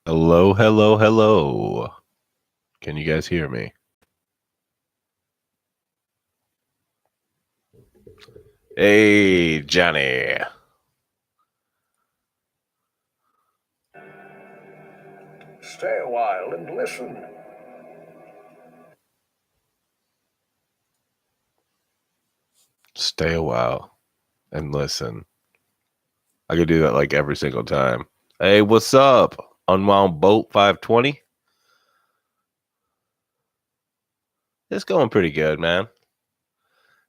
Hello, hello, hello. Can you guys hear me? Hey, Johnny. Stay a while and listen. Stay a while and listen. I could do that like every single time. Hey, what's up? Unwound Boat 520? It's going pretty good, man.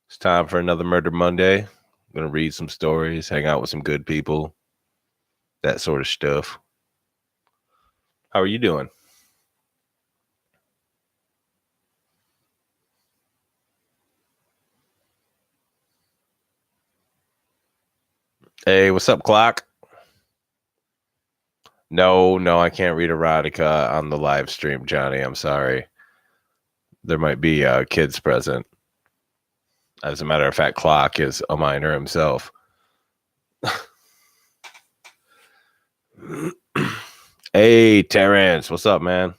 It's time for another Murder Monday. I'm going to read some stories, hang out with some good people, that sort of stuff. How are you doing? Hey, what's up, Clock? No, I can't read erotica on the live stream, Johnny. I'm sorry. There might be kids present. As a matter of fact, Clock is a minor himself. Hey, Terrence, what's up, man?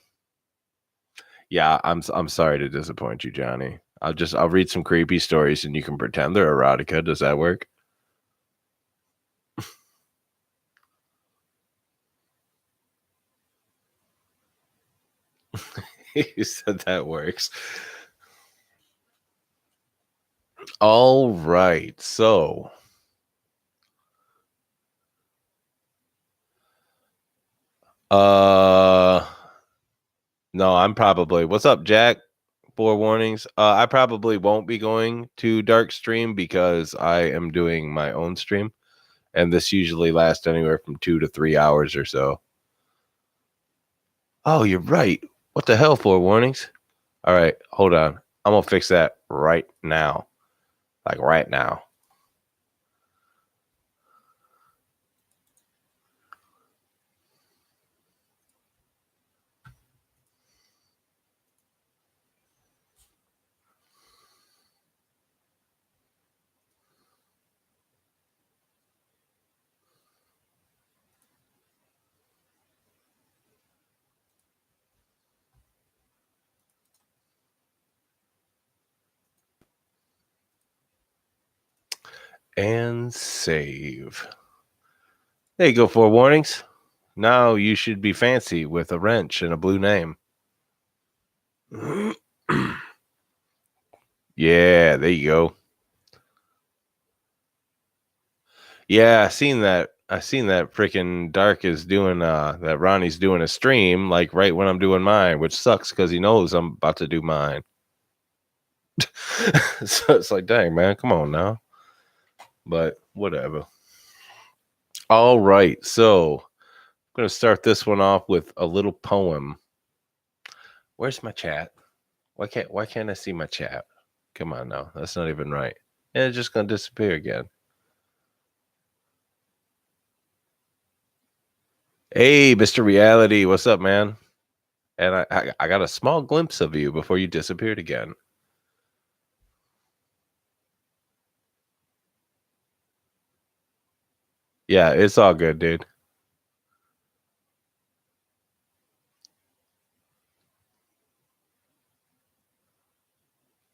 Yeah, I'm sorry to disappoint you, Johnny. I'll read some creepy stories and you can pretend they're erotica. Does that work? You said that works. All right, so no, I'm probably what's up, Jack? Forewarnings. I probably won't be going to dark stream because I am doing my own stream, and this usually lasts anywhere from 2 to 3 hours or so. Oh, you're right. What the hell, forewarnings? All right, hold on. I'm gonna fix that right now. Like right now. And save. There you go, forewarnings. Now you should be fancy with a wrench and a blue name. Yeah, there you go. Yeah, I seen that freaking Dark is doing that Ronnie's doing a stream like right when I'm doing mine, which sucks because he knows I'm about to do mine. So it's like, dang, man, come on now. But whatever. All right, so I'm gonna start this one off with a little poem. Where's my chat? Why can't I see my chat? Come on now, that's not even right. And it's just gonna disappear again. Hey, Mr. Reality, what's up, man? And I got a small glimpse of you before you disappeared again. Yeah, it's all good, dude.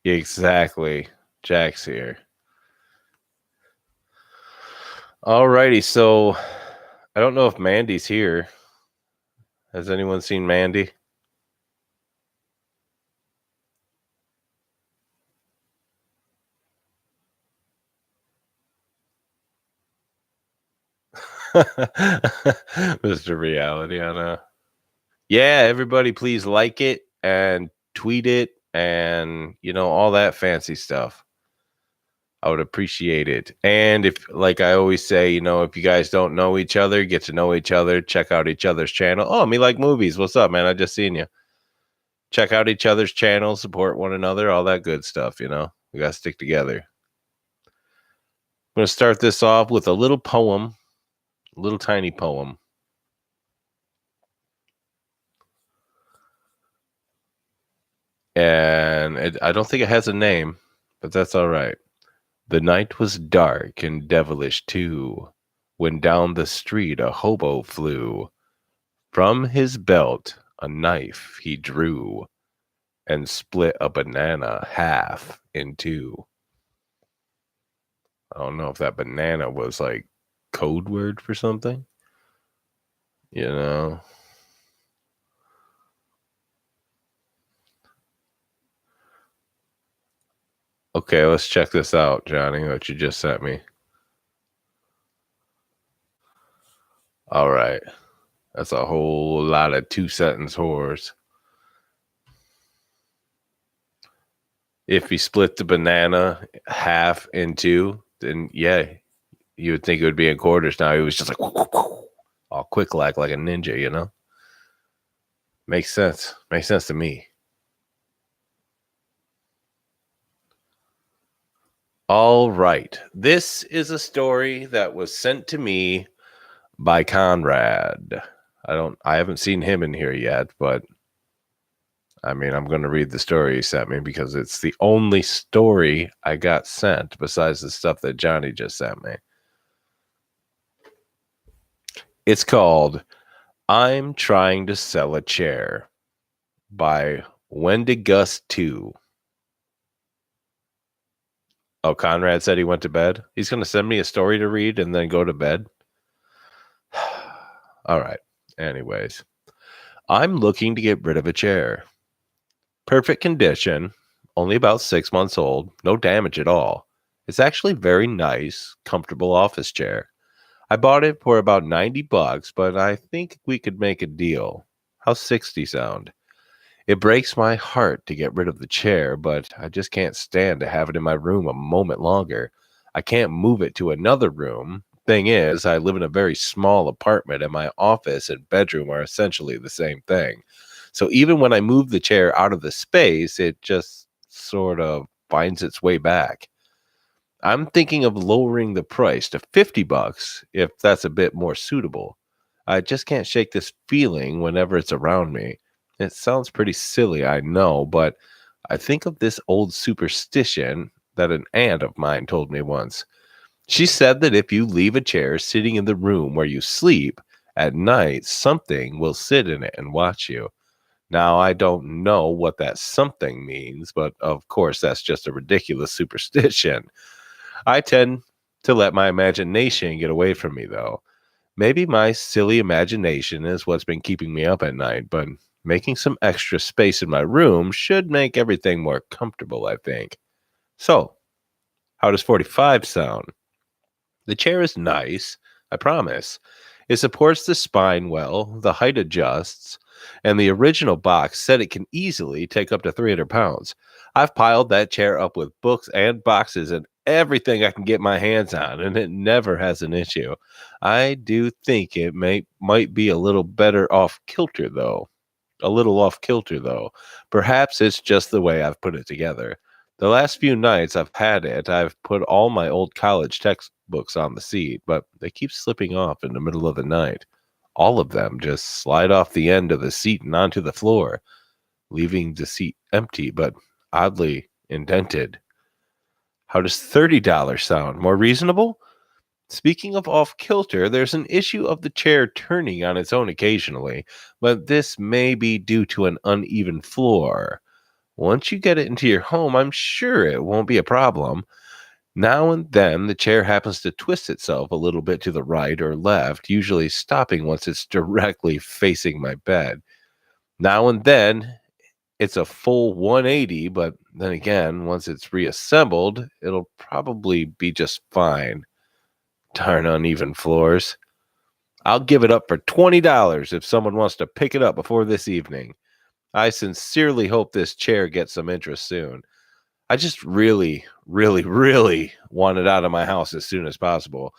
Exactly. Jack's here. Alrighty, so I don't know if Mandy's here. Has anyone seen Mandy? Mr. Reality, I know. Yeah, everybody please like it and tweet it and all that fancy stuff. I would appreciate it. And if, like I always say, if you guys don't know each other, get to know each other, check out each other's channel. Oh, me like movies. What's up, man? I just seen you. Check out each other's channels, support one another, all that good stuff, We got to stick together. I'm going to start this off with a little poem, a little tiny poem. And I don't think it has a name, but that's all right. The night was dark and devilish too, when down the street a hobo flew, From his belt, a knife he drew and split a banana half in two. I don't know if that banana was like code word for something. You know? Okay, let's check this out, Johnny, what you just sent me. All right. That's a whole lot of 2-sentence horrors. If he split the banana half in two, then yeah, you would think it would be in quarters. Now he was just like all quick like a ninja, you know? Makes sense. Makes sense to me. All right. This is a story that was sent to me by Conrad. I haven't seen him in here yet, but I mean, I'm going to read the story he sent me because it's the only story I got sent besides the stuff that Johnny just sent me. It's called I'm Trying to Sell a Chair by Wendigus 2. Oh, Conrad said he went to bed. He's going to send me a story to read and then go to bed. All right. Anyways, I'm looking to get rid of a chair. Perfect condition, only about 6 months old, no damage at all. It's actually very nice, comfortable office chair. I bought it for about $90, but I think we could make a deal. How's 60 sound? It breaks my heart to get rid of the chair, but I just can't stand to have it in my room a moment longer. I can't move it to another room. Thing is, I live in a very small apartment, and my office and bedroom are essentially the same thing. So even when I move the chair out of the space, it just sort of finds its way back. I'm thinking of lowering the price to $50 if that's a bit more suitable. I just can't shake this feeling whenever it's around me. It sounds pretty silly, I know, but I think of this old superstition that an aunt of mine told me once. She said that if you leave a chair sitting in the room where you sleep at night, something will sit in it and watch you. Now, I don't know what that something means, but of course, that's just a ridiculous superstition. I tend to let my imagination get away from me, though. Maybe my silly imagination is what's been keeping me up at night, but making some extra space in my room should make everything more comfortable, I think. So, how does 45 sound? The chair is nice, I promise. It supports the spine well, the height adjusts, and the original box said it can easily take up to 300 pounds. I've piled that chair up with books and boxes and everything I can get my hands on, and it never has an issue. I do think it might be a little better off kilter, though. A little off kilter, though. Perhaps it's just the way I've put it together. The last few nights I've had it, I've put all my old college textbooks on the seat, but they keep slipping off in the middle of the night. All of them just slide off the end of the seat and onto the floor, leaving the seat empty but oddly indented. How does $30 sound? More reasonable? Speaking of off kilter, there's an issue of the chair turning on its own occasionally, but this may be due to an uneven floor. Once you get it into your home, I'm sure it won't be a problem. Now and then, the chair happens to twist itself a little bit to the right or left, usually stopping once it's directly facing my bed. Now and then, it's a full 180, but then again, once it's reassembled, it'll probably be just fine. Darn uneven floors. I'll give it up for $20 if someone wants to pick it up before this evening. I sincerely hope this chair gets some interest soon. I just really, really, really want it out of my house as soon as possible.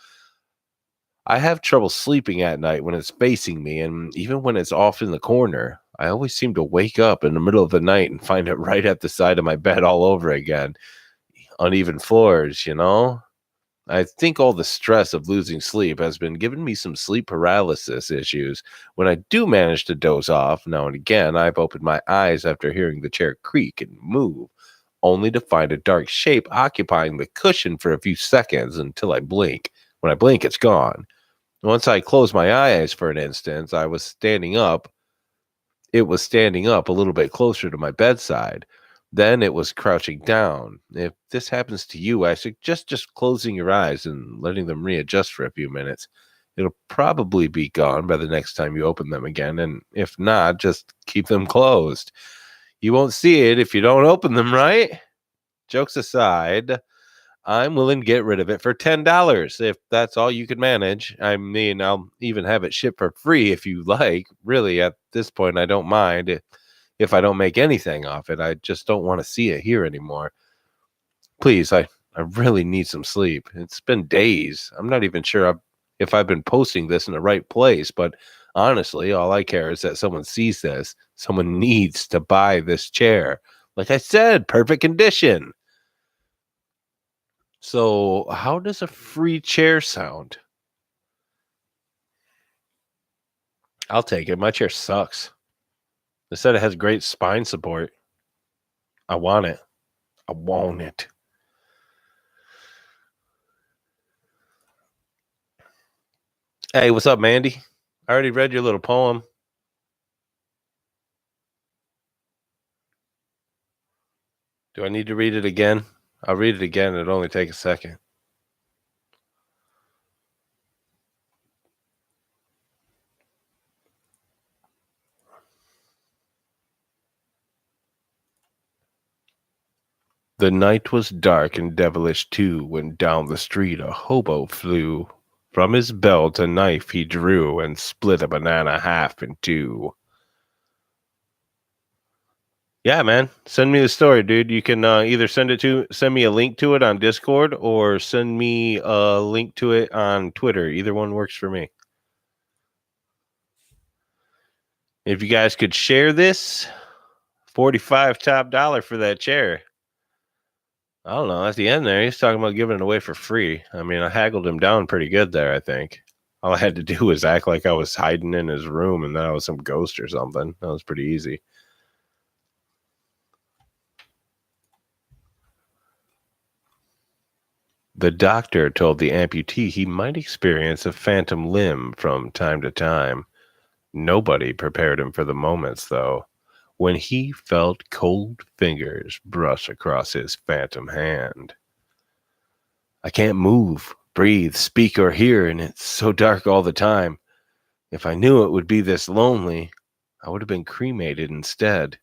I have trouble sleeping at night when it's facing me, and even when it's off in the corner, I always seem to wake up in the middle of the night and find it right at the side of my bed all over again. Uneven floors, you know? I think all the stress of losing sleep has been giving me some sleep paralysis issues. When I do manage to doze off, now and again, I've opened my eyes after hearing the chair creak and move, only to find a dark shape occupying the cushion for a few seconds until I blink. When I blink, it's gone. Once I closed my eyes for an instant, I was standing up. It was standing up a little bit closer to my bedside. Then it was crouching down. If this happens to you, I suggest just closing your eyes and letting them readjust for a few minutes. It'll probably be gone by the next time you open them again, and if not, just keep them closed. You won't see it if you don't open them, right? Jokes aside, I'm willing to get rid of it for $10 if that's all you can manage. I mean, I'll even have it shipped for free if you like. Really, at this point, I don't mind if I don't make anything off it. I just don't want to see it here anymore. Please, I really need some sleep. It's been days. I'm not even sure if I've been posting this in the right place, but honestly, all I care is that someone sees this. Someone needs to buy this chair. Like I said, perfect condition. So, how does a free chair sound? I'll take it. My chair sucks. They said it has great spine support. I want it. I want it. Hey, what's up, Mandy? I already read your little poem. Do I need to read it again? I'll read it again. It'll only take a second. The night was dark and devilish too, when down the street a hobo flew. From his belt a knife he drew and split a banana half in two. Yeah, man. Send me the story, dude. You can either send me a link to it on Discord or send me a link to it on Twitter. Either one works for me. If you guys could share this, 45 top dollar for that chair. I don't know. At the end there, he's talking about giving it away for free. I mean, I haggled him down pretty good there, I think. All I had to do was act like I was hiding in his room and that I was some ghost or something. That was pretty easy. The doctor told the amputee he might experience a phantom limb from time to time. Nobody prepared him for the moments, though, when he felt cold fingers brush across his phantom hand. I can't move, breathe, speak, or hear, and it's so dark all the time. If I knew it would be this lonely, I would have been cremated instead.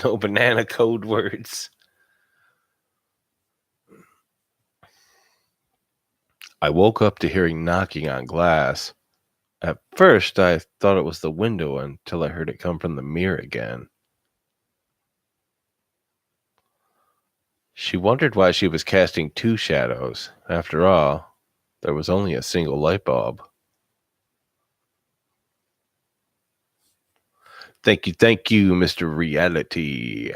No banana code words. I woke up to hearing knocking on glass. At first, I thought it was the window until I heard it come from the mirror again. She wondered why she was casting two shadows. After all, there was only a single light bulb. Thank you, Mr. Reality.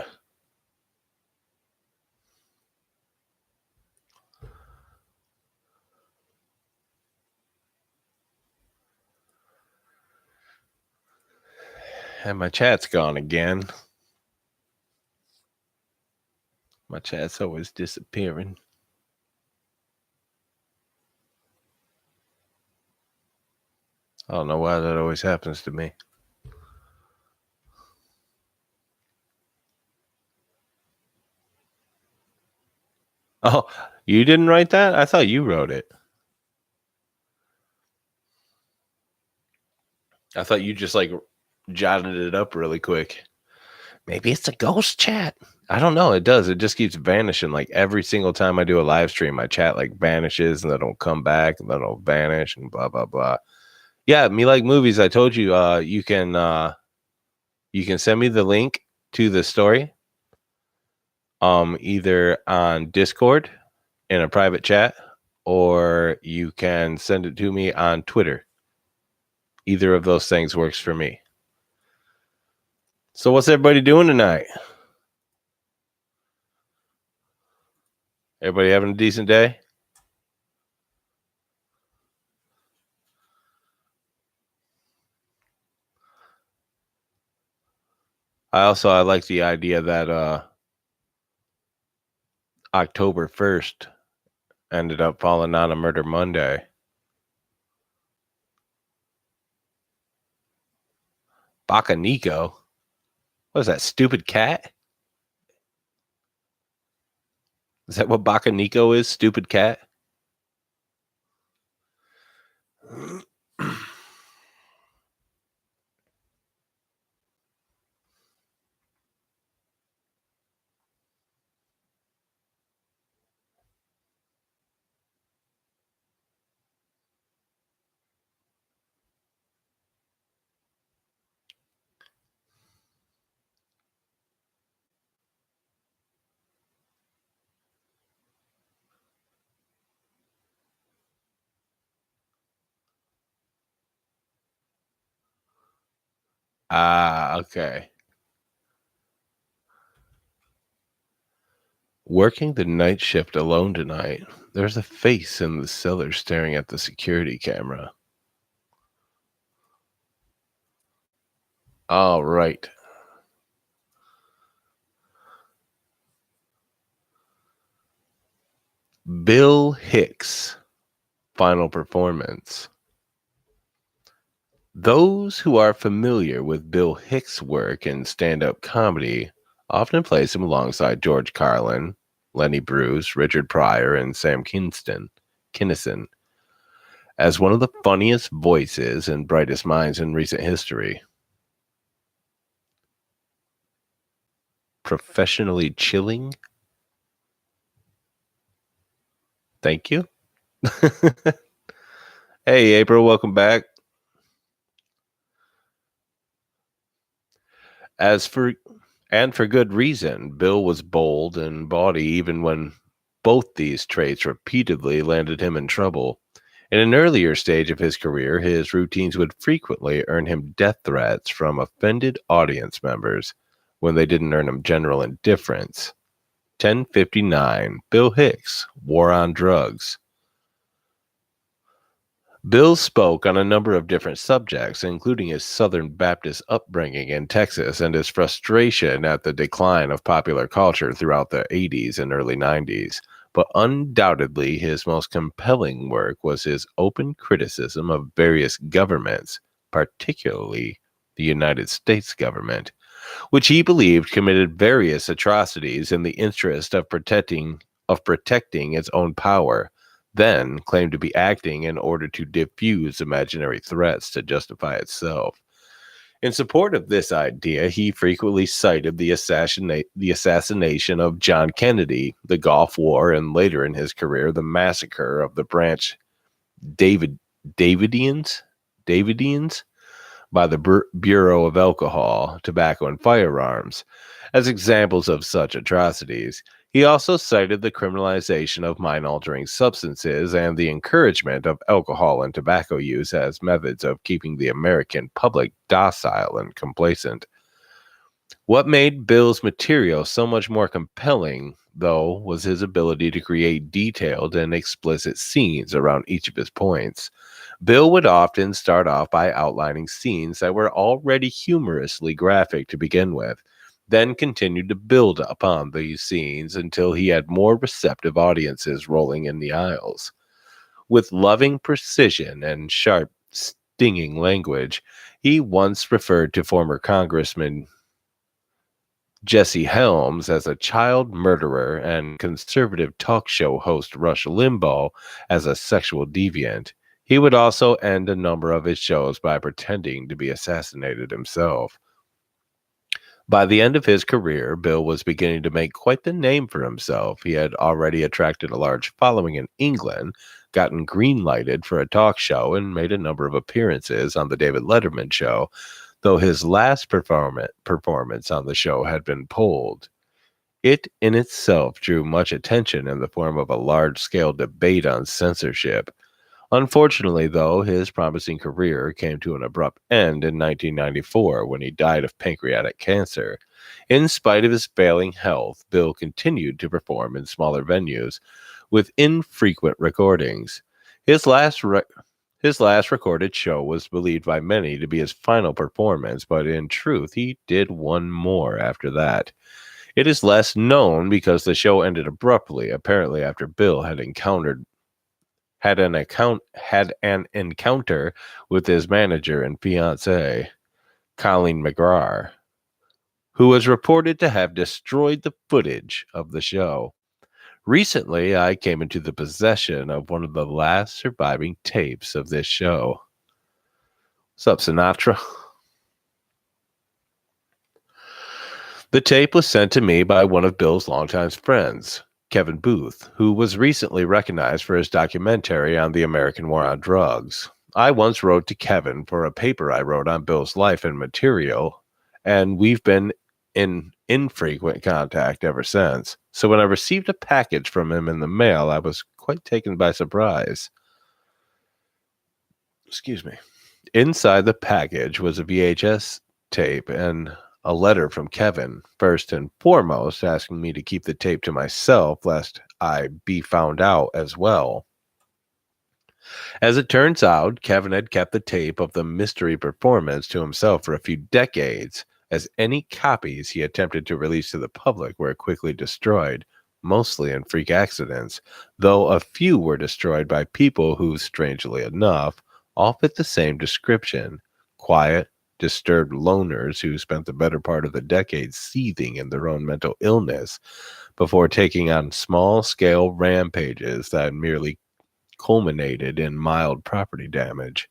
And my chat's gone again. My chat's always disappearing. I don't know why that always happens to me. Oh, you didn't write that? I thought you wrote it. I thought you just like jotted it up really quick. Maybe it's a ghost chat. I don't know. It does. It just keeps vanishing. Like every single time I do a live stream, my chat like vanishes and then it'll come back and then it'll vanish and blah blah blah. Yeah, me like movies. I told you you can send me the link to the story either on Discord in a private chat or you can send it to me on Twitter. Either of those things works for me. So what's everybody doing tonight? Everybody having a decent day? I like the idea that October 1st ended up falling on a Murder Monday. Bacanico? What is that, stupid cat? Is that what Bacanico is, stupid cat? Ah, okay. Working the night shift alone tonight. There's a face in the cellar staring at the security camera. All right. Bill Hicks, final performance. Those who are familiar with Bill Hicks' work in stand-up comedy often place him alongside George Carlin, Lenny Bruce, Richard Pryor, and Sam Kinison as one of the funniest voices and brightest minds in recent history. Professionally chilling? Thank you. Hey, April, welcome back. For good reason. Bill was bold and bawdy even when both these traits repeatedly landed him in trouble. In an earlier stage of his career, his routines would frequently earn him death threats from offended audience members when they didn't earn him general indifference. 1059, Bill Hicks, War on Drugs. Bill spoke on a number of different subjects, including his Southern Baptist upbringing in Texas and his frustration at the decline of popular culture throughout the 80s and early 90s. But undoubtedly, his most compelling work was his open criticism of various governments, particularly the United States government, which he believed committed various atrocities in the interest of protecting its own power, then claimed to be acting in order to diffuse imaginary threats to justify itself. In support of this idea, he frequently cited the assassination of John Kennedy, the Gulf War, and later in his career, the massacre of the Branch Davidians by the Bureau of Alcohol, Tobacco, and Firearms as examples of such atrocities. He also cited the criminalization of mind-altering substances and the encouragement of alcohol and tobacco use as methods of keeping the American public docile and complacent. What made Bill's material so much more compelling, though, was his ability to create detailed and explicit scenes around each of his points. Bill would often start off by outlining scenes that were already humorously graphic to begin with, then continued to build upon these scenes until he had more receptive audiences rolling in the aisles. With loving precision and sharp, stinging language, he once referred to former Congressman Jesse Helms as a child murderer and conservative talk show host Rush Limbaugh as a sexual deviant. He would also end a number of his shows by pretending to be assassinated himself. By the end of his career, Bill was beginning to make quite the name for himself. He had already attracted a large following in England, gotten green-lighted for a talk show, and made a number of appearances on the David Letterman show, though his last performance on the show had been pulled. It in itself drew much attention in the form of a large-scale debate on censorship. Unfortunately, though, his promising career came to an abrupt end in 1994 when he died of pancreatic cancer. In spite of his failing health, Bill continued to perform in smaller venues with infrequent recordings. His last recorded show was believed by many to be his final performance, but in truth, he did one more after that. It is less known because the show ended abruptly, apparently after Bill had an encounter with his manager and fiancée, Colleen McGrath, who was reported to have destroyed the footage of the show. Recently, I came into the possession of one of the last surviving tapes of this show. What's up, Sinatra? The tape was sent to me by one of Bill's longtime friends, Kevin Booth, who was recently recognized for his documentary on the American War on Drugs. I once wrote to Kevin for a paper I wrote on Bill's life and material, and we've been in infrequent contact ever since. So when I received a package from him in the mail, I was quite taken by surprise. Excuse me. Inside the package was a VHS tape and a letter from Kevin, first and foremost asking me to keep the tape to myself lest I be found out as well. As it turns out, Kevin had kept the tape of the mystery performance to himself for a few decades, as any copies he attempted to release to the public were quickly destroyed, mostly in freak accidents, though a few were destroyed by people who, strangely enough, all fit the same description: quiet, disturbed loners who spent the better part of the decade seething in their own mental illness before taking on small-scale rampages that merely culminated in mild property damage.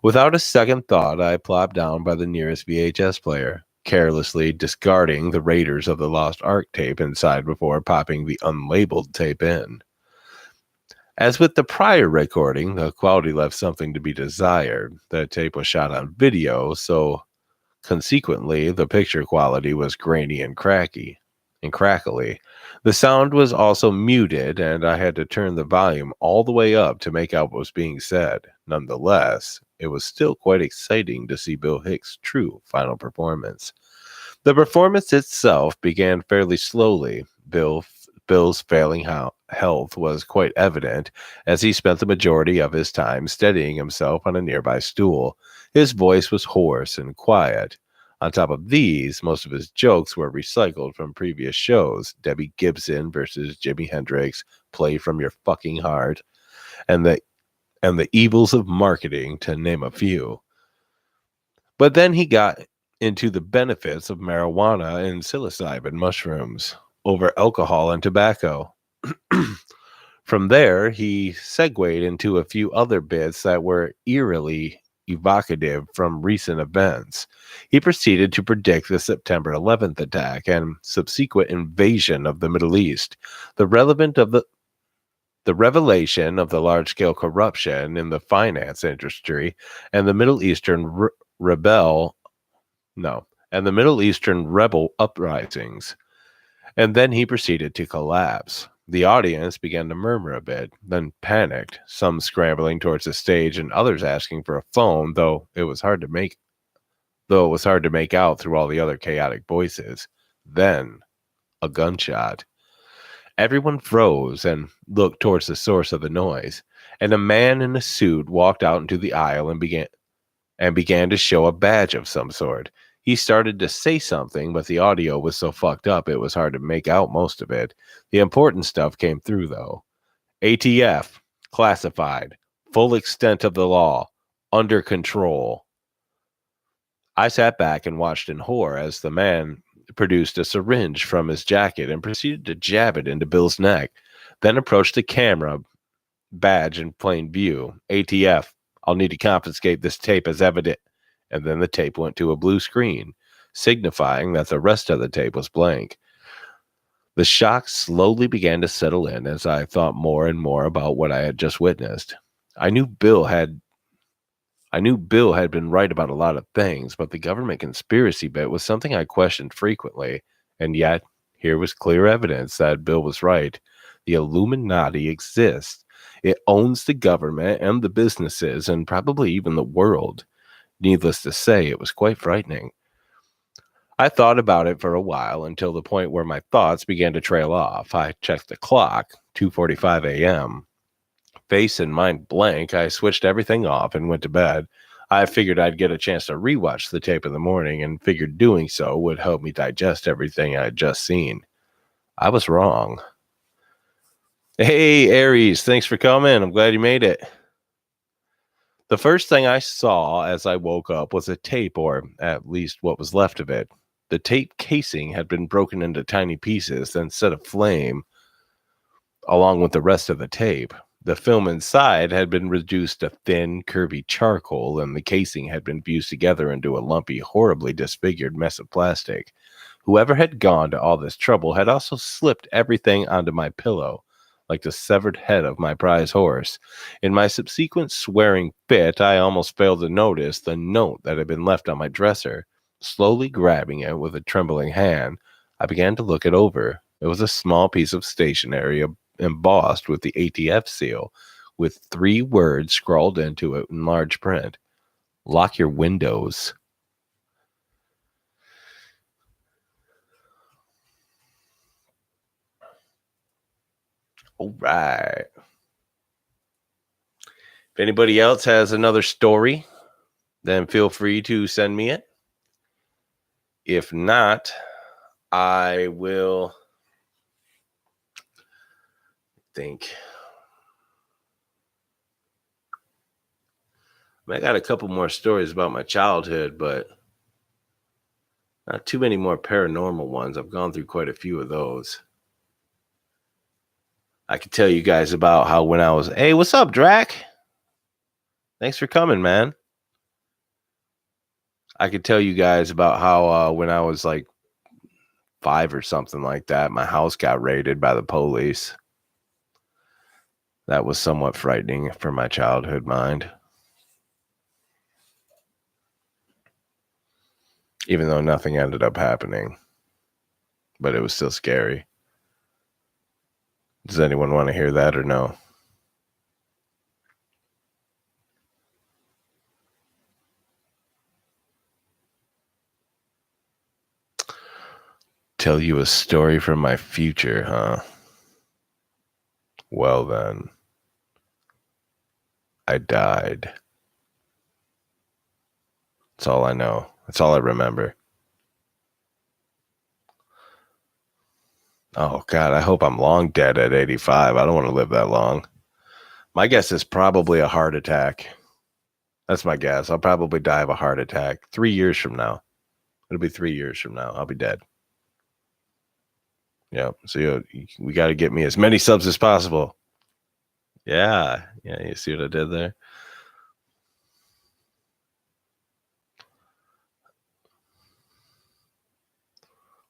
Without a second thought, I plopped down by the nearest VHS player, carelessly discarding the Raiders of the Lost Ark tape inside before popping the unlabeled tape in. As with the prior recording, the quality left something to be desired. The tape was shot on video, so consequently, the picture quality was grainy and crackly. The sound was also muted, and I had to turn the volume all the way up to make out what was being said. Nonetheless, it was still quite exciting to see Bill Hicks' true final performance. The performance itself began fairly slowly. Bill's failing health was quite evident, as he spent the majority of his time steadying himself on a nearby stool. His voice was hoarse and quiet. On top of these, most of his jokes were recycled from previous shows: Debbie Gibson versus Jimi Hendrix, Play From Your Fucking Heart, and the evils of marketing, to name a few. But then he got into the benefits of marijuana and psilocybin mushrooms over alcohol and tobacco. From there, he segued into a few other bits that were eerily evocative from recent events. He proceeded to predict the September 11th attack and subsequent invasion of the Middle East, the revelation of the large-scale corruption in the finance industry, and the Middle Eastern rebel uprisings. And then he proceeded to collapse. The audience began to murmur a bit, then panicked, some scrambling towards the stage and others asking for a phone, though it was hard to make out through all the other chaotic voices. Then, a gunshot. Everyone froze and looked towards the source of the noise, and a man in a suit walked out into the aisle and began to show a badge of some sort. He started to say something, but the audio was so fucked up it was hard to make out most of it. The important stuff came through, though. ATF, classified, full extent of the law, under control. I sat back and watched in horror as the man produced a syringe from his jacket and proceeded to jab it into Bill's neck, then approached the camera, badge in plain view. ATF, I'll need to confiscate this tape as evidence. And then the tape went to a blue screen, signifying that the rest of the tape was blank. The shock slowly began to settle in as I thought more and more about what I had just witnessed. I knew Bill had been right about a lot of things, but the government conspiracy bit was something I questioned frequently, and yet here was clear evidence that Bill was right. The Illuminati exists. It owns the government and the businesses and probably even the world. Needless to say, it was quite frightening. I thought about it for a while until the point where my thoughts began to trail off. I checked the clock, 2:45 a.m. Face and mind blank, I switched everything off and went to bed. I figured I'd get a chance to rewatch the tape in the morning and figured doing so would help me digest everything I had just seen. I was wrong. Hey, Aries, thanks for coming. I'm glad you made it. The first thing I saw as I woke up was a tape, or at least what was left of it. The tape casing had been broken into tiny pieces, then set aflame along with the rest of the tape. The film inside had been reduced to thin, curvy charcoal, and the casing had been fused together into a lumpy, horribly disfigured mess of plastic. Whoever had gone to all this trouble had also slipped everything onto my pillow, like the severed head of my prize horse. In my subsequent swearing fit, I almost failed to notice the note that had been left on my dresser. Slowly grabbing it with a trembling hand, I began to look it over. It was a small piece of stationery embossed with the ATF seal, with 3 words scrawled into it in large print. Lock your windows. All right. If anybody else has another story, then feel free to send me it. If not, I will think. I got a couple more stories about my childhood, but not too many more paranormal ones. I've gone through quite a few of those. I could tell you guys about how when I was, hey, what's up, Drac? Thanks for coming, man. I could tell you guys about how when I was like 5 or something like that, my house got raided by the police. That was somewhat frightening for my childhood mind. Even though nothing ended up happening. But it was still scary. Does anyone want to hear that or no? Tell you a story from my future, huh? Well then. I died. That's all I know. That's all I remember. Oh, God, I hope I'm long dead at 85. I don't want to live that long. My guess is probably a heart attack. That's my guess. I'll probably die of a heart attack 3 years from now. It'll be 3 years from now. I'll be dead. Yeah. So we got to get me as many subs as possible. Yeah. Yeah. You see what I did there?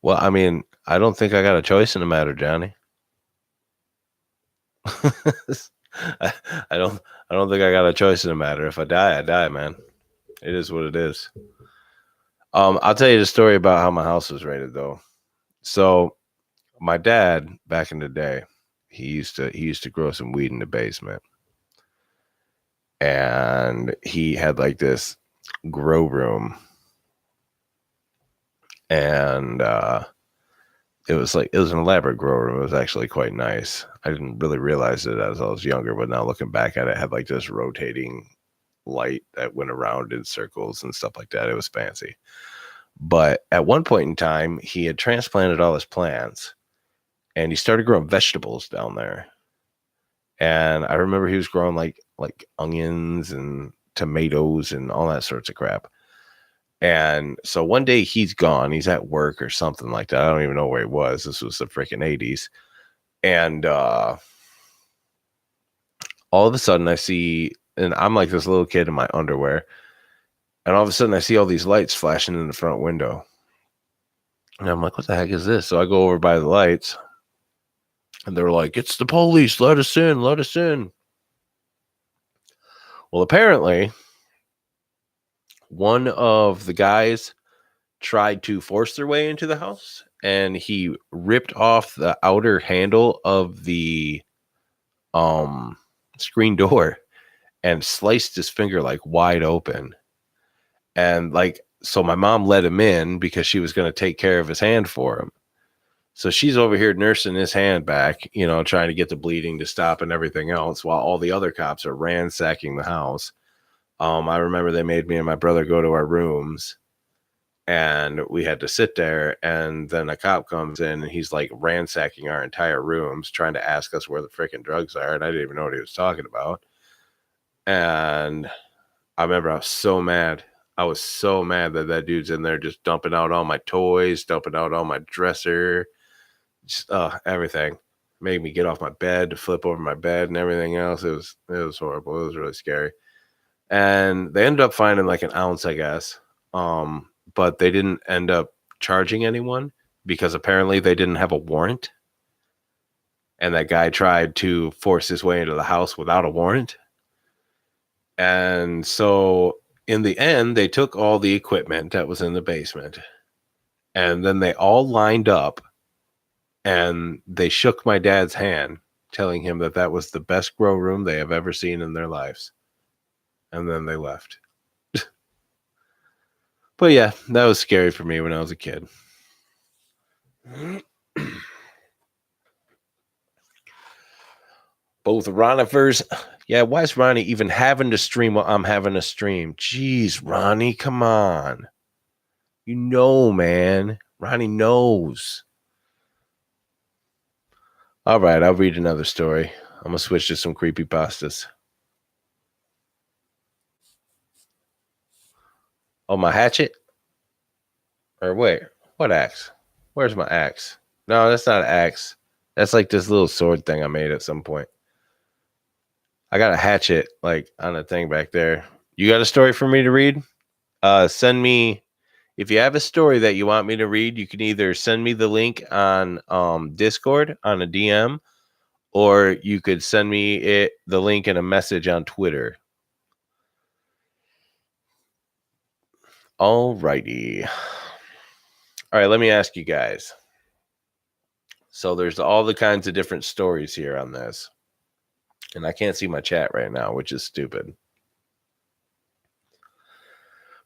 Well, I mean, I don't think I got a choice in the matter, Johnny. I don't think I got a choice in the matter. If I die, man. It is what it is. I'll tell you the story about how my house was raided though. So my dad back in the day, he used to grow some weed in the basement. And he had like this grow room. And it was an elaborate grow room. It was actually quite nice. I didn't really realize it as I was younger, but now looking back at it, had like this rotating light that went around in circles and stuff like that. It was fancy. But at one point in time, he had transplanted all his plants and he started growing vegetables down there. And I remember he was growing like onions and tomatoes and all that sorts of crap. And so one day he's gone. He's at work or something like that. I don't even know where he was. This was the freaking 80s. And all of a sudden I see, and I'm like this little kid in my underwear. And all of a sudden I see all these lights flashing in the front window. And I'm like, what the heck is this? So I go over by the lights. And they're like, it's the police. Let us in. Let us in. Well, apparently, one of the guys tried to force their way into the house. And he ripped off the outer handle of the screen door and sliced his finger like wide open. And like, so my mom let him in because she was going to take care of his hand for him. So she's over here nursing his hand back, you know, trying to get the bleeding to stop and everything else while all the other cops are ransacking the house. I remember they made me and my brother go to our rooms, and we had to sit there, and then a cop comes in and he's like ransacking our entire rooms trying to ask us where the freaking drugs are, and I didn't even know what he was talking about. And I remember I was so mad. I was so mad that that dude's in there just dumping out all my toys, dumping out all my dresser, just everything. Made me get off my bed to flip over my bed and everything else. It was horrible. It was really scary. And they ended up finding like an ounce, I guess. But they didn't end up charging anyone because apparently they didn't have a warrant. And that guy tried to force his way into the house without a warrant. And so in the end, they took all the equipment that was in the basement, and then they all lined up and they shook my dad's hand, telling him that that was the best grow room they have ever seen in their lives. And then they left. But yeah, that was scary for me when I was a kid. Both Ronifers. Yeah, why is Ronnie even having to stream while I'm having a stream? Jeez, Ronnie, come on. You know, man. Ronnie knows. All right, I'll read another story. I'm going to switch to some creepypastas. Oh, my hatchet? Or wait, what axe? Where's my axe? No, that's not an axe. That's like this little sword thing I made at some point. I got a hatchet like on a thing back there. You got a story for me to read? Send me, if you have a story that you want me to read, you can either send me the link on Discord on a DM, or you could send me the link in a message on Twitter. All righty. All right, let me ask you guys. So there's all the kinds of different stories here on this. And I can't see my chat right now, which is stupid.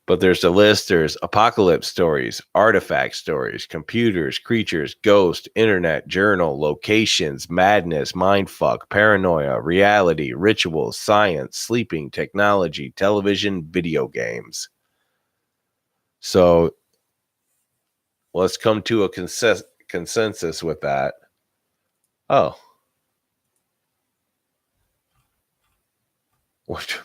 But there's a list. There's apocalypse stories, artifact stories, computers, creatures, ghost, internet, journal, locations, madness, mindfuck, paranoia, reality, rituals, science, sleeping, technology, television, video games. So let's come to a consensus with that. Oh. What?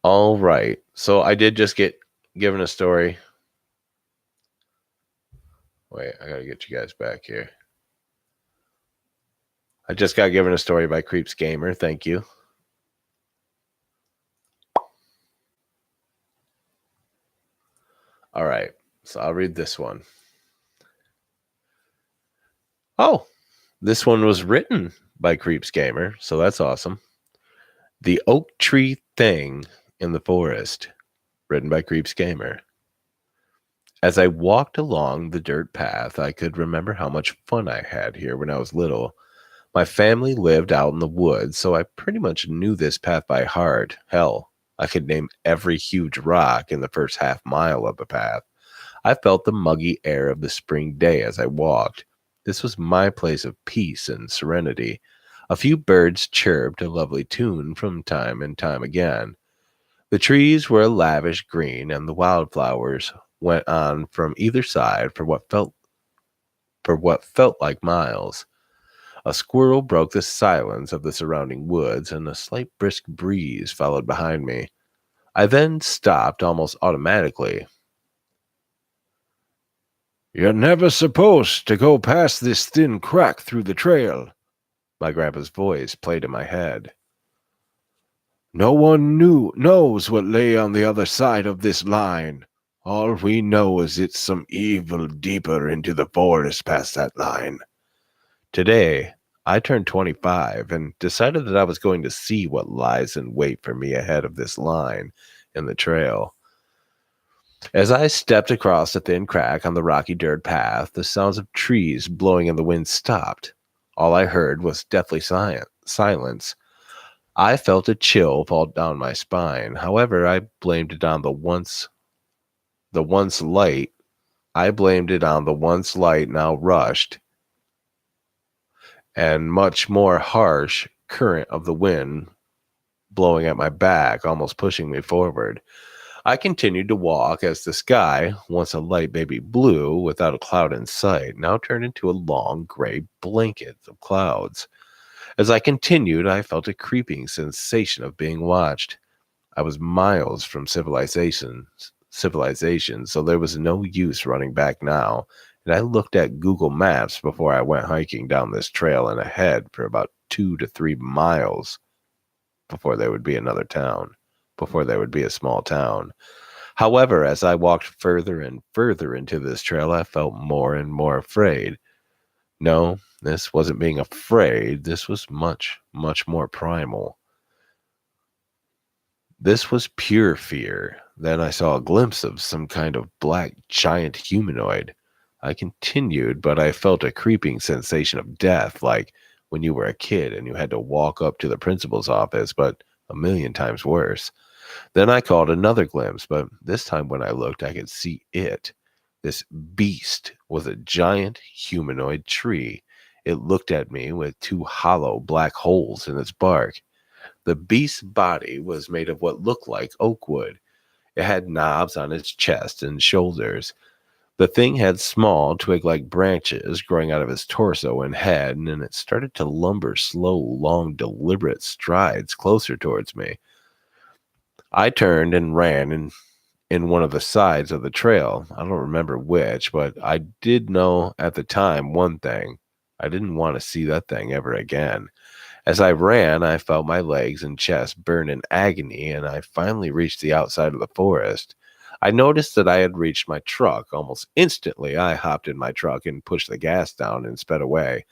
All right. So I did just get given a story. Wait, I got to get you guys back here. I just got given a story by Creeps Gamer. Thank you. All right. So I'll read this one. Oh, this one was written by Creeps Gamer. So that's awesome. The Oak Tree Thing in the Forest, written by Creeps Gamer. As I walked along the dirt path, I could remember how much fun I had here when I was little. My family lived out in the woods, so I pretty much knew this path by heart. Hell, I could name every huge rock in the first half mile of the path. I felt the muggy air of the spring day as I walked. This was my place of peace and serenity. A few birds chirped a lovely tune from time and time again. The trees were a lavish green, and the wildflowers went on from either side for what felt like miles. A squirrel broke the silence of the surrounding woods, and a slight brisk breeze followed behind me. I then stopped almost automatically. "You're never supposed to go past this thin crack through the trail," my grandpa's voice played in my head. "No one knows what lay on the other side of this line. All we know is it's some evil deeper into the forest past that line." Today, I turned 25 and decided that I was going to see what lies in wait for me ahead of this line in the trail. As I stepped across the thin crack on the rocky dirt path, the sounds of trees blowing in the wind stopped. All I heard was deathly silence. I felt a chill fall down my spine. However, I blamed it on the once light I blamed it on the once light, now rushed, and much more harsh current of the wind blowing at my back, almost pushing me forward. I continued to walk as the sky, once a light baby blue without a cloud in sight, now turned into a long gray blanket of clouds. As I continued, I felt a creeping sensation of being watched. I was miles from civilization, so there was no use running back now, and I looked at Google Maps before I went hiking down this trail and ahead for about 2 to 3 miles before there would be another town, before there would be a small town. However, as I walked further and further into this trail, I felt more and more afraid. No, this wasn't being afraid. This was much, much more primal. This was pure fear. Then I saw a glimpse of some kind of black giant humanoid. I continued, but I felt a creeping sensation of death, like when you were a kid and you had to walk up to the principal's office, but a million times worse. Then I caught another glimpse, but this time when I looked, I could see it. This beast was a giant humanoid tree. It looked at me with 2 hollow black holes in its bark. The beast's body was made of what looked like oak wood. It had knobs on its chest and shoulders. The thing had small twig-like branches growing out of its torso and head, and it started to lumber slow, long, deliberate strides closer towards me. I turned and ran in one of the sides of the trail. I don't remember which, but I did know at the time one thing. I didn't want to see that thing ever again. As I ran, I felt my legs and chest burn in agony, and I finally reached the outside of the forest. I noticed that I had reached my truck. Almost instantly, I hopped in my truck and pushed the gas down and sped away.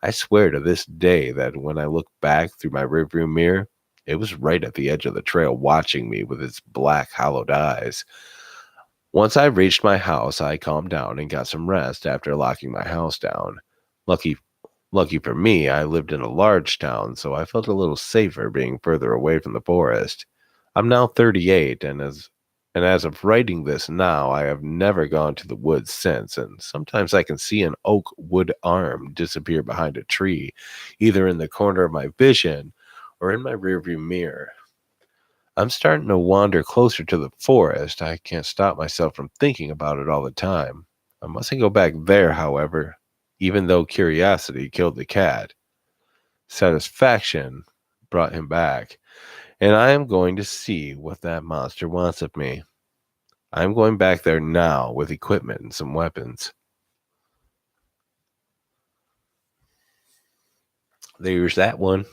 I swear to this day that when I look back through my rearview mirror, it was right at the edge of the trail watching me with its black, hollowed eyes. Once I reached my house, I calmed down and got some rest after locking my house down. Lucky for me, I lived in a large town, so I felt a little safer being further away from the forest. I'm now 38, and as of writing this now, I have never gone to the woods since, and sometimes I can see an oak wood arm disappear behind a tree, either in the corner of my vision or in my rearview mirror. I'm starting to wander closer to the forest. I can't stop myself from thinking about it all the time. I mustn't go back there, however, even though curiosity killed the cat. Satisfaction brought him back, and I am going to see what that monster wants of me. I'm going back there now with equipment and some weapons. There's that one.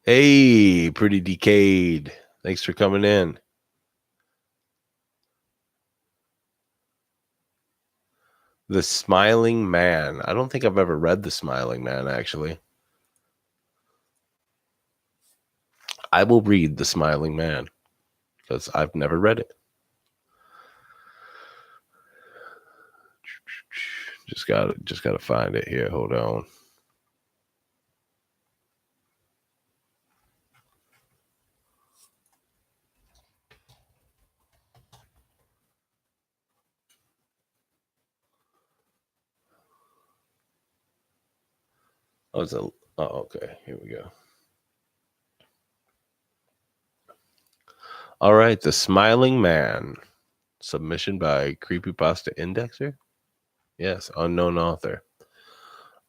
Hey, Pretty Decayed. Thanks for coming in. The Smiling Man. I don't think I've ever read The Smiling Man, actually. I will read The Smiling Man because I've never read it. Just gotta find it here. Hold on. Oh, okay. Here we go. All right, The Smiling Man. Submission by Creepypasta Indexer. Yes, unknown author.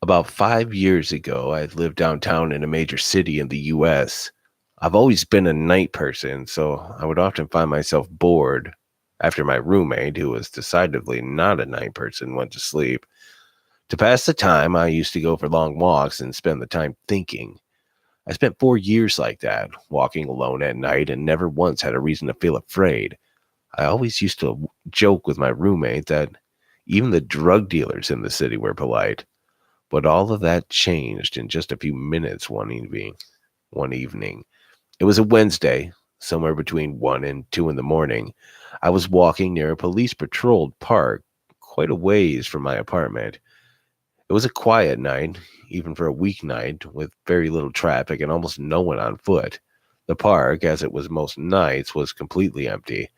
About 5 years ago, I lived downtown in a major city in the U.S. I've always been a night person, so I would often find myself bored after my roommate, who was decidedly not a night person, went to sleep. To pass the time, I used to go for long walks and spend the time thinking. I spent 4 years like that, walking alone at night, and never once had a reason to feel afraid. I always used to joke with my roommate that even the drug dealers in the city were polite. But all of that changed in just a few minutes one evening. It was a Wednesday, somewhere between 1 and 2 in the morning. I was walking near a police-patrolled park, quite a ways from my apartment. It was a quiet night, even for a weeknight, with very little traffic and almost no one on foot. The park, as it was most nights, was completely empty.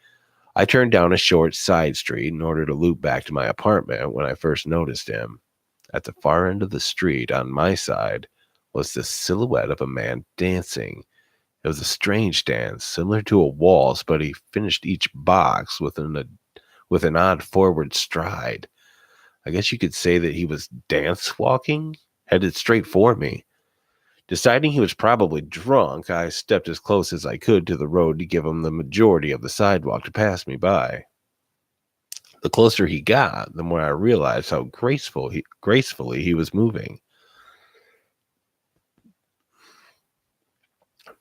I turned down a short side street in order to loop back to my apartment when I first noticed him. At the far end of the street, on my side, was the silhouette of a man dancing. It was a strange dance, similar to a waltz, but he finished each box with an odd forward stride. I guess you could say that he was dance walking, headed straight for me. Deciding he was probably drunk, I stepped as close as I could to the road to give him the majority of the sidewalk to pass me by. The closer he got, the more I realized how gracefully he was moving.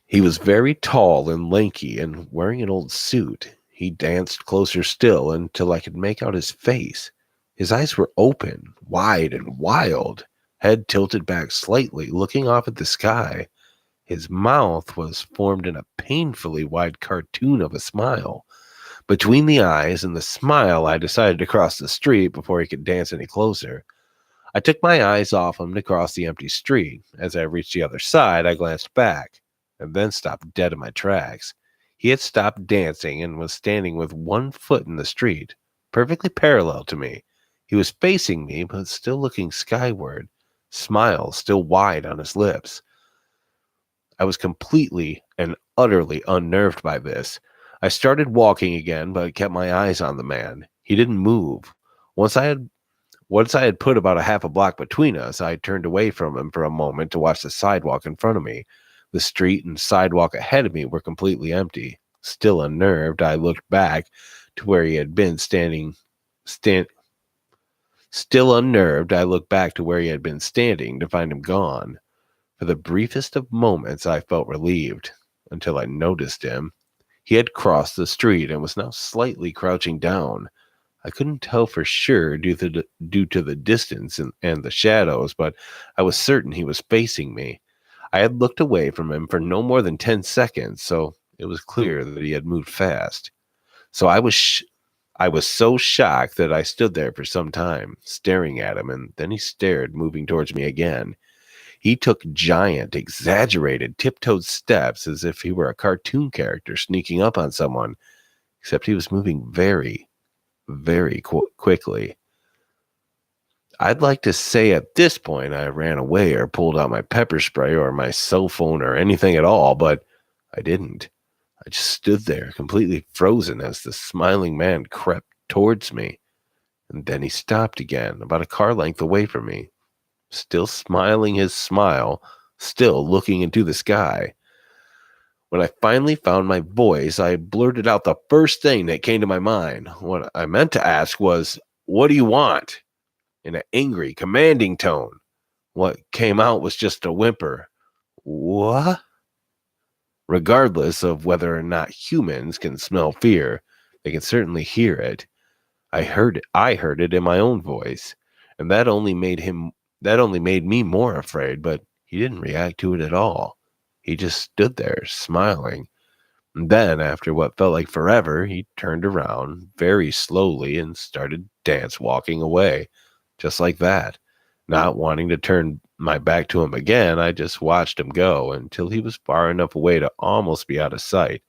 He was very tall and lanky and wearing an old suit. He danced closer still until I could make out his face. His eyes were open, wide, and wild, head tilted back slightly, looking off at the sky. His mouth was formed in a painfully wide cartoon of a smile. Between the eyes and the smile, I decided to cross the street before he could dance any closer. I took my eyes off him to cross the empty street. As I reached the other side, I glanced back and then stopped dead in my tracks. He had stopped dancing and was standing with one foot in the street, perfectly parallel to me. He was facing me, but still looking skyward, smile still wide on his lips. I was completely and utterly unnerved by this. I started walking again, but kept my eyes on the man. He didn't move. Once I had once I had put about a half a block between us, I turned away from him for a moment to watch the sidewalk in front of me. The street and sidewalk ahead of me were completely empty. Still unnerved, I looked back to where he had been Still unnerved, I looked back to where he had been standing to find him gone. For the briefest of moments, I felt relieved until I noticed him. He had crossed the street and was now slightly crouching down. I couldn't tell for sure due to the distance and the shadows, but I was certain he was facing me. I had looked away from him for no more than 10 seconds, so it was clear that he had moved fast. So I was so shocked that I stood there for some time, staring at him, and then he stared, moving towards me again. He took giant, exaggerated, tiptoed steps as if he were a cartoon character sneaking up on someone, except he was moving very, very quickly. I'd like to say at this point I ran away or pulled out my pepper spray or my cell phone or anything at all, but I didn't. I just stood there completely frozen as the smiling man crept towards me. And then he stopped again, about a car length away from me, still smiling his smile, still looking into the sky. When I finally found my voice, I blurted out the first thing that came to my mind. What I meant to ask was, "What do you want?" in an angry, commanding tone. What came out was just a whimper. What? Regardless of whether or not humans can smell fear, they can certainly hear it. I heard it in my own voice, and that only made me more afraid, but he didn't react to it at all. He just stood there smiling. And then, after what felt like forever, he turned around very slowly and started dance walking away, just like that. Not wanting to turn my back to him again, I just watched him go until he was far enough away to almost be out of sight.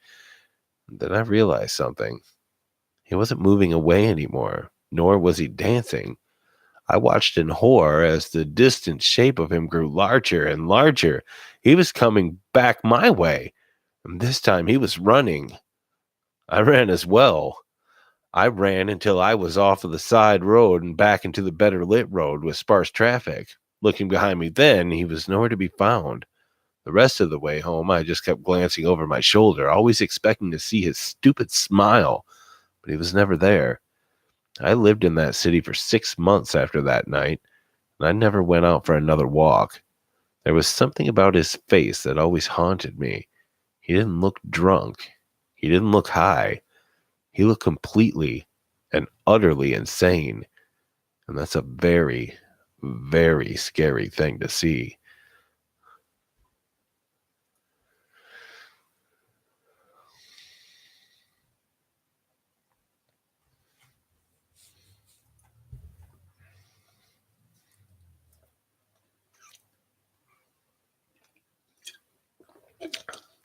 And then I realized something. He wasn't moving away anymore, nor was he dancing. I watched in horror as the distant shape of him grew larger and larger. He was coming back my way, and this time he was running. I ran as well. I ran until I was off of the side road and back into the better lit road with sparse traffic. Looking behind me then, he was nowhere to be found. The rest of the way home, I just kept glancing over my shoulder, always expecting to see his stupid smile, but he was never there. I lived in that city for 6 months after that night, and I never went out for another walk. There was something about his face that always haunted me. He didn't look drunk. He didn't look high. He looked completely and utterly insane. And that's a very, very scary thing to see.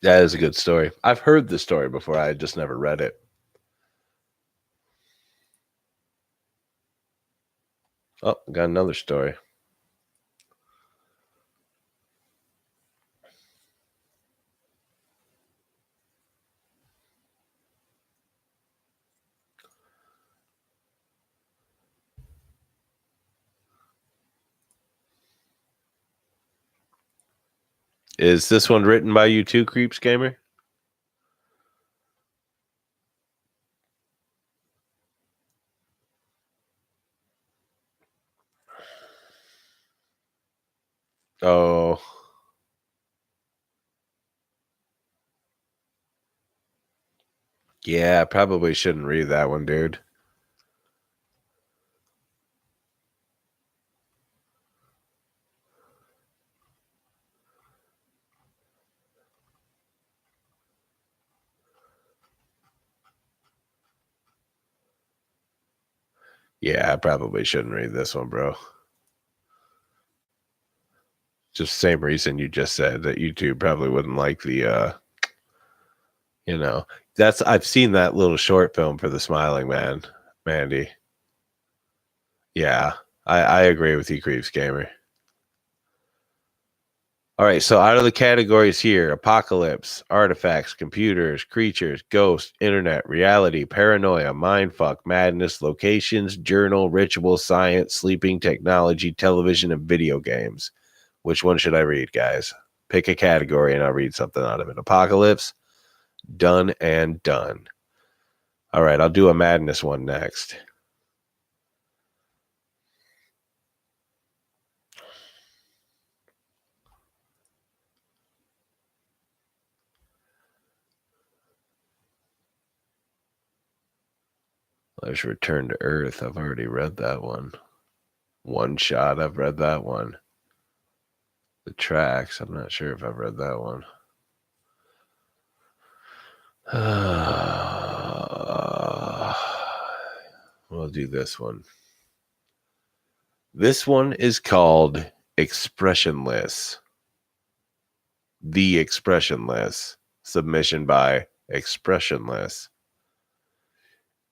That is a good story. I've heard the story before. I just never read it. Oh, got another story. Is this one written by you too, Creeps Gamer? Oh. Yeah, I probably shouldn't read that one, dude. Yeah, I probably shouldn't read this one, bro. Just same reason you just said that YouTube probably wouldn't like the you know. I've seen that little short film for the Smiling Man, Mandy. Yeah, I agree with you, Creeps Gamer. All right, so out of the categories here: apocalypse, artifacts, computers, creatures, ghosts, internet, reality, paranoia, mindfuck, madness, locations, journal, ritual, science, sleeping, technology, television, and video games. Which one should I read, guys? Pick a category and I'll read something out of it. Apocalypse, done and done. All right, I'll do a madness one next. Let's return to Earth. I've already read that one. One Shot, I've read that one. The Tracks, I'm not sure if I've read that one. We'll do this one. This one is called Expressionless. The Expressionless. Submission by Expressionless.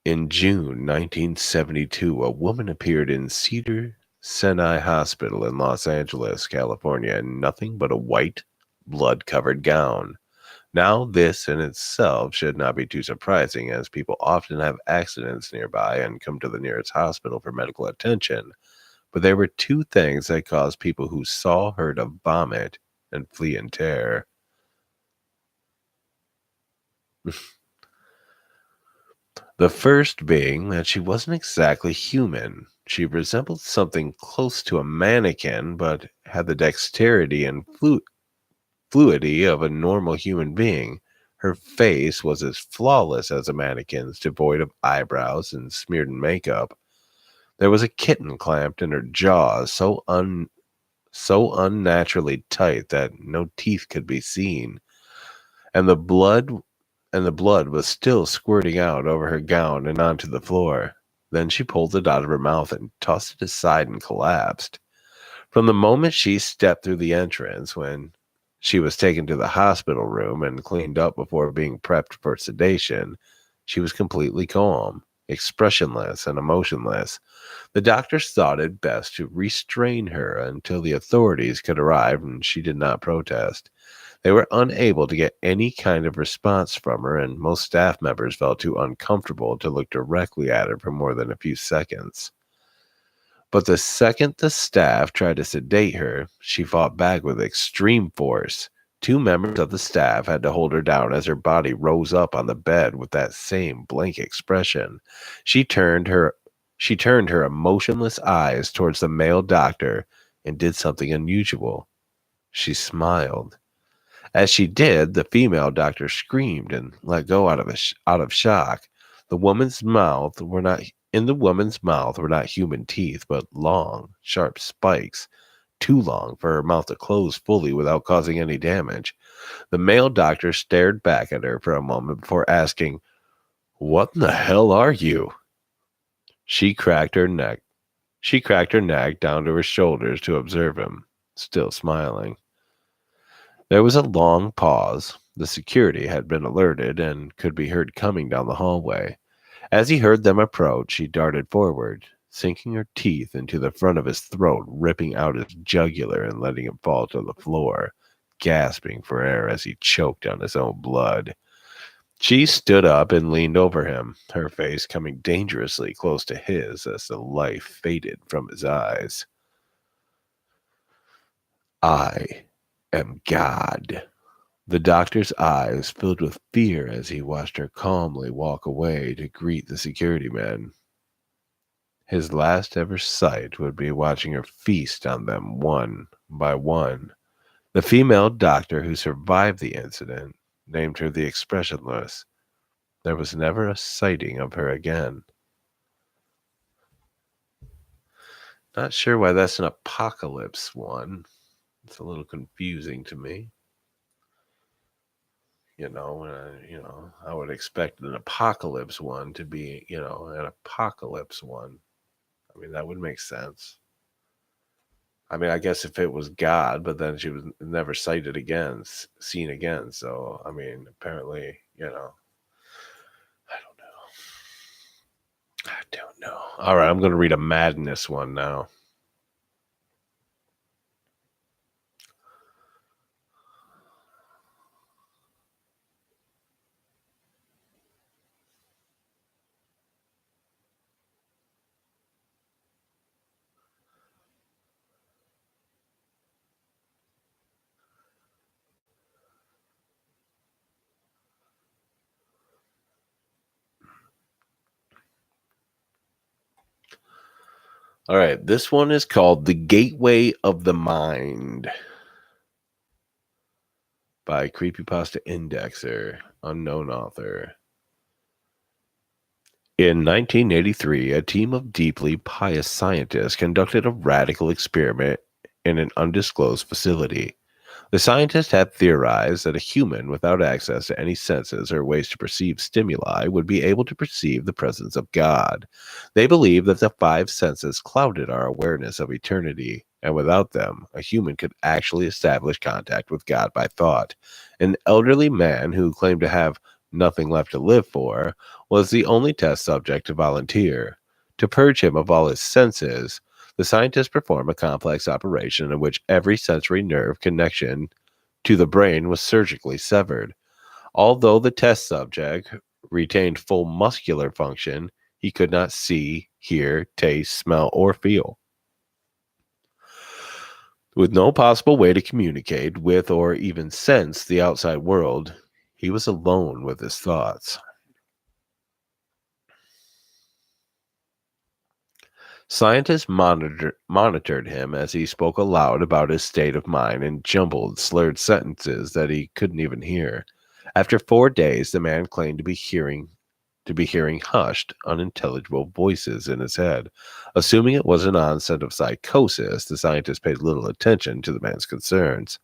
In June 1972, a woman appeared in Cedars-Sinai Hospital in Los Angeles, California, in nothing but a white, blood-covered gown. Now, this in itself should not be too surprising, as people often have accidents nearby and come to the nearest hospital for medical attention. But there were two things that caused people who saw her to vomit and flee in terror. The first being that she wasn't exactly human. She resembled something close to a mannequin, but had the dexterity and fluidity of a normal human being. Her face was as flawless as a mannequin's, devoid of eyebrows and smeared in makeup. There was a kitten clamped in her jaws, so unnaturally tight that no teeth could be seen, and the blood was still squirting out over her gown and onto the floor. Then she pulled it out of her mouth and tossed it aside and collapsed. From the moment she stepped through the entrance, when she was taken to the hospital room and cleaned up before being prepped for sedation, she was completely calm, expressionless, and emotionless. The doctors thought it best to restrain her until the authorities could arrive, and she did not protest. They were unable to get any kind of response from her, and most staff members felt too uncomfortable to look directly at her for more than a few seconds. But the second the staff tried to sedate her, she fought back with extreme force. Two members of the staff had to hold her down as her body rose up on the bed with that same blank expression. She turned her emotionless eyes towards the male doctor and did something unusual. She smiled. As she did, the female doctor screamed and let go out of shock. The woman's mouth were not In the woman's mouth were not human teeth, but long, sharp spikes, too long for her mouth to close fully without causing any damage. The male doctor stared back at her for a moment before asking, "What in the hell are you?" She cracked her neck. She cracked her neck down to her shoulders to observe him, still smiling. There was a long pause. The security had been alerted and could be heard coming down the hallway. As he heard them approach, he darted forward, sinking her teeth into the front of his throat, ripping out his jugular and letting him fall to the floor, gasping for air as he choked on his own blood. She stood up and leaned over him, her face coming dangerously close to his as the life faded from his eyes. I am God. The doctor's eyes filled with fear as he watched her calmly walk away to greet the security men. His last ever sight would be watching her feast on them one by one. The female doctor who survived the incident named her the Expressionless. There was never a sighting of her again. Not sure why that's an apocalypse one. It's a little confusing to me. I would expect an apocalypse one to be, an apocalypse one. I mean, that would make sense. I mean, I guess if it was God, but then she was never seen again. So, I mean, apparently, I don't know. All right, I'm going to read a madness one now. All right, this one is called The Gateway of the Mind by Creepypasta Indexer, unknown author. In 1983, a team of deeply pious scientists conducted a radical experiment in an undisclosed facility. The scientists had theorized that a human without access to any senses or ways to perceive stimuli would be able to perceive the presence of God. They believed that the five senses clouded our awareness of eternity, and without them, a human could actually establish contact with God by thought. An elderly man who claimed to have nothing left to live for was the only test subject to volunteer. To purge him of all his senses, the scientists perform a complex operation in which every sensory nerve connection to the brain was surgically severed. Although the test subject retained full muscular function, he could not see, hear, taste, smell, or feel. With no possible way to communicate with or even sense the outside world, he was alone with his thoughts. Scientists monitored him as he spoke aloud about his state of mind in jumbled, slurred sentences that he couldn't even hear. After 4 days, the man claimed to be hearing hushed, unintelligible voices in his head. Assuming it was an onset of psychosis, the scientists paid little attention to the man's concerns.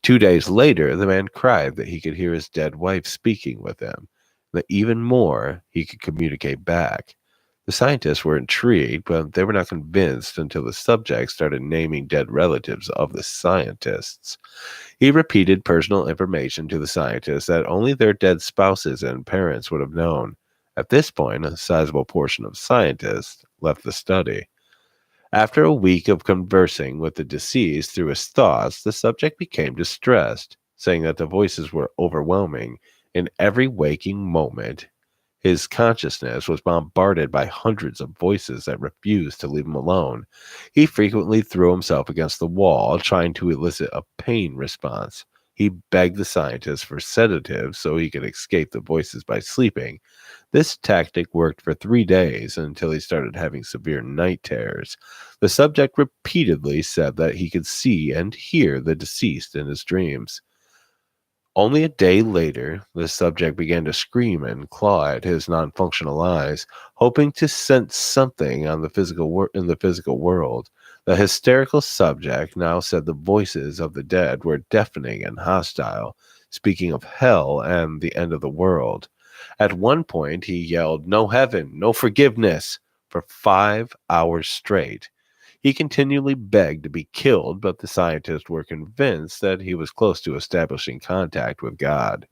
2 days later, the man cried that he could hear his dead wife speaking with him, that even more, he could communicate back. The scientists were intrigued, but they were not convinced until the subject started naming dead relatives of the scientists. He repeated personal information to the scientists that only their dead spouses and parents would have known. At this point, a sizable portion of scientists left the study. After a week of conversing with the deceased through his thoughts, the subject became distressed, saying that the voices were overwhelming. In every waking moment, his consciousness was bombarded by hundreds of voices that refused to leave him alone. He frequently threw himself against the wall, trying to elicit a pain response. He begged the scientists for sedatives so he could escape the voices by sleeping. This tactic worked for 3 days until he started having severe night terrors. The subject repeatedly said that he could see and hear the deceased in his dreams. Only a day later, the subject began to scream and claw at his non-functional eyes, hoping to sense something on the in the physical world. The hysterical subject now said the voices of the dead were deafening and hostile, speaking of hell and the end of the world. At one point, he yelled, "No heaven, no forgiveness," for 5 hours straight. He continually begged to be killed, but the scientists were convinced that he was close to establishing contact with God.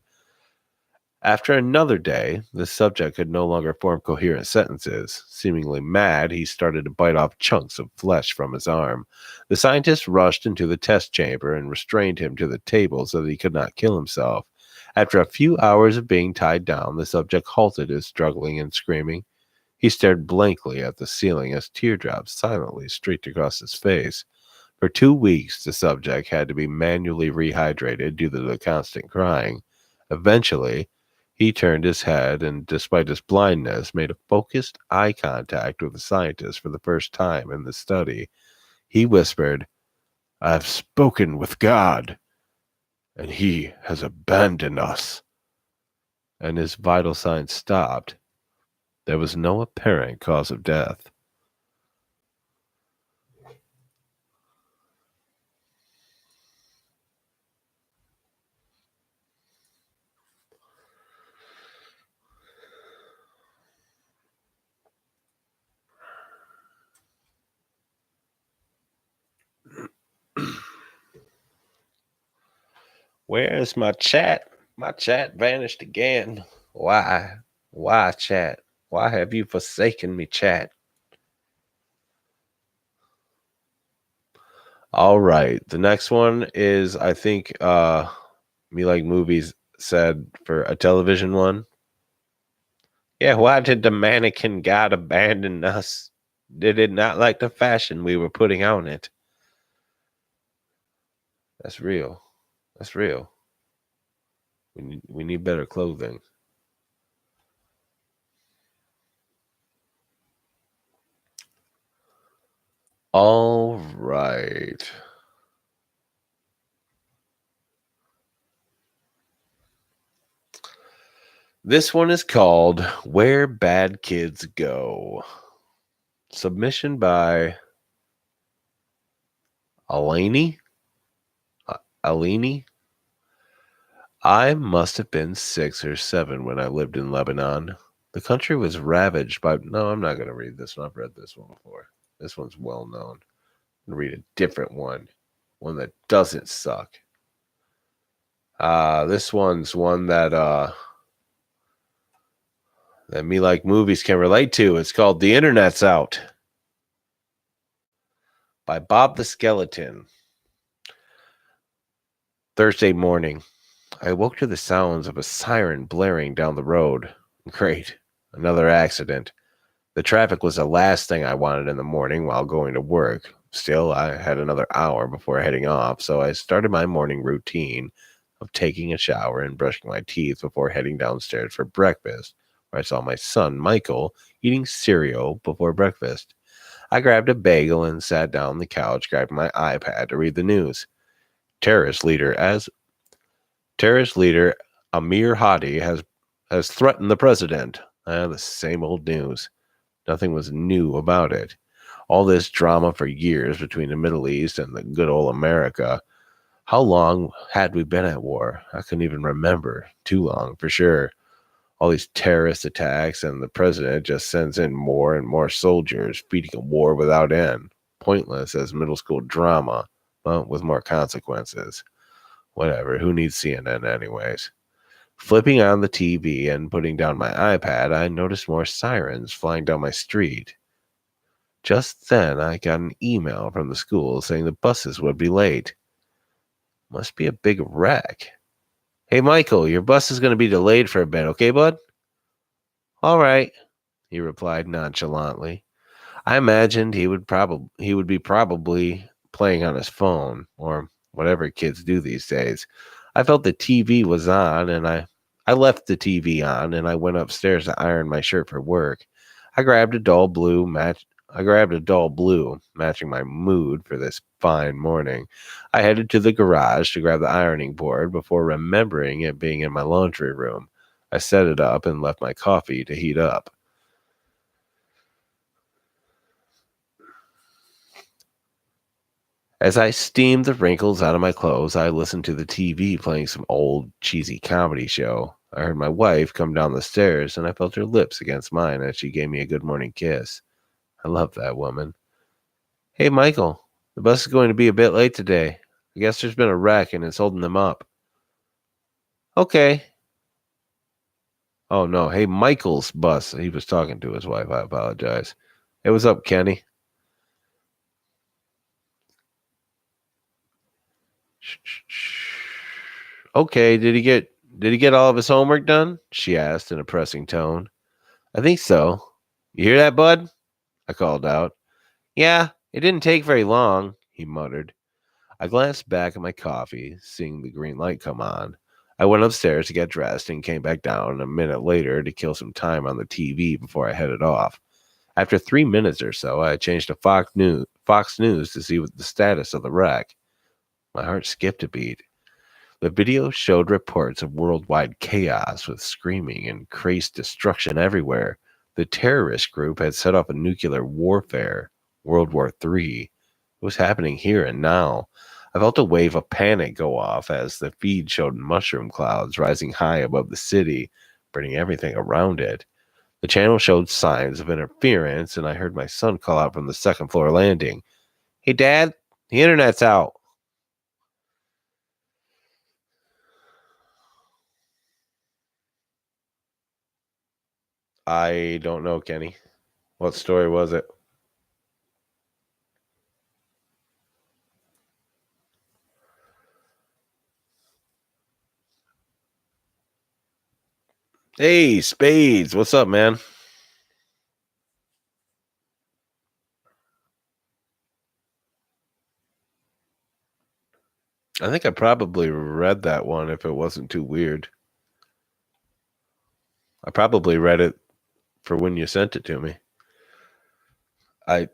After another day, the subject could no longer form coherent sentences. Seemingly mad, he started to bite off chunks of flesh from his arm. The scientists rushed into the test chamber and restrained him to the table so that he could not kill himself. After a few hours of being tied down, the subject halted his struggling and screaming. He stared blankly at the ceiling as teardrops silently streaked across his face. For 2 weeks, the subject had to be manually rehydrated due to the constant crying. Eventually, he turned his head and, despite his blindness, made a focused eye contact with the scientist for the first time in the study. He whispered, "I've spoken with God, and he has abandoned us." And his vital signs stopped. There was no apparent cause of death. Where's my chat? My chat vanished again. Why? Why, chat? Why have you forsaken me, chat? All right. The next one is, I think, Me Like Movies said for a television one. Yeah, why did the mannequin god abandon us? Did it not like the fashion we were putting on it? That's real. That's real. We need better clothing. All right. This one is called Where Bad Kids Go. Submission by Alani. Alini. I must have been 6 or 7 when I lived in Lebanon. The country was ravaged by... No, I'm not going to read this one. I've read this one before. This one's well known. I'm going to read a different one. One that doesn't suck. This one's one that Me Like Movies can relate to. It's called The Internet's Out by Bob the Skeleton. Thursday morning. I woke to the sounds of a siren blaring down the road. Great. Another accident. The traffic was the last thing I wanted in the morning while going to work. Still, I had another hour before heading off, so I started my morning routine of taking a shower and brushing my teeth before heading downstairs for breakfast, where I saw my son, Michael, eating cereal before breakfast. I grabbed a bagel and sat down on the couch, grabbing my iPad to read the news. Terrorist leader Amir Hadi has threatened the president. The same old news. Nothing was new about it. All this drama for years between the Middle East and the good old America. How long had we been at war? I couldn't even remember. Too long, for sure. All these terrorist attacks, and the president just sends in more and more soldiers, feeding a war without end. Pointless as middle school drama, but with more consequences. Whatever, who needs CNN anyways? Flipping on the TV and putting down my iPad, I noticed more sirens flying down my street. Just then, I got an email from the school saying the buses would be late. Must be a big wreck. Hey, Michael, your bus is going to be delayed for a bit, okay, bud? All right, he replied nonchalantly. I imagined he would be probably playing on his phone, or whatever kids do these days. I felt the TV was on, and I left the TV on, and I went upstairs to iron my shirt for work. I grabbed a dull blue, matching my mood for this fine morning. I headed to the garage to grab the ironing board before remembering it being in my laundry room. I set it up and left my coffee to heat up. As I steamed the wrinkles out of my clothes, I listened to the TV playing some old, cheesy comedy show. I heard my wife come down the stairs, and I felt her lips against mine as she gave me a good morning kiss. I love that woman. Hey, Michael, the bus is going to be a bit late today. I guess there's been a wreck and it's holding them up. Okay. Oh, no. Hey, Michael's bus. He was talking to his wife. I apologize. Hey, what's up, Kenny? Okay, did he get all of his homework done? She asked in a pressing tone. I think so. You hear that, bud? I called out. Yeah, it didn't take very long, he muttered. I glanced back at my coffee, seeing the green light come on. I went upstairs to get dressed and came back down a minute later to kill some time on the TV before I headed off. After 3 minutes or so, I changed to Fox News to see what the status of the wreck. My heart skipped a beat. The video showed reports of worldwide chaos with screaming and crazed destruction everywhere. The terrorist group had set off a nuclear warfare, World War III. It was happening here and now. I felt a wave of panic go off as the feed showed mushroom clouds rising high above the city, burning everything around it. The channel showed signs of interference, and I heard my son call out from the second floor landing, Hey, Dad, the internet's out. I don't know, Kenny. What story was it? Hey, Spades. What's up, man? I think I probably read that one if it wasn't too weird. I probably read it for when you sent it to me. I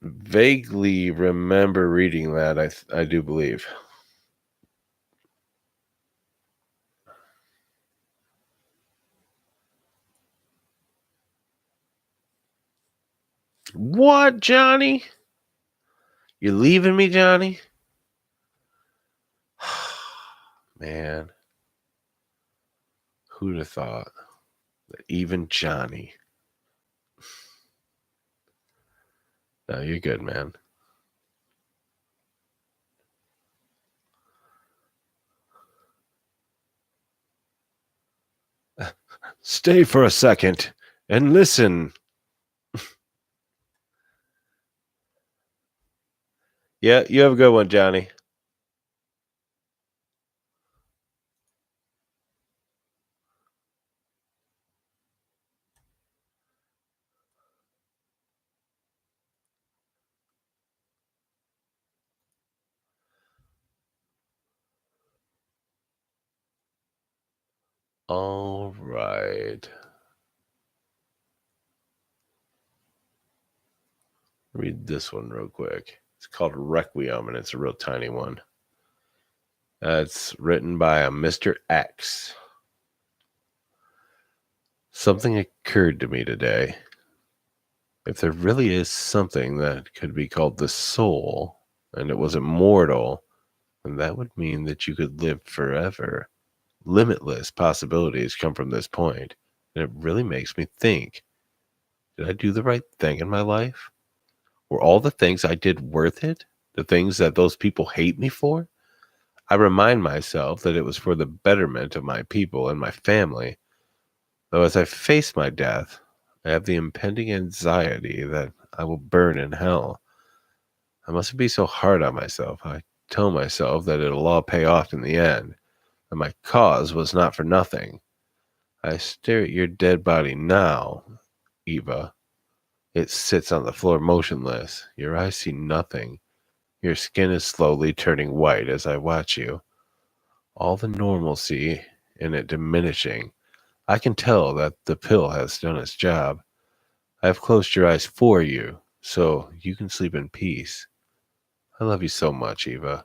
vaguely remember reading that. I do believe. What, Johnny? You leaving me, Johnny? Man, who'd have thought that even Johnny? No, you're good, man. Stay for a second and listen. Yeah, you have a good one, Johnny. All right. Read this one real quick. It's called Requiem, and it's a real tiny one. It's written by a Mr. X. Something occurred to me today. If there really is something that could be called the soul, and it was immortal, then that would mean that you could live forever. Limitless possibilities come from this point, and it really makes me think, did I do the right thing in my life? Were all the things I did worth it? The things that those people hate me for? I remind myself that it was for the betterment of my people and my family. Though as I face my death, I have the impending anxiety that I will burn in hell. I mustn't be so hard on myself. I tell myself that it'll all pay off in the end, that my cause was not for nothing. I stare at your dead body now, Eva. It sits on the floor motionless. Your eyes see nothing. Your skin is slowly turning white as I watch you. All the normalcy in it diminishing. I can tell that the pill has done its job. I have closed your eyes for you, so you can sleep in peace. I love you so much, Eva.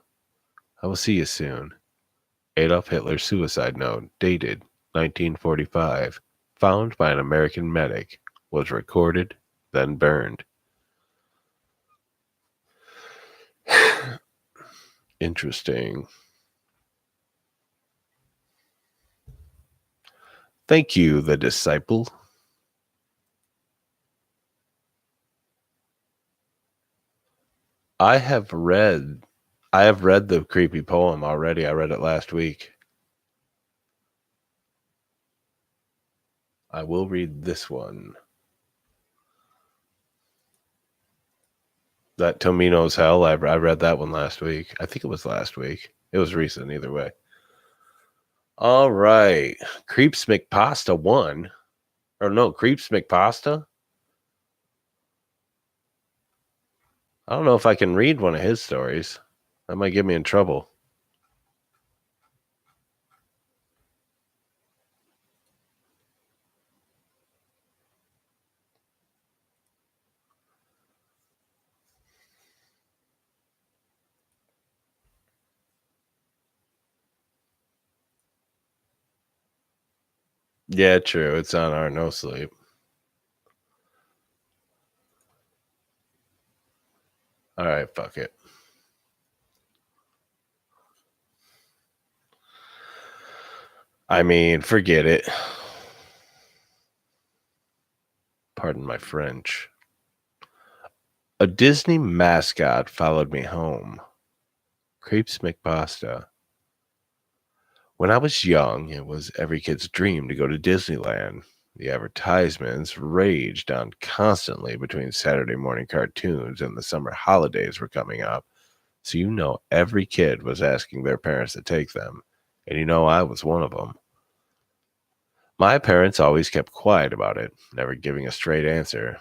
I will see you soon. Adolf Hitler's suicide note, dated 1945, found by an American medic, was recorded, then burned. Interesting. Thank you, the disciple. I have read the creepy poem already. I read it last week. I will read this one. That Tomino's Hell. I read that one last week. I think it was last week. It was recent either way. All right. Creeps McPasta 1. Or no, Creeps McPasta? I don't know if I can read one of his stories. That might get me in trouble. Yeah, true. It's on our no sleep. All right, fuck it. I mean, forget it. Pardon my French. A Disney mascot followed me home. Crepes McPasta. When I was young, it was every kid's dream to go to Disneyland. The advertisements raged on constantly between Saturday morning cartoons and the summer holidays were coming up. So every kid was asking their parents to take them. And I was one of them. My parents always kept quiet about it, never giving a straight answer.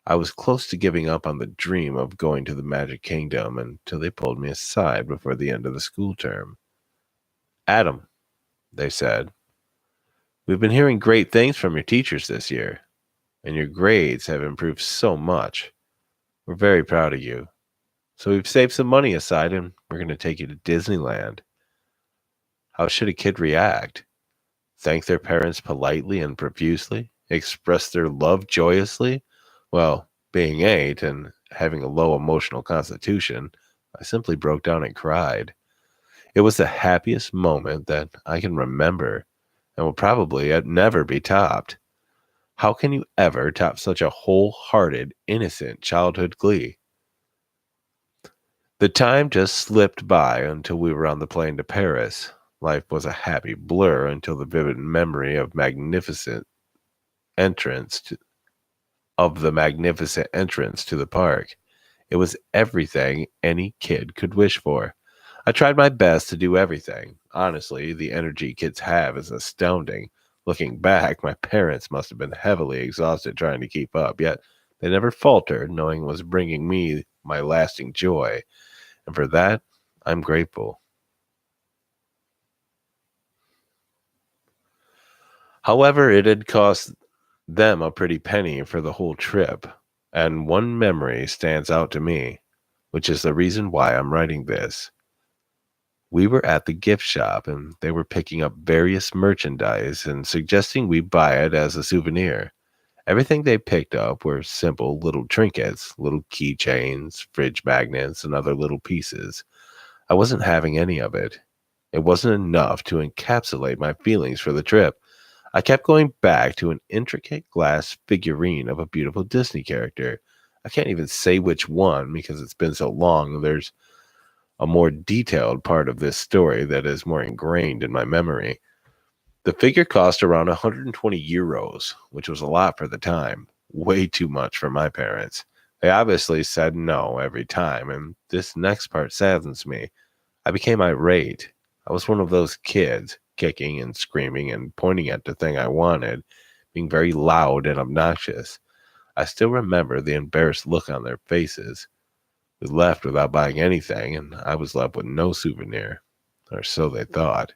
I was close to giving up on the dream of going to the Magic Kingdom until they pulled me aside before the end of the school term. Adam, they said, we've been hearing great things from your teachers this year, and your grades have improved so much. We're very proud of you. So we've saved some money aside and we're going to take you to Disneyland. How should a kid react? Thank their parents politely and profusely? Express their love joyously? Well, being 8 and having a low emotional constitution, I simply broke down and cried. It was the happiest moment that I can remember and will probably never be topped. How can you ever top such a wholehearted, innocent childhood glee? The time just slipped by until we were on the plane to Paris. Life was a happy blur until the vivid memory of the magnificent entrance to the park. It was everything any kid could wish for. I tried my best to do everything. Honestly, the energy kids have is astounding. Looking back, my parents must have been heavily exhausted trying to keep up, yet they never faltered, knowing it was bringing me my lasting joy. And for that, I'm grateful. However, it had cost them a pretty penny for the whole trip, and one memory stands out to me, which is the reason why I'm writing this. We were at the gift shop and they were picking up various merchandise and suggesting we buy it as a souvenir. Everything they picked up were simple little trinkets, little keychains, fridge magnets, and other little pieces. I wasn't having any of it. It wasn't enough to encapsulate my feelings for the trip. I kept going back to an intricate glass figurine of a beautiful Disney character. I can't even say which one because it's been so long. There's a more detailed part of this story that is more ingrained in my memory. The figure cost around 120 euros, which was a lot for the time. Way too much for my parents. They obviously said no every time, and this next part saddens me. I became irate. I was one of those kids, kicking and screaming and pointing at the thing I wanted, being very loud and obnoxious. I still remember the embarrassed look on their faces. We left without buying anything, and I was left with no souvenir, or so they thought.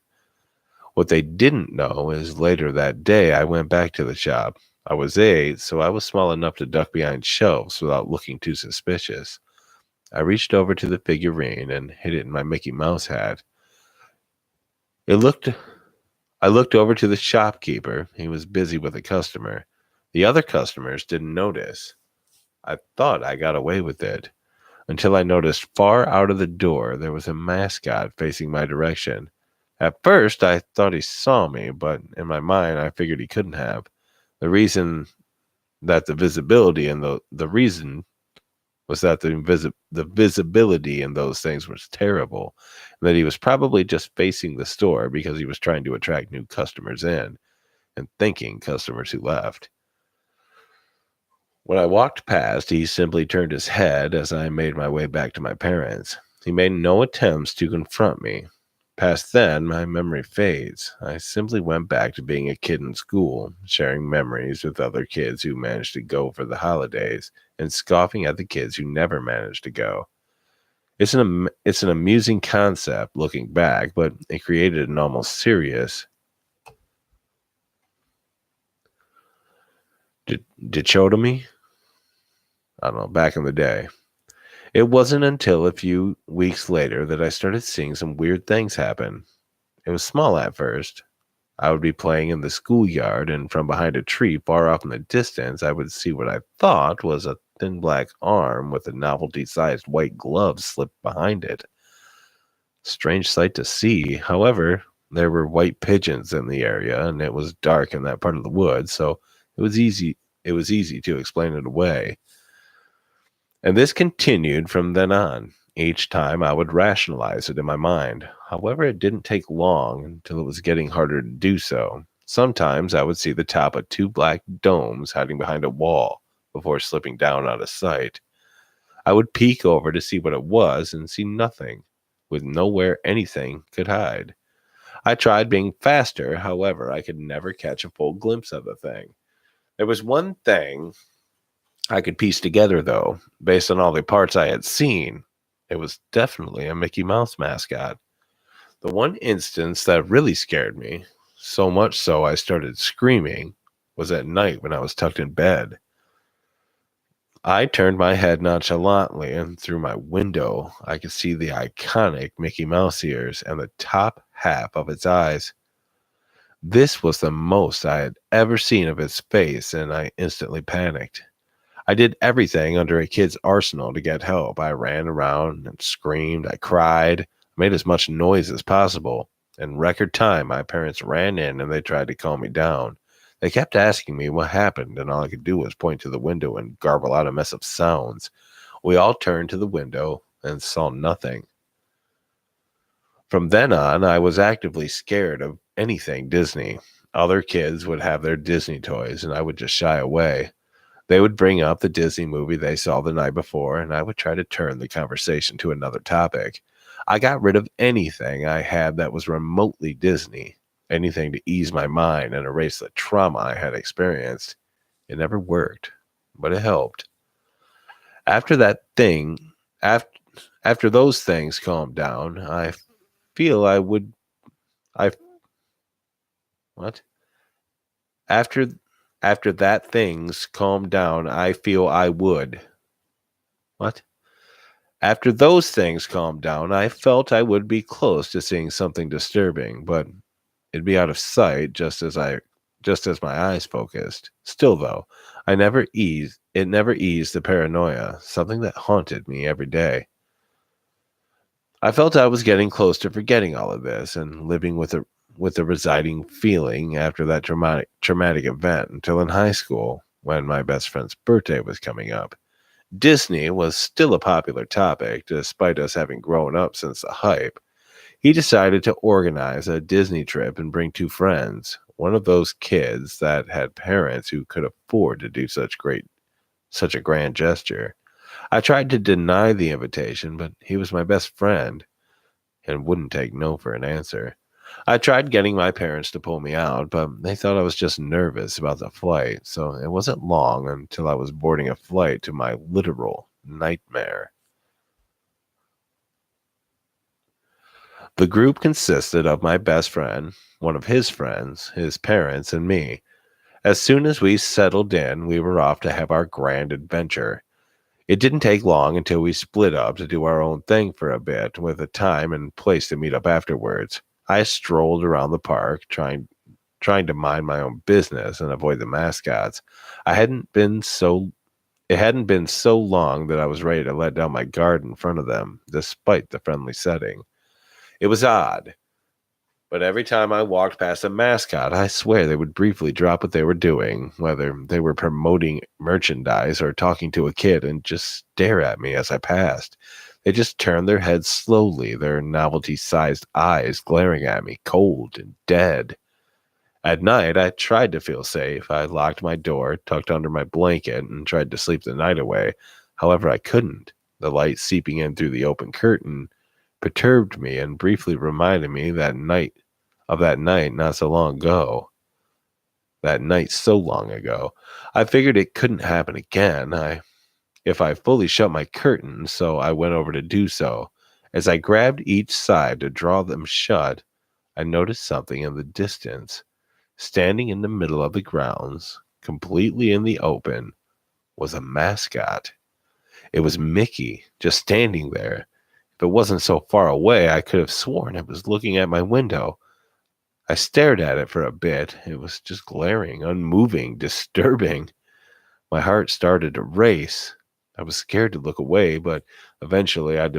What they didn't know is later that day I went back to the shop. I was 8, so I was small enough to duck behind shelves without looking too suspicious. I reached over to the figurine and hid it in my Mickey Mouse hat. I looked over to the shopkeeper. He was busy with a customer. The other customers didn't notice. I thought I got away with it, until I noticed far out of the door there was a mascot facing my direction. At first, I thought he saw me, but in my mind, I figured he couldn't have. The reason that the visibility and the reason was that the visibility in those things was terrible, and that he was probably just facing the store because he was trying to attract new customers in and thinking customers who left. When I walked past, he simply turned his head as I made my way back to my parents. He made no attempts to confront me. Past then, my memory fades. I simply went back to being a kid in school, sharing memories with other kids who managed to go for the holidays, and scoffing at the kids who never managed to go. It's an amusing concept looking back, but it created an almost serious dichotomy. I don't know, back in the day. It wasn't until a few weeks later that I started seeing some weird things happen. It was small at first. I would be playing in the schoolyard, and from behind a tree far off in the distance, I would see what I thought was a thin black arm with a novelty-sized white glove slipped behind it. Strange sight to see. However, there were white pigeons in the area, and it was dark in that part of the woods, so it was easy. It was easy to explain it away. And this continued from then on. Each time I would rationalize it in my mind. However, it didn't take long until it was getting harder to do so. Sometimes I would see the top of two black domes hiding behind a wall before slipping down out of sight. I would peek over to see what it was and see nothing, with nowhere anything could hide. I tried being faster, however, I could never catch a full glimpse of the thing. There was one thing I could piece together, though, based on all the parts I had seen. It was definitely a Mickey Mouse mascot. The one instance that really scared me, so much so I started screaming, was at night when I was tucked in bed. I turned my head nonchalantly, and through my window, I could see the iconic Mickey Mouse ears and the top half of its eyes. This was the most I had ever seen of its face, and I instantly panicked. I did everything under a kid's arsenal to get help. I ran around and screamed. I cried. I made as much noise as possible. In record time, my parents ran in and they tried to calm me down. They kept asking me what happened, and all I could do was point to the window and garble out a mess of sounds. We all turned to the window and saw nothing. From then on, I was actively scared of anything Disney. Other kids would have their Disney toys, and I would just shy away. They would bring up the Disney movie they saw the night before, and I would try to turn the conversation to another topic. I got rid of anything I had that was remotely Disney, anything to ease my mind and erase the trauma I had experienced. It never worked, but it helped. After that thing, after, after those things calmed down, I feel I would, I, what? After After that things calmed down, I feel I would. What? After those things calmed down, I felt I would be close to seeing something disturbing, but it'd be out of sight just as my eyes focused. Still though, it never eased the paranoia, something that haunted me every day. I felt I was getting close to forgetting all of this and living with a residing feeling after that traumatic event until in high school when my best friend's birthday was coming up. Disney was still a popular topic despite us having grown up since the hype. He decided to organize a Disney trip and bring two friends, one of those kids that had parents who could afford to do such a grand gesture. I tried to deny the invitation, but he was my best friend and wouldn't take no for an answer. I tried getting my parents to pull me out, but they thought I was just nervous about the flight, so it wasn't long until I was boarding a flight to my literal nightmare. The group consisted of my best friend, one of his friends, his parents, and me. As soon as we settled in, we were off to have our grand adventure. It didn't take long until we split up to do our own thing for a bit, with a time and place to meet up afterwards. I strolled around the park, trying to mind my own business and avoid the mascots. I hadn't been so It hadn't been so long that I was ready to let down my guard in front of them, despite the friendly setting. It was odd. But every time I walked past a mascot, I swear they would briefly drop what they were doing, whether they were promoting merchandise or talking to a kid, and just stare at me as I passed. They just turned their heads slowly, their novelty-sized eyes glaring at me, cold and dead. At night, I tried to feel safe. I locked my door, tucked under my blanket, and tried to sleep the night away. However, I couldn't. The light seeping in through the open curtain perturbed me and briefly reminded me that night not so long ago. That night so long ago. I figured it couldn't happen again. If I fully shut my curtains, so I went over to do so. As I grabbed each side to draw them shut, I noticed something in the distance. Standing in the middle of the grounds, completely in the open, was a mascot. It was Mickey, just standing there. If it wasn't so far away, I could have sworn it was looking at my window. I stared at it for a bit. It was just glaring, unmoving, disturbing. My heart started to race. I was scared to look away, but eventually I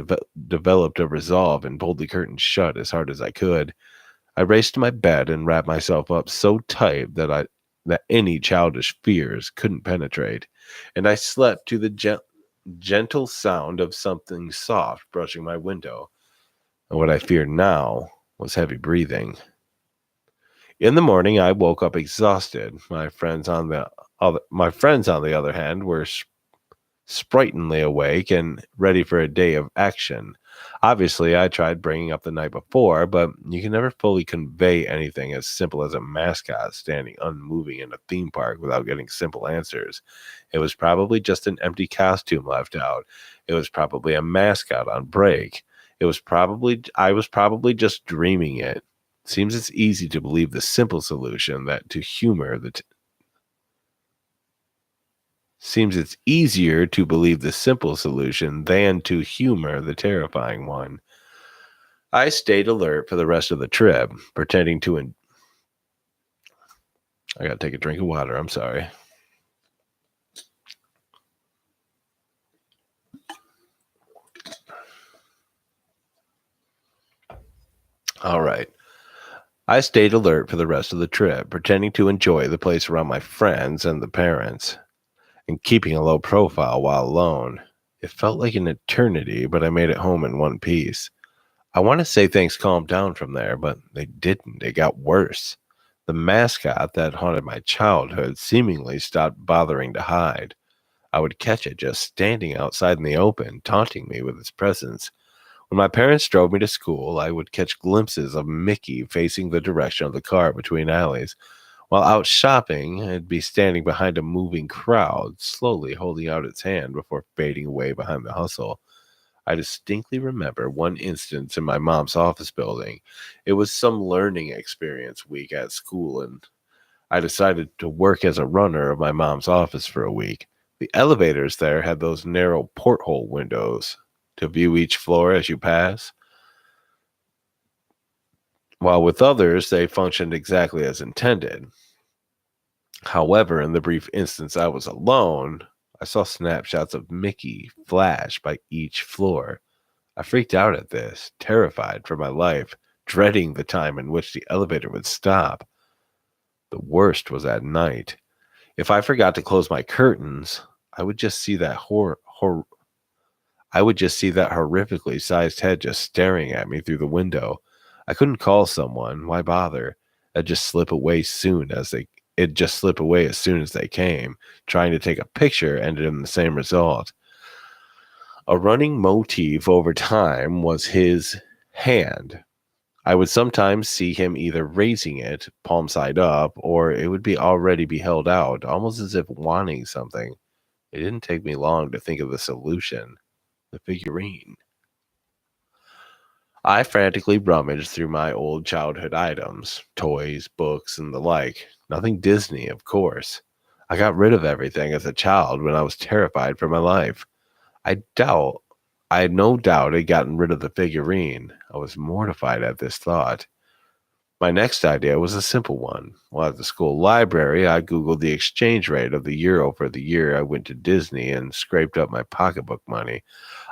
developed a resolve and pulled the curtains shut as hard as I could. I raced to my bed and wrapped myself up so tight that any childish fears couldn't penetrate, and I slept to the gentle sound of something soft brushing my window. And what I feared now was heavy breathing. In the morning, I woke up exhausted. My friends, on the other hand, were sprightly awake and ready for a day of action. Obviously, I tried bringing up the night before, but you can never fully convey anything as simple as a mascot standing unmoving in a theme park without getting simple answers. It was probably just an empty costume left out. It was probably a mascot on break. I was probably just dreaming it. Seems it's easy to believe the simple solution that to humor the Seems it's easier to believe the simple solution than to humor the terrifying one. I stayed alert for the rest of the trip, pretending to. I gotta take a drink of water. I'm sorry. All right. I stayed alert for the rest of the trip, pretending to enjoy the place around my friends and the parents, and keeping a low profile while alone. It felt like an eternity, but I made it home in one piece. I want to say things calmed down from there, but they didn't. It got worse. The mascot that haunted my childhood seemingly stopped bothering to hide. I would catch it just standing outside in the open, taunting me with its presence. When my parents drove me to school, I would catch glimpses of Mickey facing the direction of the car between alleys. While out shopping, I'd be standing behind a moving crowd, slowly holding out its hand before fading away behind the hustle. I distinctly remember one instance in my mom's office building. It was some learning experience week at school, and I decided to work as a runner of my mom's office for a week. The elevators there had those narrow porthole windows to view each floor as you pass, while with others they functioned exactly as intended. However, in the brief instance I was alone, I saw snapshots of Mickey flash by each floor. I freaked out at this, terrified for my life, dreading the time in which the elevator would stop. The worst was at night. If I forgot to close my curtains, I would just see that horrifically sized head just staring at me through the window. I couldn't call someone. Why bother? It'd just slip away as soon as they came. Trying to take a picture ended in the same result. A running motif over time was his hand. I would sometimes see him either raising it, palm side up, or it would already be held out, almost as if wanting something. It didn't take me long to think of the solution: the figurine. I frantically rummaged through my old childhood items, toys, books, and the like. Nothing Disney, of course. I got rid of everything as a child when I was terrified for my life. I had no doubt had gotten rid of the figurine. I was mortified at this thought. My next idea was a simple one. While at the school library, I Googled the exchange rate of the euro for the year I went to Disney and scraped up my pocketbook money.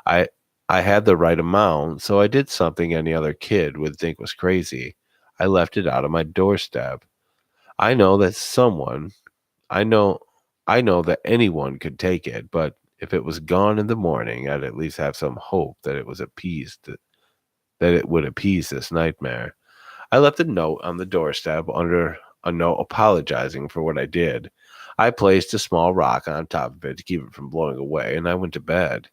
I I had the right amount, so I did something any other kid would think was crazy. I left it out on my doorstep. I know that someone, I know, I know that anyone could take it, but if it was gone in the morning, I'd at least have some hope that it was appeased, that it would appease this nightmare. I left a note on the doorstep under a note apologizing for what I did. I placed a small rock on top of it to keep it from blowing away, and I went to bed.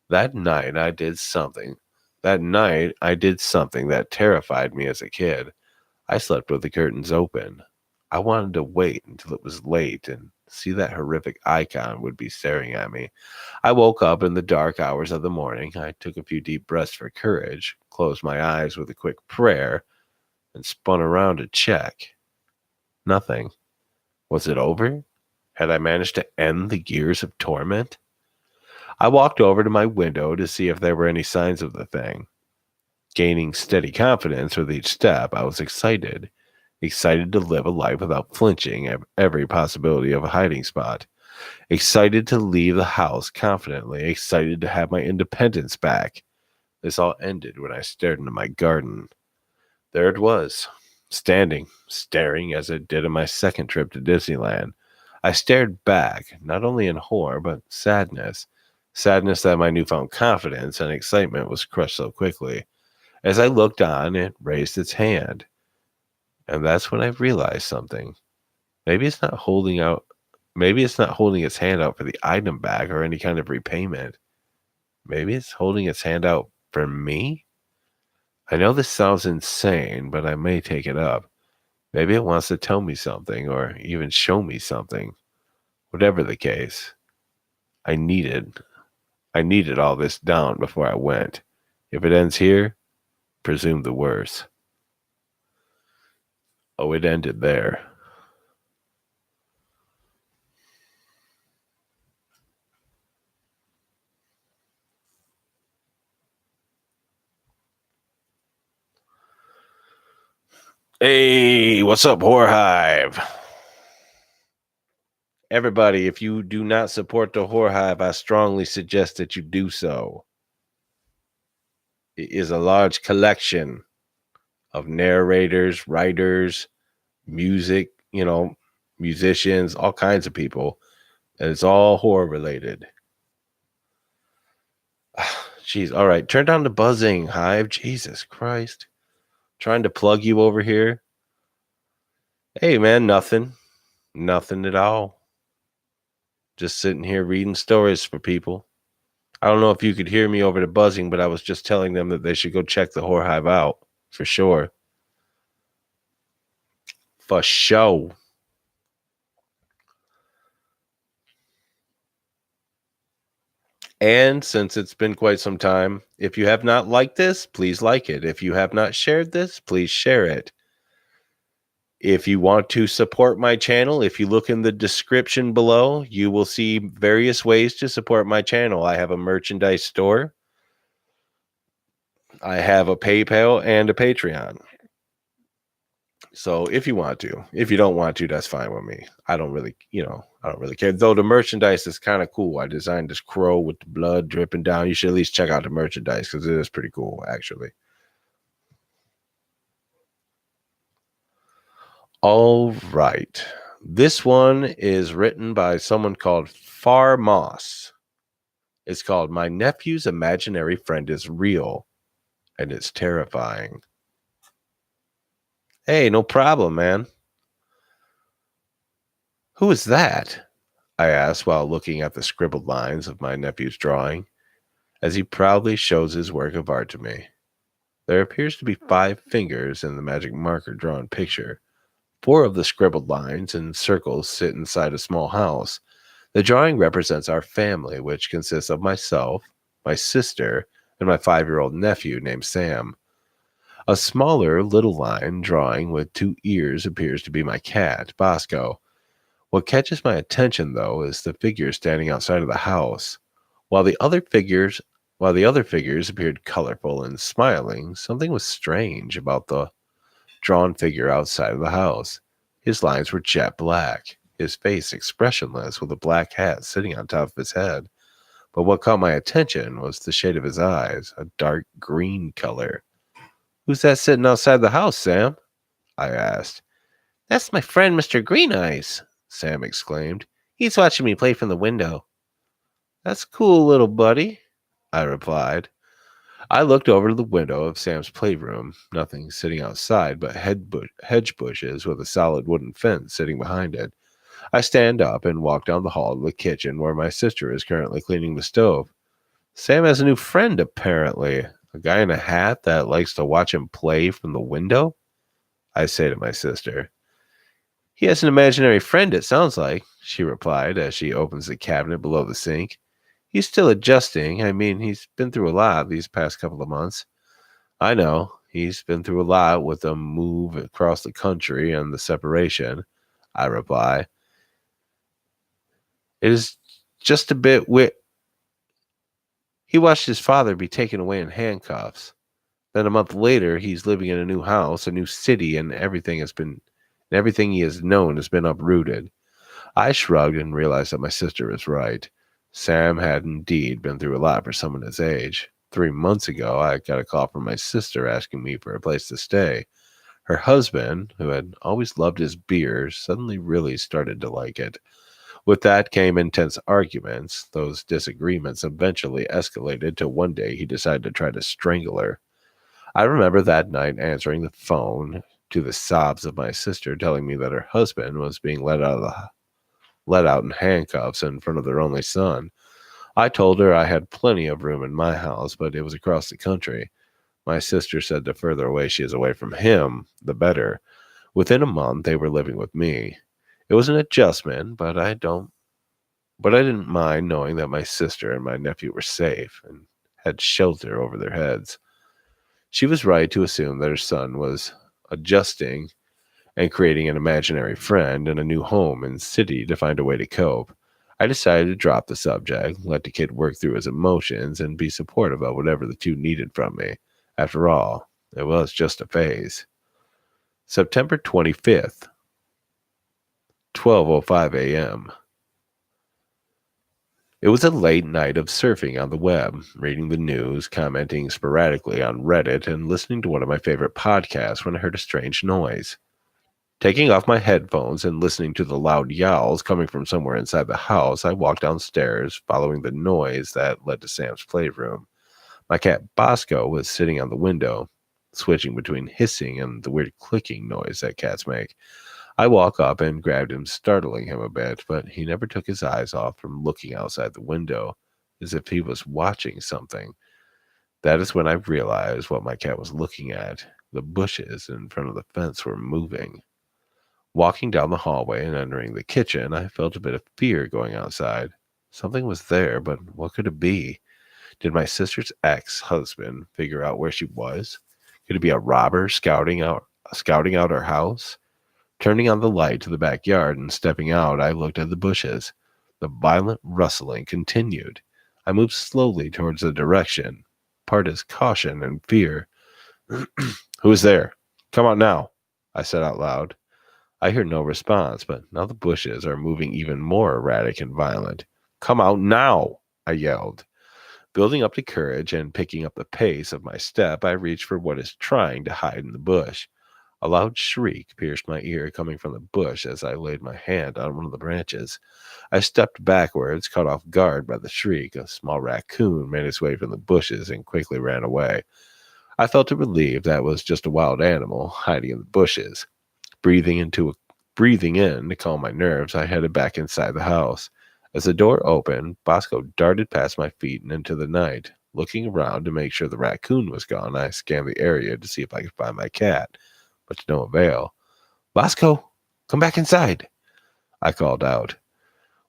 That night I did something. That night I did something that terrified me as a kid. I slept with the curtains open. I wanted to wait until it was late and see that horrific icon would be staring at me. I woke up in the dark hours of the morning. I took a few deep breaths for courage, closed my eyes with a quick prayer, and spun around to check. Nothing. Was it over? Had I managed to end the years of torment? I walked over to my window to see if there were any signs of the thing. Gaining steady confidence with each step, I was excited. Excited to live a life without flinching at every possibility of a hiding spot. Excited to leave the house confidently. Excited to have my independence back. This all ended when I stared into my garden. There it was, staring as it did on my second trip to Disneyland. I stared back, not only in horror, but sadness. Sadness that my newfound confidence and excitement was crushed so quickly. As I looked on, it raised its hand. And that's when I realized something. Maybe it's not holding its hand out for the item back or any kind of repayment. Maybe it's holding its hand out for me? I know this sounds insane, but I may take it up. Maybe it wants to tell me something or even show me something. Whatever the case, I needed all this down before I went. If it ends here, presume the worst. Oh, it ended there. Hey, what's up, Horror Hive? Everybody, if you do not support the Horror Hive, I strongly suggest that you do so. It is a large collection of narrators, writers, music, musicians, all kinds of people. And it's all horror related. Jeez, all right. Turn down the buzzing, Hive. Jesus Christ. Trying to plug you over here. Hey, man, nothing. Nothing at all. Just sitting here reading stories for people. I don't know if you could hear me over the buzzing, but I was just telling them that they should go check the Horror Hive out. For sure. For show. And since it's been quite some time, if you have not liked this, please like it. If you have not shared this, please share it. If you want to support my channel, if you look in the description below, you will see various ways to support my channel. I have a merchandise store. I have a PayPal and a Patreon. So if you want to, if you don't want to, that's fine with me. I don't really care. Though the merchandise is kind of cool. I designed this crow with the blood dripping down. You should at least check out the merchandise because it is pretty cool, actually. All right. This one is written by someone called Far Moss. It's called My Nephew's Imaginary Friend is Real, and it's terrifying. Hey, no problem, man. Who is that? I asked while looking at the scribbled lines of my nephew's drawing, as he proudly shows his work of art to me. There appears to be 5 fingers in the magic marker drawn picture. 4 of the scribbled lines and circles sit inside a small house. The drawing represents our family, which consists of myself, my sister, and my 5-year-old nephew named Sam. A smaller little line drawing with 2 ears appears to be my cat, Bosco. What catches my attention, though, is the figure standing outside of the house. While the other figures appeared colorful and smiling, something was strange about the drawn figure outside of the house. His lines were jet black, his face expressionless with a black hat sitting on top of his head. But what caught my attention was the shade of his eyes, a dark green color. Who's that sitting outside the house, Sam? I asked. That's my friend, Mr. Green Eyes, Sam exclaimed. He's watching me play from the window. That's cool, little buddy, I replied. I looked over to the window of Sam's playroom. Nothing sitting outside but hedge bushes with a solid wooden fence sitting behind it. I stand up and walk down the hall to the kitchen where my sister is currently cleaning the stove. Sam has a new friend, apparently. A guy in a hat that likes to watch him play from the window? I say to my sister. He has an imaginary friend, it sounds like, she replied as she opens the cabinet below the sink. He's still adjusting. I mean, he's been through a lot these past couple of months. I know. He's been through a lot with the move across the country and the separation, I reply. It is just a bit He watched his father be taken away in handcuffs. Then a month later, he's living in a new house, a new city, and everything he has known has been uprooted. I shrugged and realized that my sister was right. Sam had indeed been through a lot for someone his age. 3 months ago, I got a call from my sister asking me for a place to stay. Her husband, who had always loved his beer, suddenly really started to like it. With that came intense arguments. Those disagreements eventually escalated till one day he decided to try to strangle her. I remember that night answering the phone to the sobs of my sister telling me that her husband was being let out in handcuffs in front of their only son. I told her I had plenty of room in my house, but it was across the country. My sister said the further away she is away from him, the better. Within a month, they were living with me. It was an adjustment, but I didn't mind knowing that my sister and my nephew were safe and had shelter over their heads. She was right to assume that her son was adjusting and creating an imaginary friend and a new home and city to find a way to cope. I decided to drop the subject, let the kid work through his emotions, and be supportive of whatever the two needed from me. After all, it was just a phase. September 25th, 12:05 a.m. It was a late night of surfing on the web, reading the news, commenting sporadically on Reddit, and listening to one of my favorite podcasts when I heard a strange noise. Taking off my headphones and listening to the loud yowls coming from somewhere inside the house, I walked downstairs, following the noise that led to Sam's playroom. My cat Bosco was sitting on the window, switching between hissing and the weird clicking noise that cats make. I walked up and grabbed him, startling him a bit, but he never took his eyes off from looking outside the window, as if he was watching something. That is when I realized what my cat was looking at. The bushes in front of the fence were moving. Walking down the hallway and entering the kitchen, I felt a bit of fear going outside. Something was there, but what could it be? Did my sister's ex-husband figure out where she was? Could it be a robber scouting out our house? Turning on the light to the backyard and stepping out, I looked at the bushes. The violent rustling continued. I moved slowly towards the direction, part as caution and fear. Who is there? Come out now, I said out loud. I heard no response, but now the bushes are moving even more erratic and violent. Come out now, I yelled. Building up the courage and picking up the pace of my step, I reached for what is trying to hide in the bush. A loud shriek pierced my ear coming from the bush as I laid my hand on one of the branches. I stepped backwards, caught off guard by the shriek. A small raccoon made its way from the bushes and quickly ran away. I felt a relief that was just a wild animal hiding in the bushes. Breathing in to calm my nerves, I headed back inside the house. As the door opened, Bosco darted past my feet and into the night. Looking around to make sure the raccoon was gone, I scanned the area to see if I could find my cat, but to no avail. Bosco, come back inside, I called out.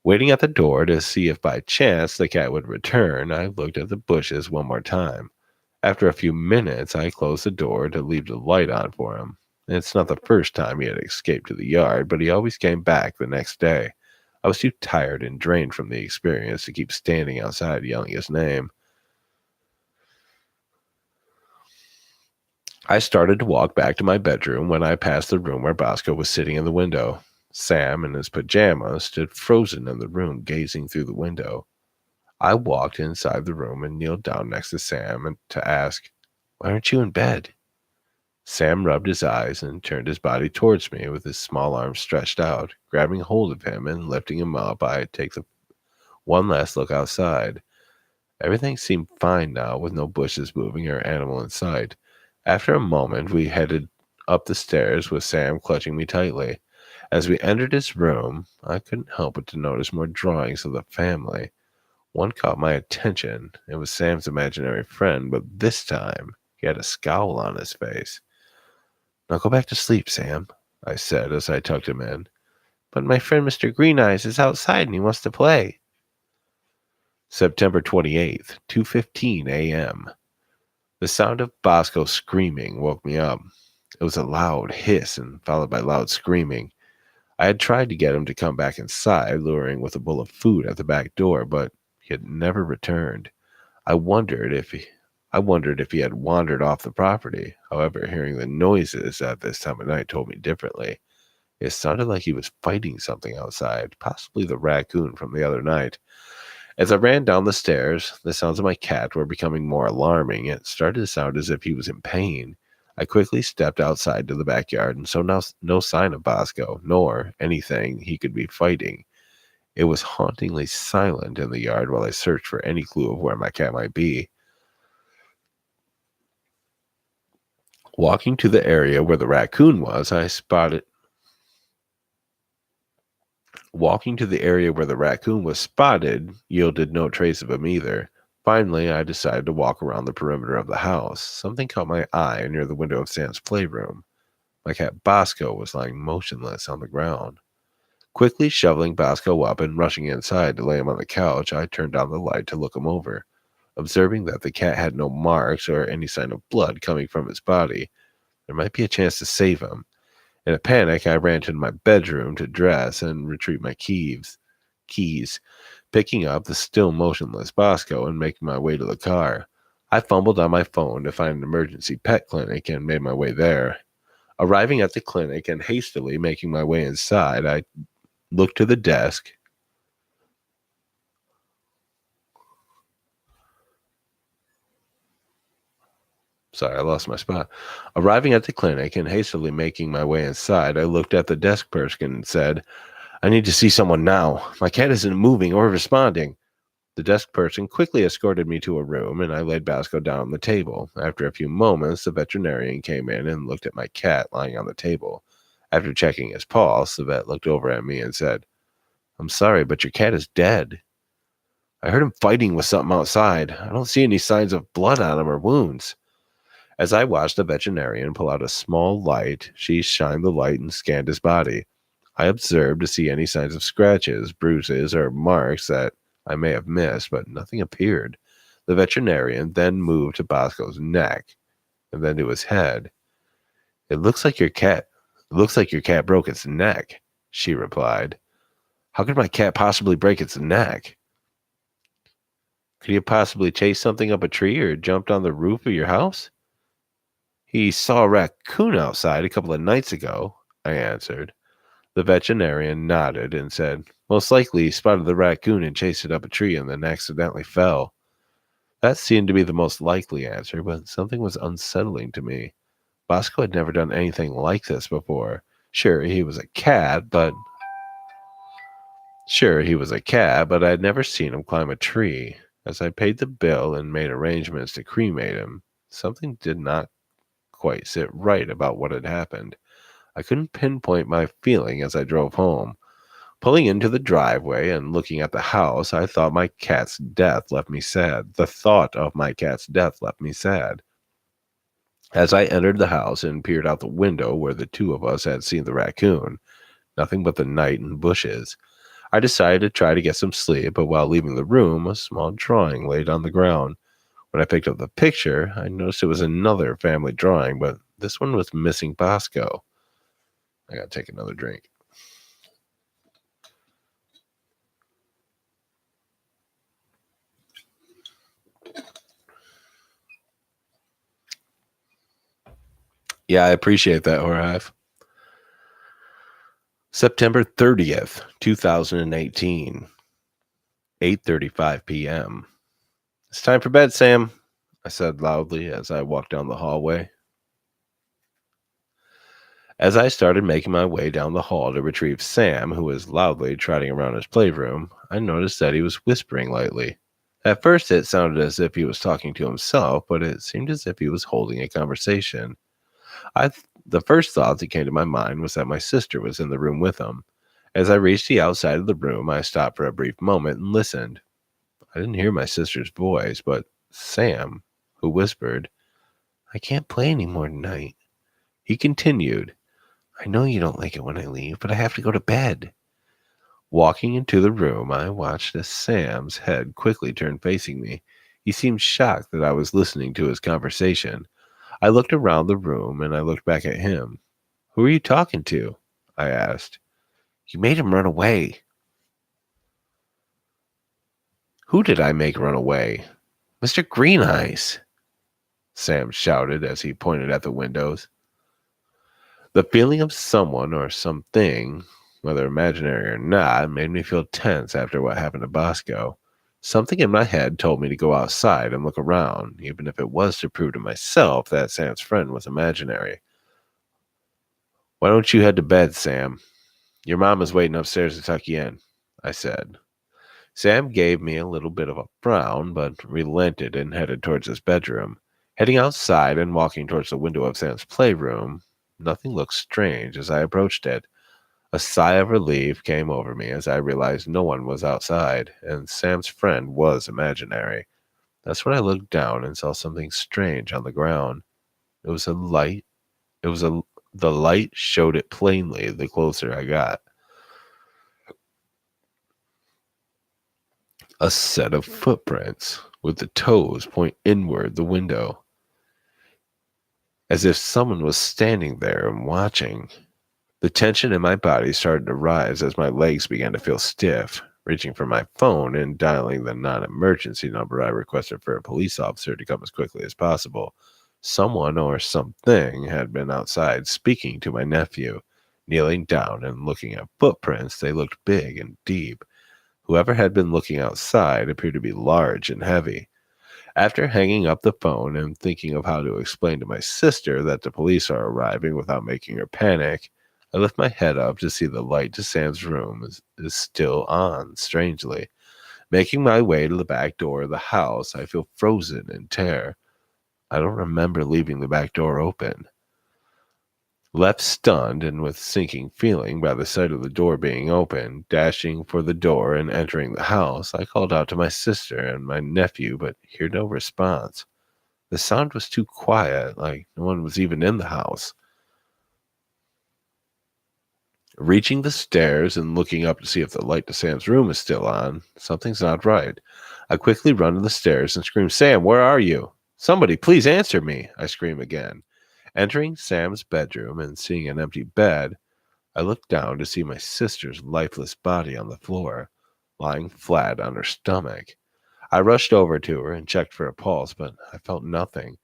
Waiting at the door to see if by chance the cat would return, I looked at the bushes one more time. After a few minutes, I closed the door to leave the light on for him. It's not the first time he had escaped to the yard, but he always came back the next day. I was too tired and drained from the experience to keep standing outside yelling his name. I started to walk back to my bedroom when I passed the room where Bosco was sitting in the window. Sam, in his pajamas, stood frozen in the room, gazing through the window. I walked inside the room and kneeled down next to Sam to ask, "Why aren't you in bed?" Sam rubbed his eyes and turned his body towards me with his small arms stretched out. Grabbing hold of him and lifting him up, I take one last look outside. Everything seemed fine now, with no bushes moving or animal in sight. After a moment, we headed up the stairs with Sam clutching me tightly. As we entered his room, I couldn't help but to notice more drawings of the family. One caught my attention. It was Sam's imaginary friend, but this time he had a scowl on his face. "Now go back to sleep, Sam," I said as I tucked him in. "But my friend Mr. Green Eyes is outside and he wants to play." September 28th, 2:15 a.m. The sound of Bosco screaming woke me up. It was a loud hiss and followed by loud screaming. I had tried to get him to come back inside, luring with a bowl of food at the back door, but he had never returned. I wondered if he had wandered off the property. However, hearing the noises at this time of night told me differently. It sounded like he was fighting something outside, possibly the raccoon from the other night. As I ran down the stairs, the sounds of my cat were becoming more alarming. It started to sound as if he was in pain. I quickly stepped outside to the backyard and saw no sign of Bosco, nor anything he could be fighting. It was hauntingly silent in the yard while I searched for any clue of where my cat might be. Walking to the area where the raccoon was, spotted yielded no trace of him either. Finally, I decided to walk around the perimeter of the house. Something caught my eye near the window of Sam's playroom. My cat Bosco was lying motionless on the ground. Quickly shoveling Bosco up and rushing inside to lay him on the couch, I turned on the light to look him over. Observing that the cat had no marks or any sign of blood coming from his body, there might be a chance to save him. In a panic, I ran to my bedroom to dress and retrieve my keys, picking up the still motionless Bosco and making my way to the car. I fumbled on my phone to find an emergency pet clinic and made my way there. Arriving at the clinic and hastily making my way inside, I looked to the desk. Sorry, I lost my spot. Arriving at the clinic and hastily making my way inside, I looked at the desk person and said, "I need to see someone now. My cat isn't moving or responding." The desk person quickly escorted me to a room, and I laid Bosco down on the table. After a few moments, the veterinarian came in and looked at my cat lying on the table. After checking his pulse, the vet looked over at me and said, "I'm sorry, but your cat is dead. I heard him fighting with something outside. I don't see any signs of blood on him or wounds." As I watched the veterinarian pull out a small light, she shined the light and scanned his body. I observed to see any signs of scratches, bruises, or marks that I may have missed, but nothing appeared. The veterinarian then moved to Bosco's neck and then to his head. It looks like your cat broke its neck," she replied. "How could my cat possibly break its neck? Could he have possibly chased something up a tree or jumped on the roof of your house?" "He saw a raccoon outside a couple of nights ago," I answered. The veterinarian nodded and said, "Most likely he spotted the raccoon and chased it up a tree and then accidentally fell." That seemed to be the most likely answer, but something was unsettling to me. Bosco had never done anything like this before. Sure, he was a cat, but I had never seen him climb a tree. As I paid the bill and made arrangements to cremate him, something did not quite sit right about what had happened. I couldn't pinpoint my feeling as I drove home. Pulling into the driveway and looking at the house, I thought my cat's death left me sad. The thought of my cat's death left me sad. As I entered the house and peered out the window where the two of us had seen the raccoon, nothing but the night and bushes, I decided to try to get some sleep, but while leaving the room, a small drawing laid on the ground. When I picked up the picture, I noticed it was another family drawing, but this one was missing Bosco. I gotta take another drink. Yeah, I appreciate that, Horav. September 30th, 2018, 8:35 p.m. "It's time for bed, Sam," I said loudly as I walked down the hallway. As I started making my way down the hall to retrieve Sam, who was loudly trotting around his playroom, I noticed that he was whispering lightly. At first, it sounded as if he was talking to himself, but it seemed as if he was holding a conversation. The first thought that came to my mind was that my sister was in the room with him. As I reached the outside of the room, I stopped for a brief moment and listened. I didn't hear my sister's voice, but Sam, who whispered, "I can't play any more tonight." He continued, "I know you don't like it when I leave, but I have to go to bed." Walking into the room, I watched as Sam's head quickly turned facing me. He seemed shocked that I was listening to his conversation. I looked around the room and I looked back at him. "Who are you talking to?" I asked. "You made him run away." "Who did I make run away?" "Mr. Green Eyes," Sam shouted as he pointed at the windows. The feeling of someone or something, whether imaginary or not, made me feel tense after what happened to Bosco. Something in my head told me to go outside and look around, even if it was to prove to myself that Sam's friend was imaginary. "Why don't you head to bed, Sam? Your mom is waiting upstairs to tuck you in," I said. Sam gave me a little bit of a frown, but relented and headed towards his bedroom. Heading outside and walking towards the window of Sam's playroom, nothing looked strange as I approached it. A sigh of relief came over me as I realized no one was outside, and Sam's friend was imaginary. That's when I looked down and saw something strange on the ground. It was a light. It was a The light showed it plainly the closer I got. A set of footprints with the toes point inward the window, as if someone was standing there and watching. The tension in my body started to rise as my legs began to feel stiff. Reaching for my phone and dialing the non-emergency number, I requested for a police officer to come as quickly as possible. Someone or something had been outside speaking to my nephew. Kneeling down and looking at footprints, they looked big and deep. Whoever had been looking outside appeared to be large and heavy. After hanging up the phone and thinking of how to explain to my sister that the police are arriving without making her panic, I lift my head up to see the light to Sam's room is still on, strangely. Making my way to the back door of the house, I feel frozen in terror. I don't remember leaving the back door open. Left stunned and with sinking feeling by the sight of the door being open, dashing for the door and entering the house, I called out to my sister and my nephew, but heard no response. The sound was too quiet, like no one was even in the house. Reaching the stairs and looking up to see if the light to Sam's room is still on, something's not right. I quickly run to the stairs and scream, "Sam, where are you? Somebody, please answer me," I scream again. Entering Sam's bedroom and seeing an empty bed, I looked down to see my sister's lifeless body on the floor, lying flat on her stomach. I rushed over to her and checked for a pulse, but I felt nothing.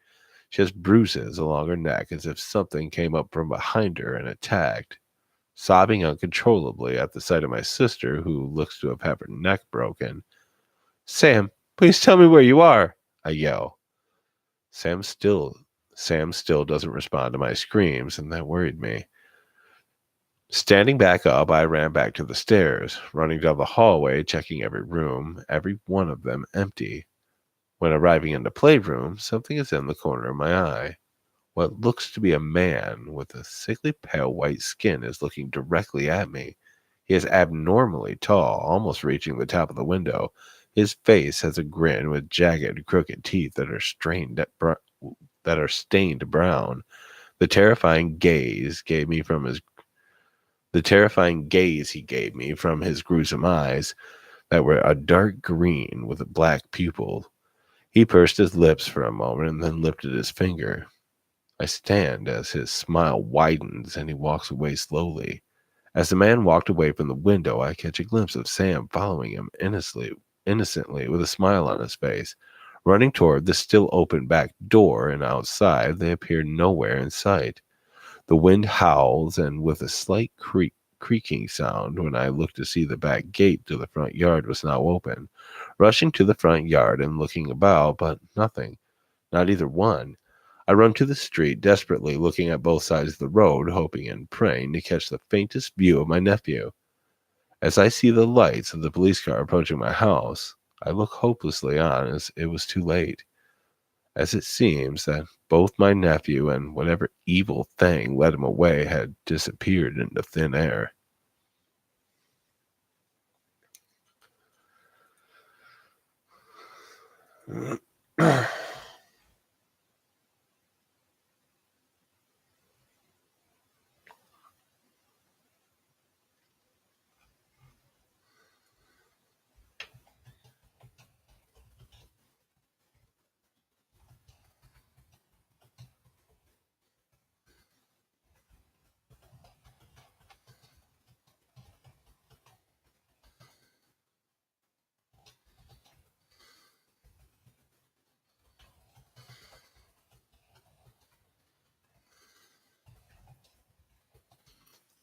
She has bruises along her neck as if something came up from behind her and attacked. Sobbing uncontrollably at the sight of my sister, who looks to have had her neck broken. "Sam, please tell me where you are," I yell. Sam still doesn't respond to my screams, and that worried me. Standing back up, I ran back to the stairs, running down the hallway, checking every room, every one of them empty. When arriving in the playroom, something is in the corner of my eye. What looks to be a man with a sickly pale white skin is looking directly at me. He is abnormally tall, almost reaching the top of the window. His face has a grin with jagged, crooked teeth that are stained brown. The terrifying gaze he gave me from his gruesome eyes that were a dark green with a black pupil. He pursed his lips for a moment and then lifted his finger. I stand as his smile widens and he walks away slowly. As the man walked away from the window, I catch a glimpse of Sam following him innocently with a smile on his face. Running toward the still open back door and outside, they appear nowhere in sight. The wind howls, and with a slight creaking sound, when I look to see the back gate to the front yard was now open. Rushing to the front yard and looking about, but nothing, not either one. I run to the street, desperately looking at both sides of the road, hoping and praying to catch the faintest view of my nephew. As I see the lights of the police car approaching my house, I look hopelessly on as it was too late, as it seems that both my nephew and whatever evil thing led him away had disappeared into thin air.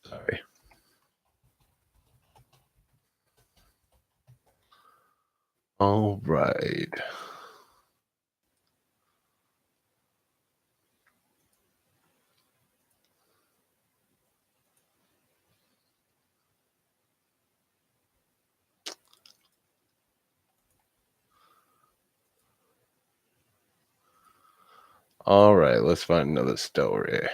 Sorry. All right. All right, let's find another story.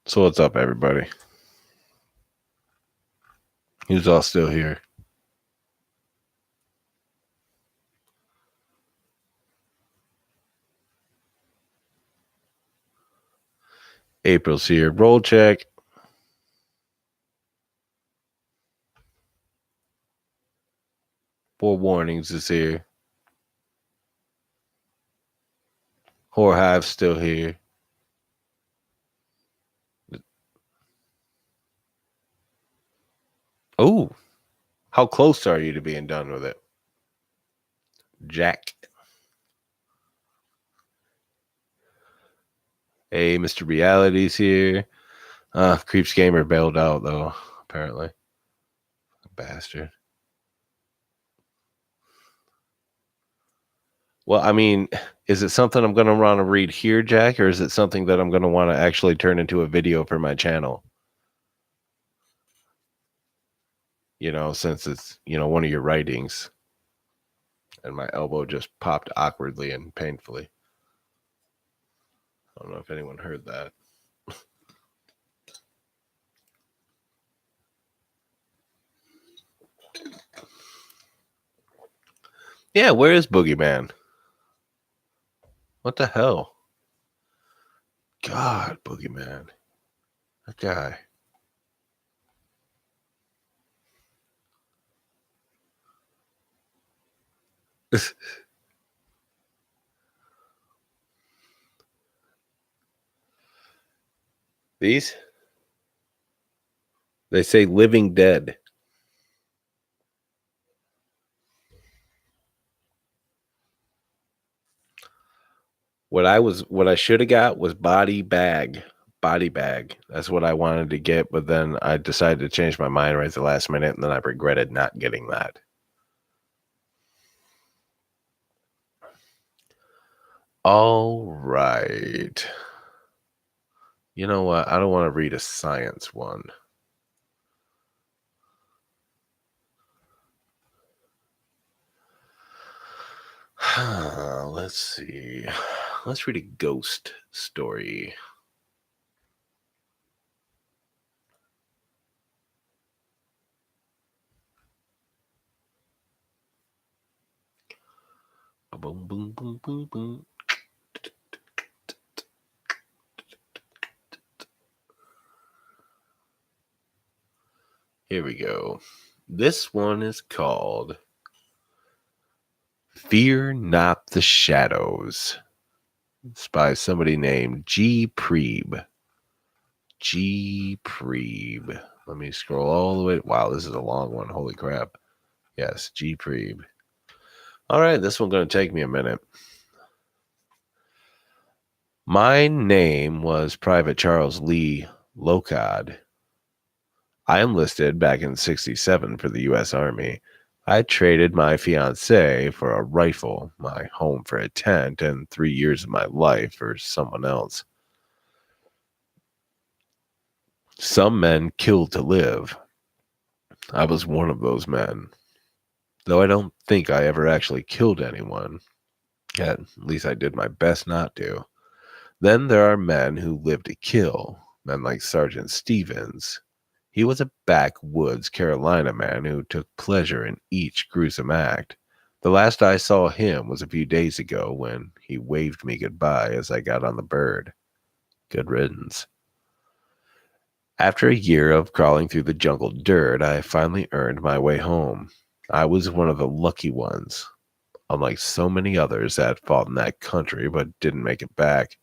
So what's up, everybody? Who's all still here? April's here. Roll check. Four Warnings is here. Whorehive's still here. Oh, how close are you to being done with it? Jack. Hey, Mr. Reality's here. Creeps Gamer bailed out, though, apparently. Bastard. Well, I mean, is it something I'm going to want to read here, Jack, or is it something that I'm going to want to actually turn into a video for my channel? You know, since it's, one of your writings. And my elbow just popped awkwardly and painfully. I don't know if anyone heard that. Yeah, where is Boogeyman? What the hell? God, Boogeyman. That guy. These? They say Living Dead. What I should have got was Body Bag. Body Bag. That's what I wanted to get, but then I decided to change my mind right at the last minute, and then I regretted not getting that. All right. You know what? I don't want to read a science one. Let's see. Let's read a ghost story. Boom, boom, boom, boom, boom. Here we go. This one is called Fear Not the Shadows. It's by somebody named G. Preeb. G. Preeb. Let me scroll all the way. Wow, this is a long one. Holy crap. Yes, G. Preeb. All right, this one's going to take me a minute. My name was Private Charles Lee Locod. I enlisted back in 67 for the U.S. Army. I traded my fiancée for a rifle, my home for a tent, and 3 years of my life for someone else. Some men kill to live. I was one of those men. Though I don't think I ever actually killed anyone. At least I did my best not to. Then there are men who live to kill, men like Sergeant Stevens. He was a backwoods Carolina man who took pleasure in each gruesome act. The last I saw him was a few days ago when he waved me goodbye as I got on the bird. Good riddance. After a year of crawling through the jungle dirt, I finally earned my way home. I was one of the lucky ones, unlike so many others that fought in that country but didn't make it back.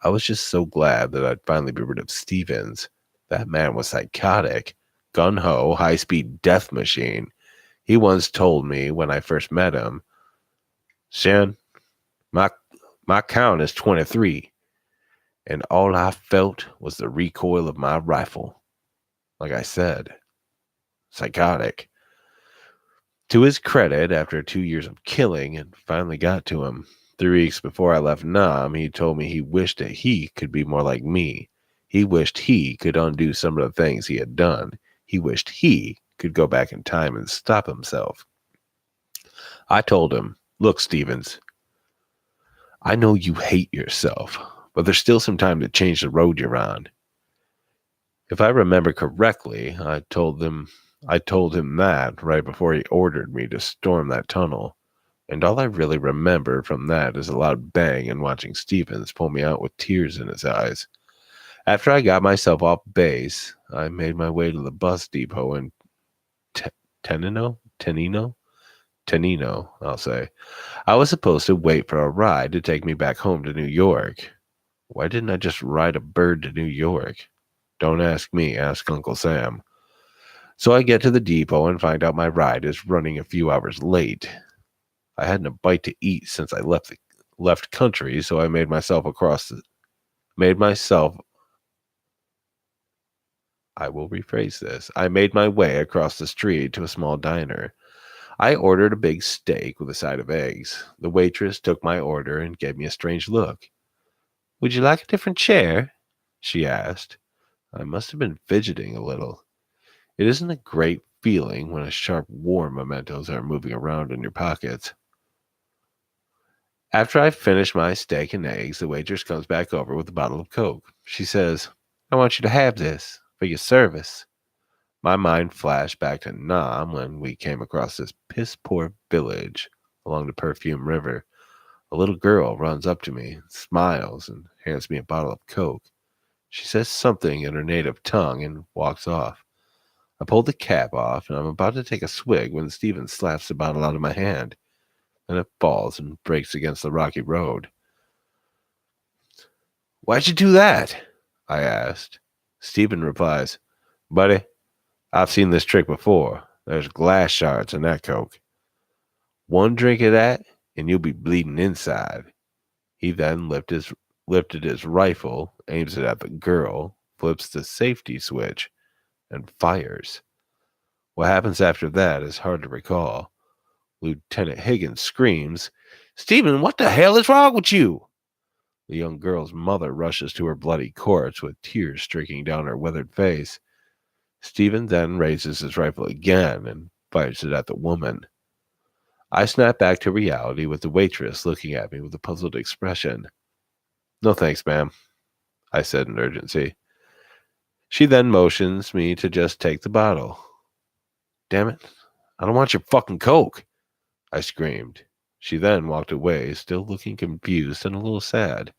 I was just so glad that I'd finally be rid of Stevens. That man was psychotic. Gun-ho, high-speed death machine. He once told me when I first met him, "Son, my count is 23, and all I felt was the recoil of my rifle." Like I said, psychotic. To his credit, after 2 years of killing, it finally got to him. 3 weeks before I left Nam, he told me he wished that he could be more like me. He wished he could undo some of the things he had done. He wished he could go back in time and stop himself. I told him, "Look, Stevens, I know you hate yourself, but there's still some time to change the road you're on." If I remember correctly, I told him that right before he ordered me to storm that tunnel. And all I really remember from that is a loud bang and watching Stevens pull me out with tears in his eyes. After I got myself off base, I made my way to the bus depot in Tenino, I'll say. I was supposed to wait for a ride to take me back home to New York. Why didn't I just ride a bird to New York? Don't ask me, ask Uncle Sam. So I get to the depot and find out my ride is running a few hours late. I hadn't a bite to eat since I left country, so I made myself I will rephrase this. I made my way across the street to a small diner. I ordered a big steak with a side of eggs. The waitress took my order and gave me a strange look. "Would you like a different chair?" she asked. I must have been fidgeting a little. It isn't a great feeling when a sharp war mementos are moving around in your pockets. After I finish my steak and eggs, the waitress comes back over with a bottle of Coke. She says, "I want you to have this for your service." My mind flashed back to Nam when we came across this piss-poor village along the Perfume River. A little girl runs up to me, smiles, and hands me a bottle of Coke. She says something in her native tongue and walks off. I pulled the cap off, and I'm about to take a swig when Steven slaps the bottle out of my hand, and it falls and breaks against the rocky road. "Why'd you do that?" I asked. Steven replies, "Buddy, I've seen this trick before. There's glass shards in that Coke. One drink of that, and you'll be bleeding inside." He then lifted his rifle, aims it at the girl, flips the safety switch, and fires. What happens after that is hard to recall. Lieutenant Higgins screams, "Stephen, what the hell is wrong with you?" The young girl's mother rushes to her bloody corpse with tears streaking down her withered face. Stephen then raises his rifle again and fires it at the woman. I snap back to reality with the waitress looking at me with a puzzled expression. "No thanks, ma'am," I said in urgency. She then motions me to just take the bottle. "Damn it, I don't want your fucking Coke," I screamed. She then walked away, still looking confused and a little sad.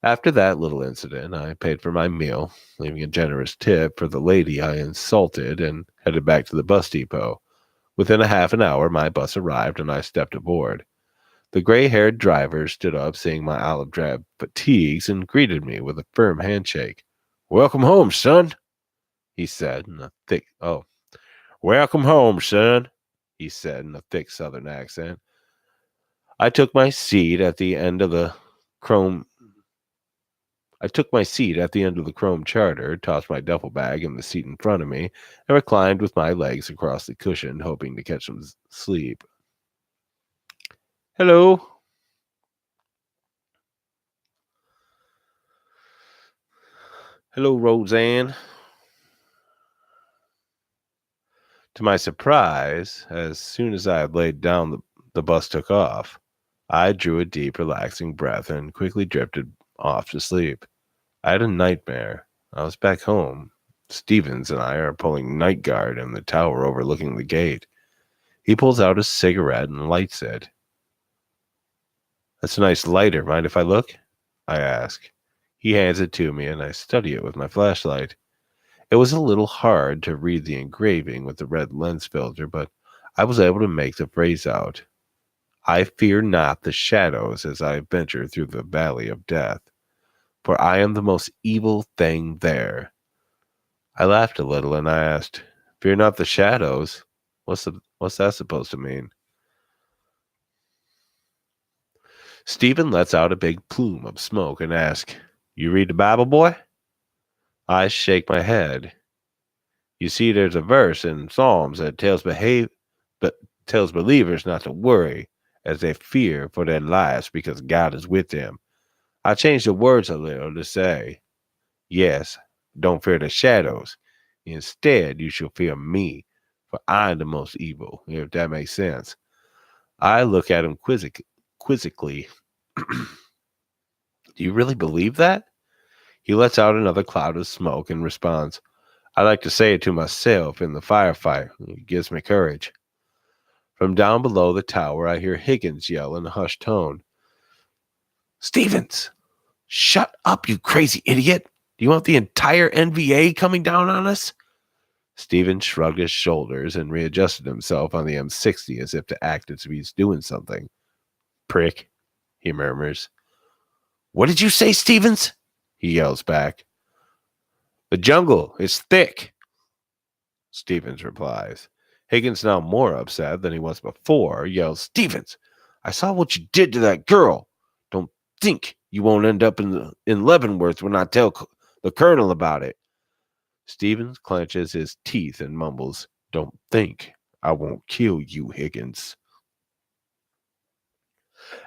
After that little incident, I paid for my meal, leaving a generous tip for the lady I insulted, and headed back to the bus depot. Within a half an hour, my bus arrived, and I stepped aboard. The gray-haired driver stood up, seeing my olive drab fatigues, and greeted me with a firm handshake. "Welcome home, son," he said in a thick "Welcome home, son," he said in a thick Southern accent. I took my seat at the end of the chrome I took my seat at the end of the chrome charter, tossed my duffel bag in the seat in front of me, and reclined with my legs across the cushion, hoping to catch some sleep. Hello. Hello, Roseanne. To my surprise, as soon as I had laid down, the bus took off. I drew a deep, relaxing breath and quickly drifted off to sleep. I had a nightmare. I was back home. Stevens and I are pulling night guard in the tower overlooking the gate. He pulls out a cigarette and lights it. That's a nice lighter. Mind if I look? I ask. He hands it to me and I study it with my flashlight. It was a little hard to read the engraving with the red lens filter, but I was able to make the phrase out. I fear not the shadows as I venture through the valley of death, for I am the most evil thing there. I laughed a little and I asked, Fear not the shadows? What's that supposed to mean? Stephen lets out a big plume of smoke and asks, You read the Bible, boy? I shake my head. You see, there's a verse in Psalms that tells believers not to worry as they fear for their lives because God is with them. I changed the words a little to say, Yes, don't fear the shadows. Instead, you shall fear me, for I am the most evil, if that makes sense. I look at him quizzically. Do you really believe that? He lets out another cloud of smoke and responds, I like to say it to myself in the firefight. It gives me courage. From down below the tower, I hear Higgins yell in a hushed tone, Stevens, shut up, you crazy idiot. Do you want the entire NVA coming down on us? Stevens shrugged his shoulders and readjusted himself on the M60 as if to act as if he's doing something. Prick, he murmurs. What did you say, Stevens? He yells back. The jungle is thick, Stevens replies. Higgins, now more upset than he was before, yells, Stevens, I saw what you did to that girl. Don't think you won't end up in Leavenworth when I tell the colonel about it. Stevens clenches his teeth and mumbles, Don't think I won't kill you, Higgins.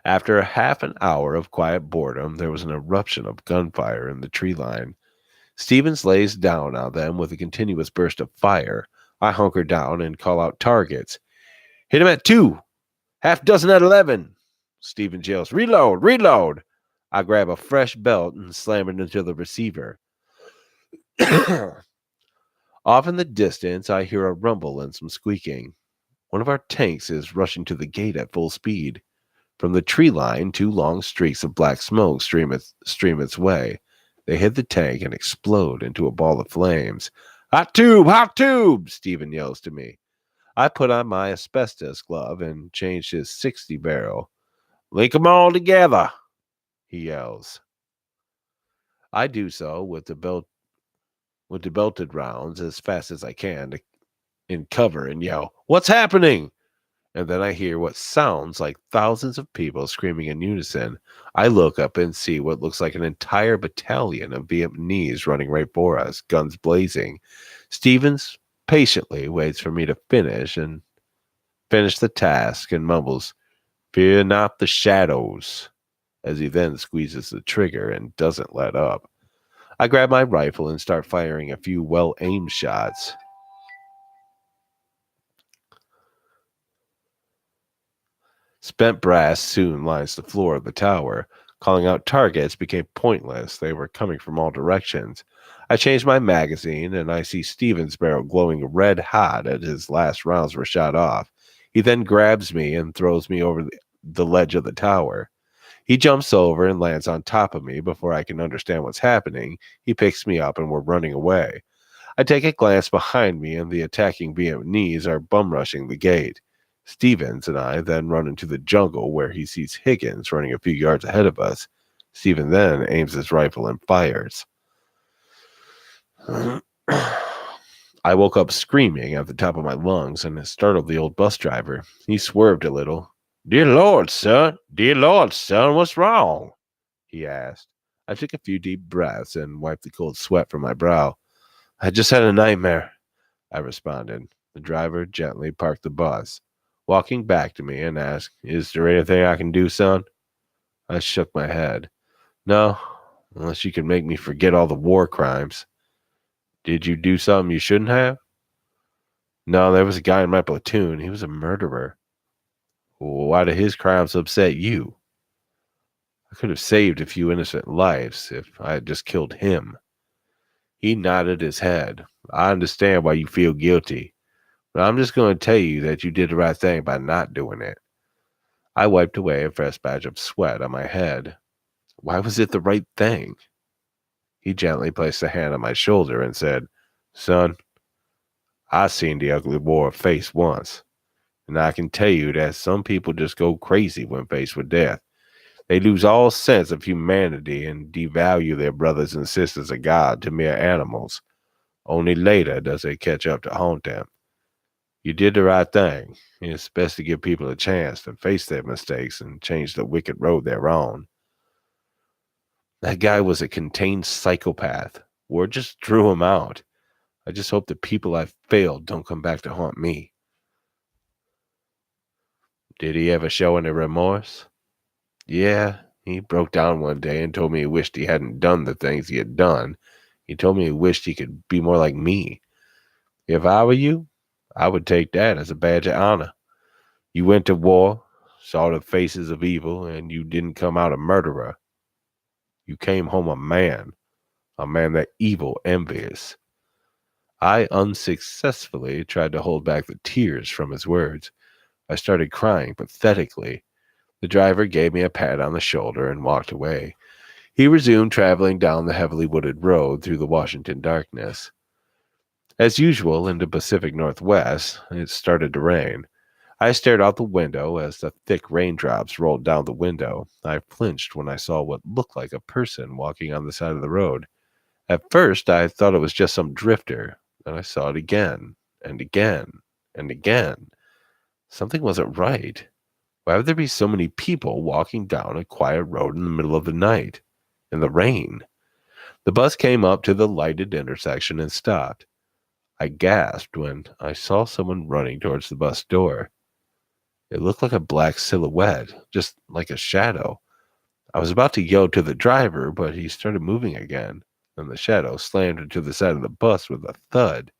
After a half an hour of quiet boredom, there was an eruption of gunfire in the tree line. Stevens lays down on them with a continuous burst of fire. I hunker down and call out targets. Hit him at 2. Half dozen at 11. Stevens yells, Reload, reload. I grab a fresh belt and slam it into the receiver. Off in the distance, I hear a rumble and some squeaking. One of our tanks is rushing to the gate at full speed. From the tree line, 2 long streaks of black smoke stream its way. They hit the tank and explode into a ball of flames. Hot tube, Stephen yells to me. I put on my asbestos glove and change his 60 barrel. Link 'em all together, he yells. I do so with the belted rounds as fast as I can in cover and yell, What's happening? And then I hear what sounds like thousands of people screaming in unison. I look up and see what looks like an entire battalion of Vietnamese running right for us, guns blazing. Stevens patiently waits for me to finish the task and mumbles, Fear not the shadows, as he then squeezes the trigger and doesn't let up. I grab my rifle and start firing a few well-aimed shots. Spent brass soon lines the floor of the tower. Calling out targets became pointless. They were coming from all directions. I changed my magazine, and I see Stevens' barrel glowing red hot as his last rounds were shot off. He then grabs me and throws me over the ledge of the tower. He jumps over and lands on top of me before I can understand what's happening. He picks me up, and we're running away. I take a glance behind me, and the attacking Vietnamese are bum-rushing the gate. Stevens and I then run into the jungle where he sees Higgins running a few yards ahead of us. Stephen then aims his rifle and fires. I woke up screaming at the top of my lungs and startled the old bus driver. He swerved a little. Dear Lord, son, what's wrong? He asked. I took a few deep breaths and wiped the cold sweat from my brow. I just had a nightmare, I responded. The driver gently parked the bus, walking back to me and asked, "Is there anything I can do, son?" I shook my head. "No, unless you can make me forget all the war crimes." "Did you do something you shouldn't have?" "No, there was a guy in my platoon. He was a murderer." "Why did his crimes upset you?" "I could have saved a few innocent lives if I had just killed him." He nodded his head. "I understand why you feel guilty, but I'm just going to tell you that you did the right thing by not doing it." I wiped away a fresh batch of sweat on my head. Why was it the right thing? He gently placed a hand on my shoulder and said, "Son, I seen the ugly war face once, and I can tell you that some people just go crazy when faced with death. They lose all sense of humanity and devalue their brothers and sisters of God to mere animals. Only later does it catch up to haunt them. You did the right thing. It's best to give people a chance to face their mistakes and change the wicked road they're on." That guy was a contained psychopath. Word just drew him out. I just hope the people I've failed don't come back to haunt me. "Did he ever show any remorse?" "Yeah, he broke down one day and told me he wished he hadn't done the things he had done. He told me he wished he could be more like me. If I were you, I would take that as a badge of honor. You went to war, saw the faces of evil, and you didn't come out a murderer. You came home a man that evil envies." I unsuccessfully tried to hold back the tears from his words. I started crying pathetically. The driver gave me a pat on the shoulder and walked away. He resumed traveling down the heavily wooded road through the Washington darkness. As usual in the Pacific Northwest, it started to rain. I stared out the window as the thick raindrops rolled down the window. I flinched when I saw what looked like a person walking on the side of the road. At first, I thought it was just some drifter. Then I saw it again, and again, and again. Something wasn't right. Why would there be so many people walking down a quiet road in the middle of the night, in the rain? The bus came up to the lighted intersection and stopped. I gasped when I saw someone running towards the bus door. It looked like a black silhouette, just like a shadow. I was about to yell to the driver, but he started moving again, and the shadow slammed into the side of the bus with a thud.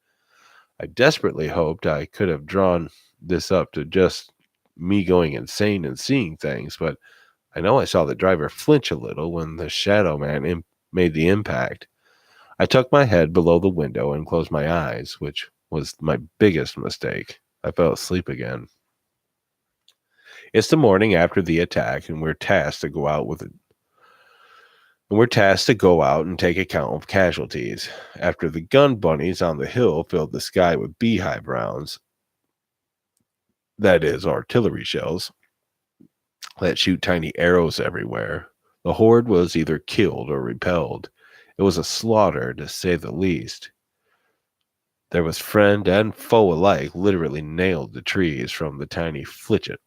I desperately hoped I could have drawn this up to just me going insane and seeing things, but I know I saw the driver flinch a little when the shadow man made the impact. I tucked my head below the window and closed my eyes, which was my biggest mistake. I fell asleep again. It's the morning after the attack, and we're tasked to go out and take account of casualties. After the gun bunnies on the hill filled the sky with beehive rounds, that is, artillery shells, that shoot tiny arrows everywhere, the horde was either killed or repelled. It was a slaughter, to say the least. There was friend and foe alike literally nailed to trees from the tiny flechette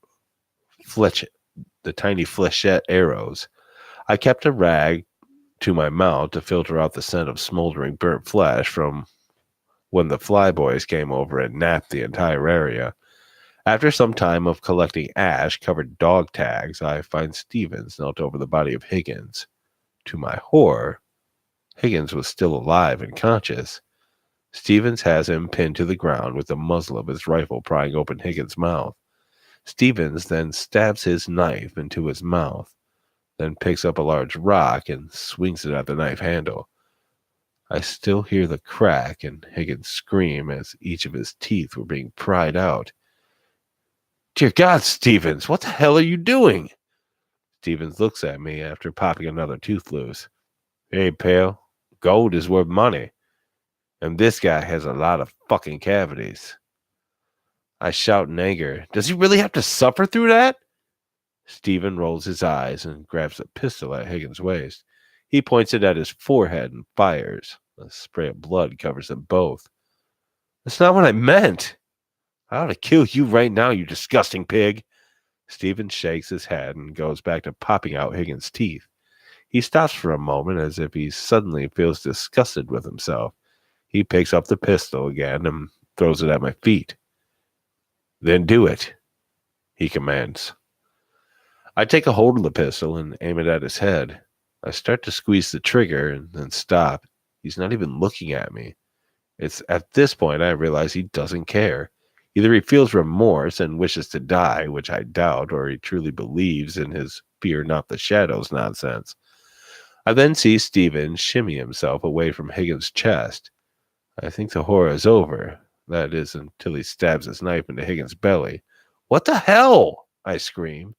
arrows. I kept a rag to my mouth to filter out the scent of smoldering burnt flesh from when the flyboys came over and napped the entire area. After some time of collecting ash-covered dog tags, I find Stevens knelt over the body of Higgins. To my horror, Higgins was still alive and conscious. Stevens has him pinned to the ground with the muzzle of his rifle prying open Higgins' mouth. Stevens then stabs his knife into his mouth, then picks up a large rock and swings it at the knife handle. I still hear the crack and Higgins scream as each of his teeth were being pried out. "Dear God, Stevens, what the hell are you doing?" Stevens looks at me after popping another tooth loose. "Hey, pal, gold is worth money, and this guy has a lot of fucking cavities." I shout in anger. "Does he really have to suffer through that?" Steven rolls his eyes and grabs a pistol at Higgins' waist. He points it at his forehead and fires. A spray of blood covers them both. "That's not what I meant. I ought to kill you right now, you disgusting pig." Steven shakes his head and goes back to popping out Higgins' teeth. He stops for a moment as if he suddenly feels disgusted with himself. He picks up the pistol again and throws it at my feet. Then do it, he commands. I take a hold of the pistol and aim it at his head. I start to squeeze the trigger and then stop. He's not even looking at me. It's at this point I realize he doesn't care. Either he feels remorse and wishes to die, which I doubt, or he truly believes in his fear not the shadows nonsense. I then see Steven shimmy himself away from Higgins' chest. I think the horror is over. That is, until he stabs his knife into Higgins' belly. What the hell? I scream.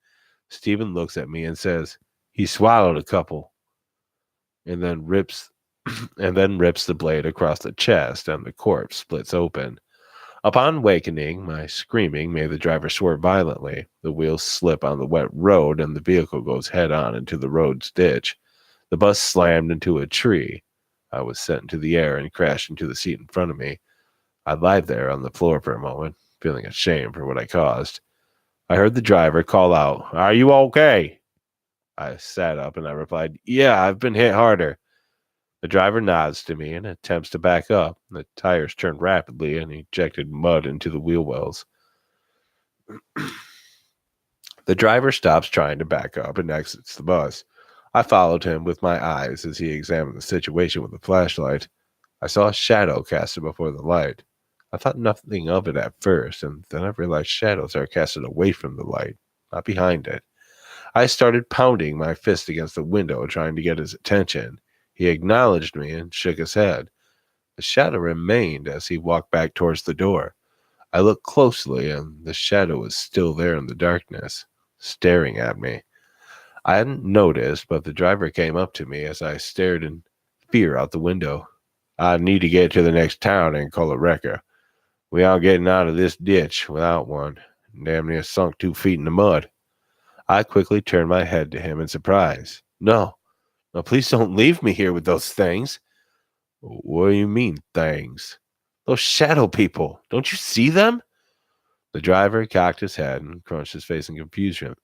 Steven looks at me and says, he swallowed a couple, and then rips the blade across the chest, and the corpse splits open. Upon wakening, my screaming made the driver swerve violently. The wheels slip on the wet road, and the vehicle goes head-on into the road's ditch. The bus slammed into a tree. I was sent into the air and crashed into the seat in front of me. I lied there on the floor for a moment, feeling ashamed for what I caused. I heard the driver call out, "Are you okay?" I sat up and I replied, "Yeah, I've been hit harder." The driver nods to me and attempts to back up. The tires turned rapidly and ejected mud into the wheel wells. The driver stops trying to back up and exits the bus. I followed him with my eyes as he examined the situation with a flashlight. I saw a shadow casted before the light. I thought nothing of it at first, and then I realized shadows are casted away from the light, not behind it. I started pounding my fist against the window, trying to get his attention. He acknowledged me and shook his head. The shadow remained as he walked back towards the door. I looked closely, and the shadow was still there in the darkness, staring at me. I hadn't noticed, but the driver came up to me as I stared in fear out the window. "I need to get to the next town and call a wrecker. We aren't getting out of this ditch without one. Damn near sunk 2 feet in the mud." I quickly turned my head to him in surprise. No, please don't leave me here with those things." "What do you mean, things?" "Those shadow people. Don't you see them?" The driver cocked his head and crunched his face in confusement.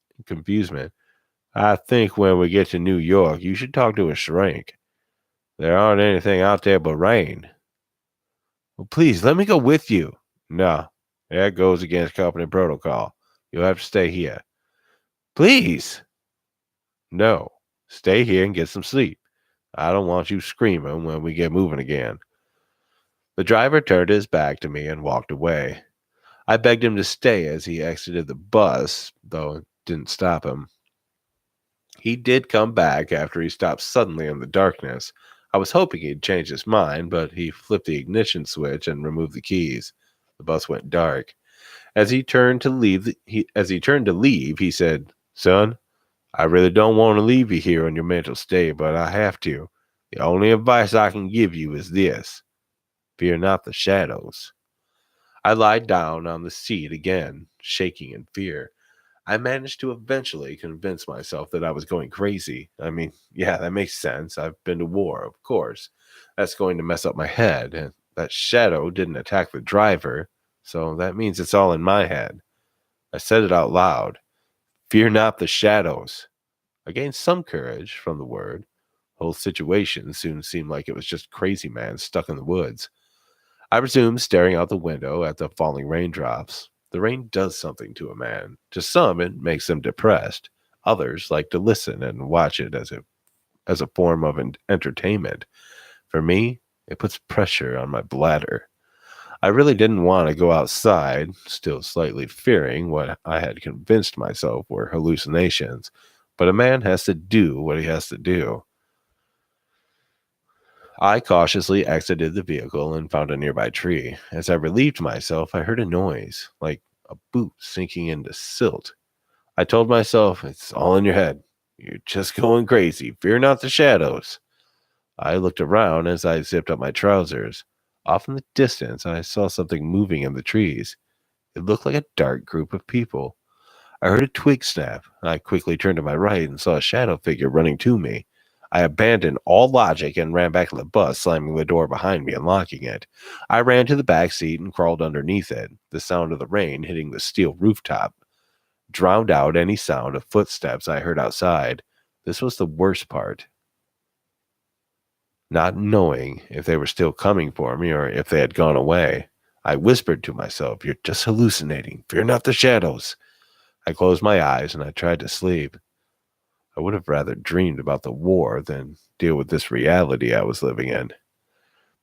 "I think when we get to New York, you should talk to a shrink. There aren't anything out there but rain." "Well, please, let me go with you." "No, that goes against company protocol. You'll have to stay here." "Please." "No, stay here and get some sleep. I don't want you screaming when we get moving again." The driver turned his back to me and walked away. I begged him to stay as he exited the bus, though it didn't stop him. He did come back after he stopped suddenly in the darkness. I was hoping he'd change his mind, but he flipped the ignition switch and removed the keys. The bus went dark. As he turned to leave, he said, "Son, I really don't want to leave you here on your mental state, but I have to. The only advice I can give you is this: fear not the shadows." I lied down on the seat again, shaking in fear. I managed to eventually convince myself that I was going crazy. I mean, yeah, that makes sense. I've been to war, of course. That's going to mess up my head. And that shadow didn't attack the driver, so that means it's all in my head. I said it out loud. Fear not the shadows. I gained some courage from the word. The whole situation soon seemed like it was just crazy man stuck in the woods. I resumed staring out the window at the falling raindrops. The rain does something to a man. To some, it makes them depressed. Others like to listen and watch it as a form of entertainment. For me, it puts pressure on my bladder. I really didn't want to go outside, still slightly fearing what I had convinced myself were hallucinations. But a man has to do what he has to do. I cautiously exited the vehicle and found a nearby tree. As I relieved myself, I heard a noise, like a boot sinking into silt. I told myself, it's all in your head. You're just going crazy. Fear not the shadows. I looked around as I zipped up my trousers. Off in the distance, I saw something moving in the trees. It looked like a dark group of people. I heard a twig snap. I quickly turned to my right and saw a shadow figure running to me. I abandoned all logic and ran back to the bus, slamming the door behind me and locking it. I ran to the back seat and crawled underneath it. The sound of the rain hitting the steel rooftop drowned out any sound of footsteps I heard outside. This was the worst part. Not knowing if they were still coming for me or if they had gone away, I whispered to myself, "You're just hallucinating. Fear not the shadows." I closed my eyes and I tried to sleep. I would have rather dreamed about the war than deal with this reality I was living in.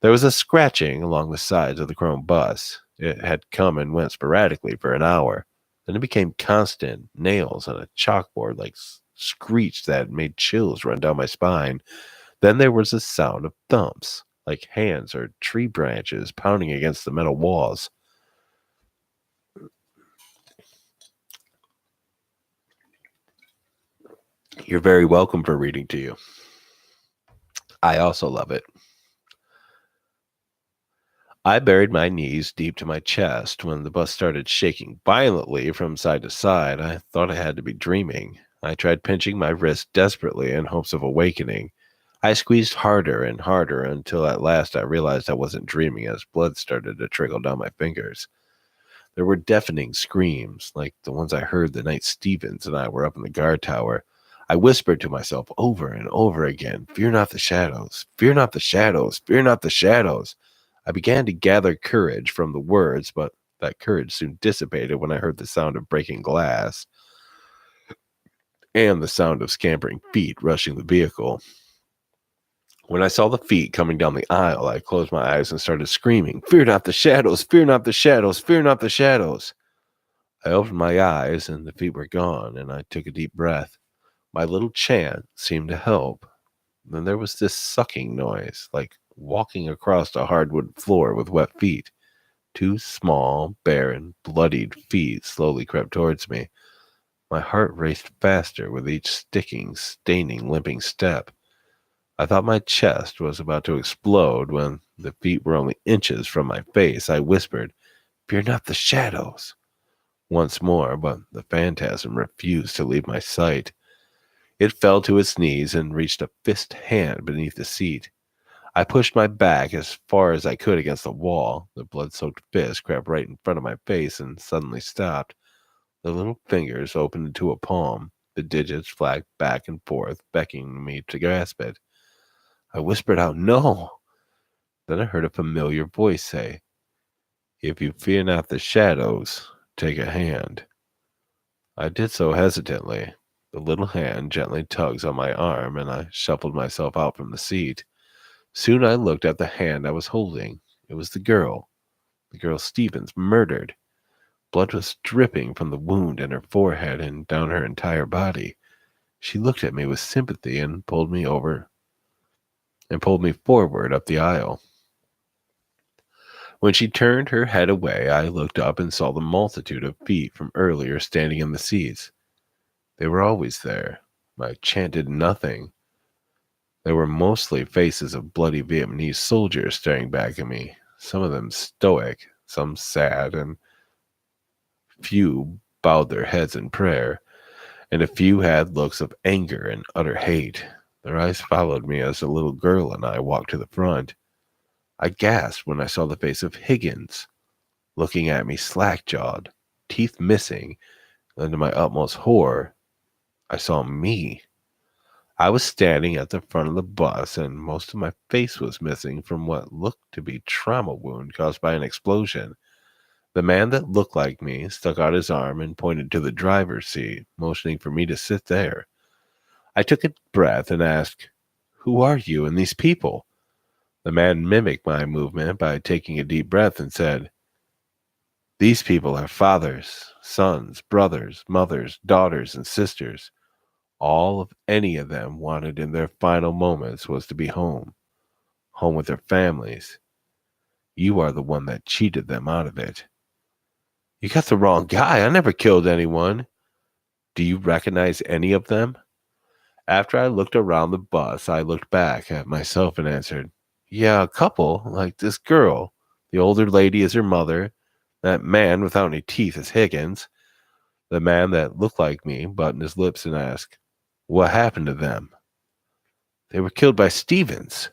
There was a scratching along the sides of the chrome bus. It had come and went sporadically for an hour. Then it became constant. Nails on a chalkboard like screeched that made chills run down my spine. Then there was a sound of thumps, like hands or tree branches pounding against the metal walls. You're very welcome for reading to you. I also love it. I buried my knees deep to my chest. When the bus started shaking violently from side to side, I thought I had to be dreaming. I tried pinching my wrist desperately in hopes of awakening. I squeezed harder and harder until at last I realized I wasn't dreaming as blood started to trickle down my fingers. There were deafening screams, like the ones I heard the night Stevens and I were up in the guard tower. I whispered to myself over and over again, "Fear not the shadows, fear not the shadows, fear not the shadows." I began to gather courage from the words, but that courage soon dissipated when I heard the sound of breaking glass and the sound of scampering feet rushing the vehicle. When I saw the feet coming down the aisle, I closed my eyes and started screaming, "Fear not the shadows, fear not the shadows, fear not the shadows." I opened my eyes and the feet were gone, and I took a deep breath. My little chant seemed to help. Then there was this sucking noise, like walking across a hardwood floor with wet feet. Two small, barren, bloodied feet slowly crept towards me. My heart raced faster with each sticking, staining, limping step. I thought my chest was about to explode when the feet were only inches from my face. I whispered, "Fear not the shadows," once more, but the phantasm refused to leave my sight. It fell to its knees and reached a fist hand beneath the seat. I pushed my back as far as I could against the wall. The blood-soaked fist crept right in front of my face and suddenly stopped. The little fingers opened into a palm. The digits flagged back and forth, beckoning me to grasp it. I whispered out, "No." Then I heard a familiar voice say, "If you fear not the shadows, take a hand." I did so hesitantly. The little hand gently tugs on my arm, and I shuffled myself out from the seat. Soon I looked at the hand I was holding. It was the girl Stevens murdered. Blood was dripping from the wound in her forehead and down her entire body. She looked at me with sympathy and pulled me forward up the aisle. When she turned her head away, I looked up and saw the multitude of feet from earlier standing in the seats. They were always there. My chant did nothing. There were mostly faces of bloody Vietnamese soldiers staring back at me, some of them stoic, some sad, and few bowed their heads in prayer, and a few had looks of anger and utter hate. Their eyes followed me as the little girl and I walked to the front. I gasped when I saw the face of Higgins, looking at me slack-jawed, teeth missing, and to my utmost horror, I saw me. I was standing at the front of the bus, and most of my face was missing from what looked to be trauma wound caused by an explosion. The man that looked like me stuck out his arm and pointed to the driver's seat, motioning for me to sit there. I took a breath and asked, "Who are you and these people?" The man mimicked my movement by taking a deep breath and said, "These people are fathers, sons, brothers, mothers, daughters, and sisters. All of any of them wanted in their final moments was to be home with their families. You are the one that cheated them out of it." "You got the wrong guy. I never killed anyone." "Do you recognize any of them?" After I looked around the bus, I looked back at myself and answered, "Yeah, a couple, like this girl. The older lady is her mother. That man without any teeth is Higgins." The man that looked like me buttoned his lips and asked, "What happened to them?" "They were killed by Stevens."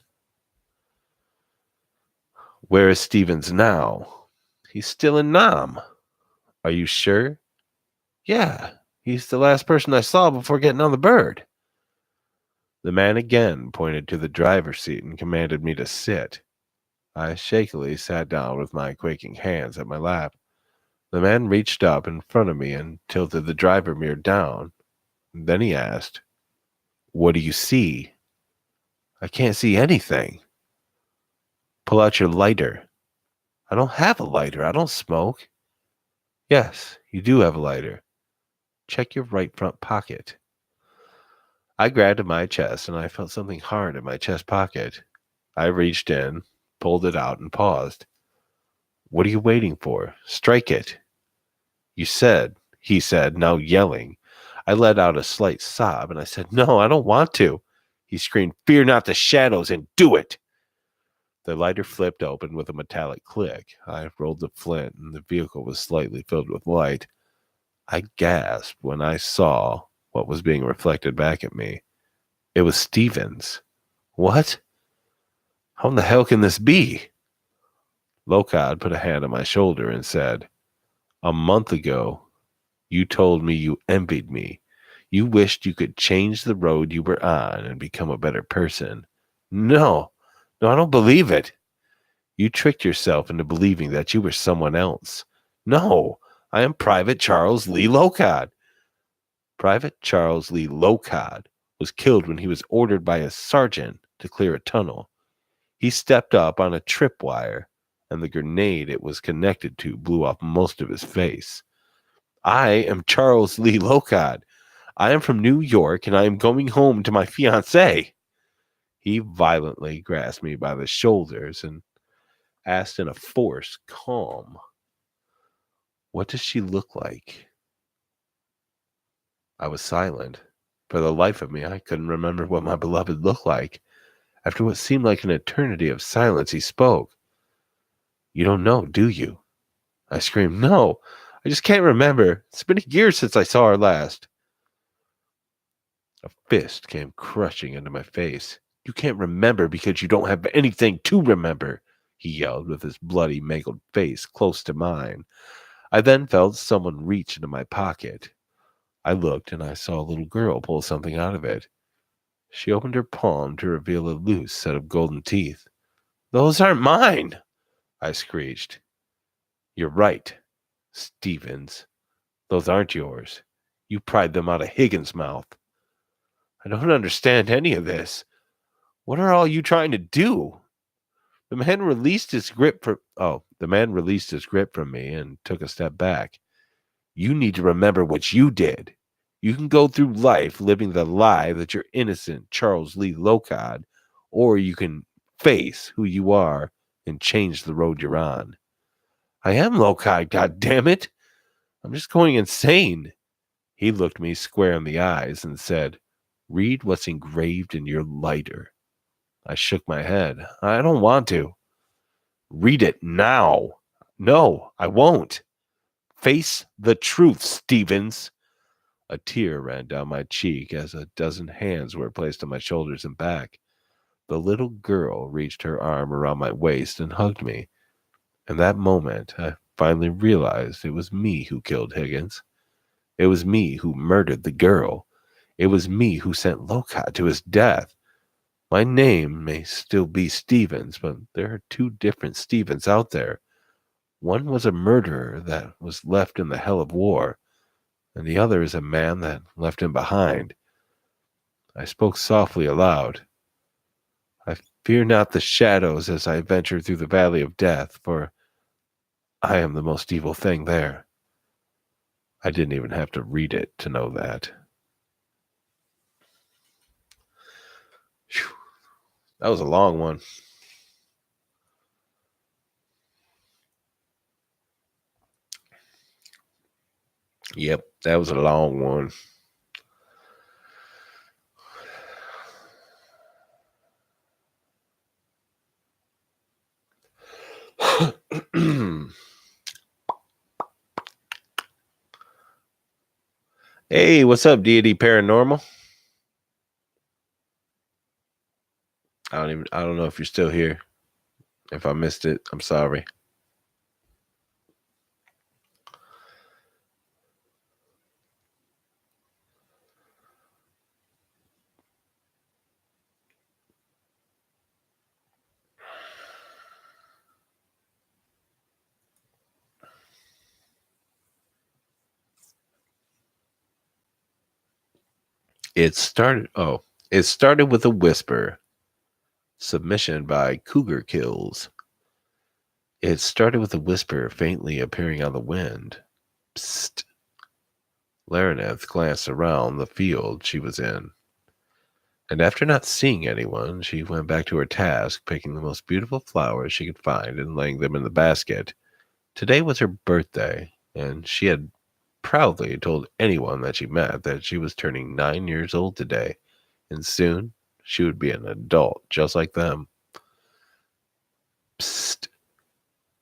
"Where is Stevens now?" "He's still in Nam." "Are you sure?" "Yeah, he's the last person I saw before getting on the bird." The man again pointed to the driver's seat and commanded me to sit. I shakily sat down with my quaking hands at my lap. The man reached up in front of me and tilted the driver mirror down. Then he asked, "What do you see?" "I can't see anything." "Pull out your lighter." "I don't have a lighter. I don't smoke." "Yes, you do have a lighter. Check your right front pocket." I grabbed at my chest and I felt something hard in my chest pocket. I reached in, pulled it out, and paused. "What are you waiting for? Strike it." "You said," he said, now yelling. I let out a slight sob and I said, "No, I don't want to." He screamed, "Fear not the shadows and do it." The lighter flipped open with a metallic click. I rolled the flint and the vehicle was slightly filled with light. I gasped when I saw what was being reflected back at me. It was Stevens. What? How in the hell can this be? Locad put a hand on my shoulder and said, "A month ago, you told me you envied me. You wished you could change the road you were on and become a better person." No, I don't believe it. You tricked yourself into believing that you were someone else. No, I am Private Charles Lee Locad. Private Charles Lee Locad was killed when he was ordered by a sergeant to clear a tunnel. He stepped up on a tripwire, and the grenade it was connected to blew off most of his face. I am Charles Lee Locad. I am from New York, and I am going home to my fiancée. He violently grasped me by the shoulders and asked in a forced calm, "What does she look like?" I was silent. For the life of me, I couldn't remember what my beloved looked like. After what seemed like an eternity of silence, he spoke. "You don't know, do you?" I screamed, "No, I just can't remember. It's been years since I saw her last." A fist came crushing into my face. "You can't remember because you don't have anything to remember," he yelled with his bloody, mangled face close to mine. I then felt someone reach into my pocket. I looked and I saw a little girl pull something out of it. She opened her palm to reveal a loose set of golden teeth. "Those aren't mine," I screeched. "You're right, Stevens. Those aren't yours. You pried them out of Higgins' mouth." "I don't understand any of this. What are all you trying to do?" The man released his grip from me and took a step back. "You need to remember what you did. You can go through life living the lie that you're innocent Charles Lee Locad, or you can face who you are and change the road you're on." "I am Locad, God damn it! I'm just going insane." He looked me square in the eyes and said, "Read what's engraved in your lighter." I shook my head. "I don't want to." "Read it now." "No, I won't." "Face the truth, Stevens." A tear ran down my cheek as a dozen hands were placed on my shoulders and back. The little girl reached her arm around my waist and hugged me. In that moment, I finally realized it was me who killed Higgins. It was me who murdered the girl. It was me who sent Locott to his death. My name may still be Stevens, but there are two different Stevens out there. One was a murderer that was left in the hell of war, and the other is a man that left him behind. I spoke softly aloud. "I fear not the shadows as I venture through the valley of death, for I am the most evil thing there." I didn't even have to read it to know that. Whew. That was a long one. Yep, that was a long one. Hey, what's up, Deity Paranormal? I don't know if you're still here. If I missed it, I'm sorry. It started with a whisper. Submission by Cougar Kills. It started with a whisper faintly appearing on the wind. Psst. Larineth glanced around the field she was in, and after not seeing anyone, she went back to her task, picking the most beautiful flowers she could find and laying them in the basket. Today was her birthday, and she had proudly told anyone that she met that she was turning 9 years old today, and soon she would be an adult just like them. Psst.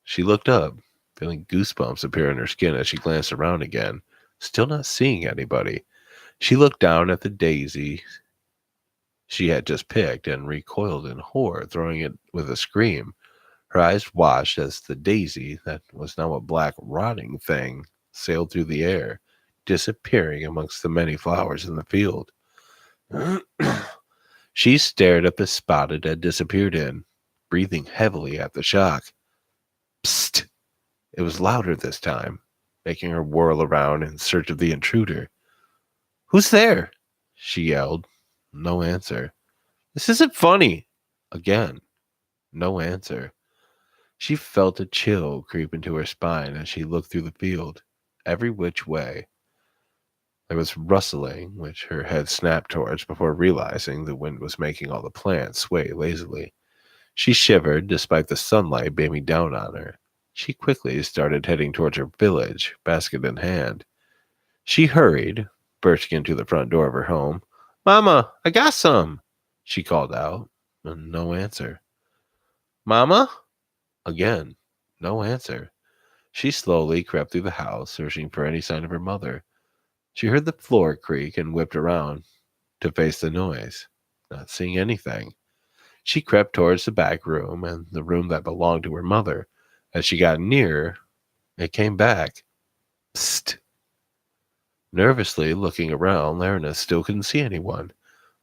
She looked up, feeling goosebumps appear on her skin as she glanced around again, still not seeing anybody. She looked down at the daisy she had just picked and recoiled in horror, throwing it with a scream. Her eyes watched as the daisy, that was now a black, rotting thing, sailed through the air, disappearing amongst the many flowers in the field. She stared at the spot it had disappeared in, breathing heavily at the shock. Psst! It was louder this time, making her whirl around in search of the intruder. "Who's there?" she yelled. No answer. "This isn't funny." Again, no answer. She felt a chill creep into her spine as she looked through the field, every which way. There was rustling, which her head snapped towards before realizing the wind was making all the plants sway lazily. She shivered despite the sunlight beaming down on her. She quickly started heading towards her village, basket in hand. She hurried, bursting into the front door of her home. "Mama, I got some!" she called out, and no answer. "Mama?" Again, no answer. She slowly crept through the house, searching for any sign of her mother. She heard the floor creak and whipped around to face the noise, not seeing anything. She crept towards the back room and the room that belonged to her mother. As she got near, it came back. Psst. Nervously looking around, Larina still couldn't see anyone.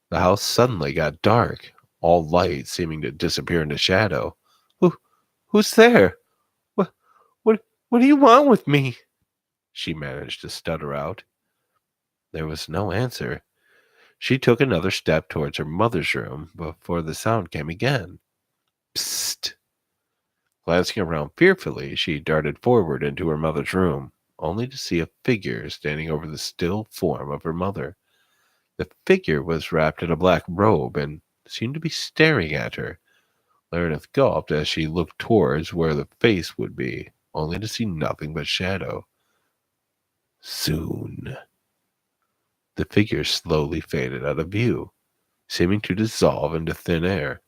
The house suddenly got dark, all light seeming to disappear into shadow. Who's there? What, what do you want with me?" she managed to stutter out. There was no answer. She took another step towards her mother's room before the sound came again. Psst. Glancing around fearfully, she darted forward into her mother's room, only to see a figure standing over the still form of her mother. The figure was wrapped in a black robe and seemed to be staring at her. Meredith gulped as she looked towards where the face would be, only to see nothing but shadow. Soon, the figure slowly faded out of view, seeming to dissolve into thin air.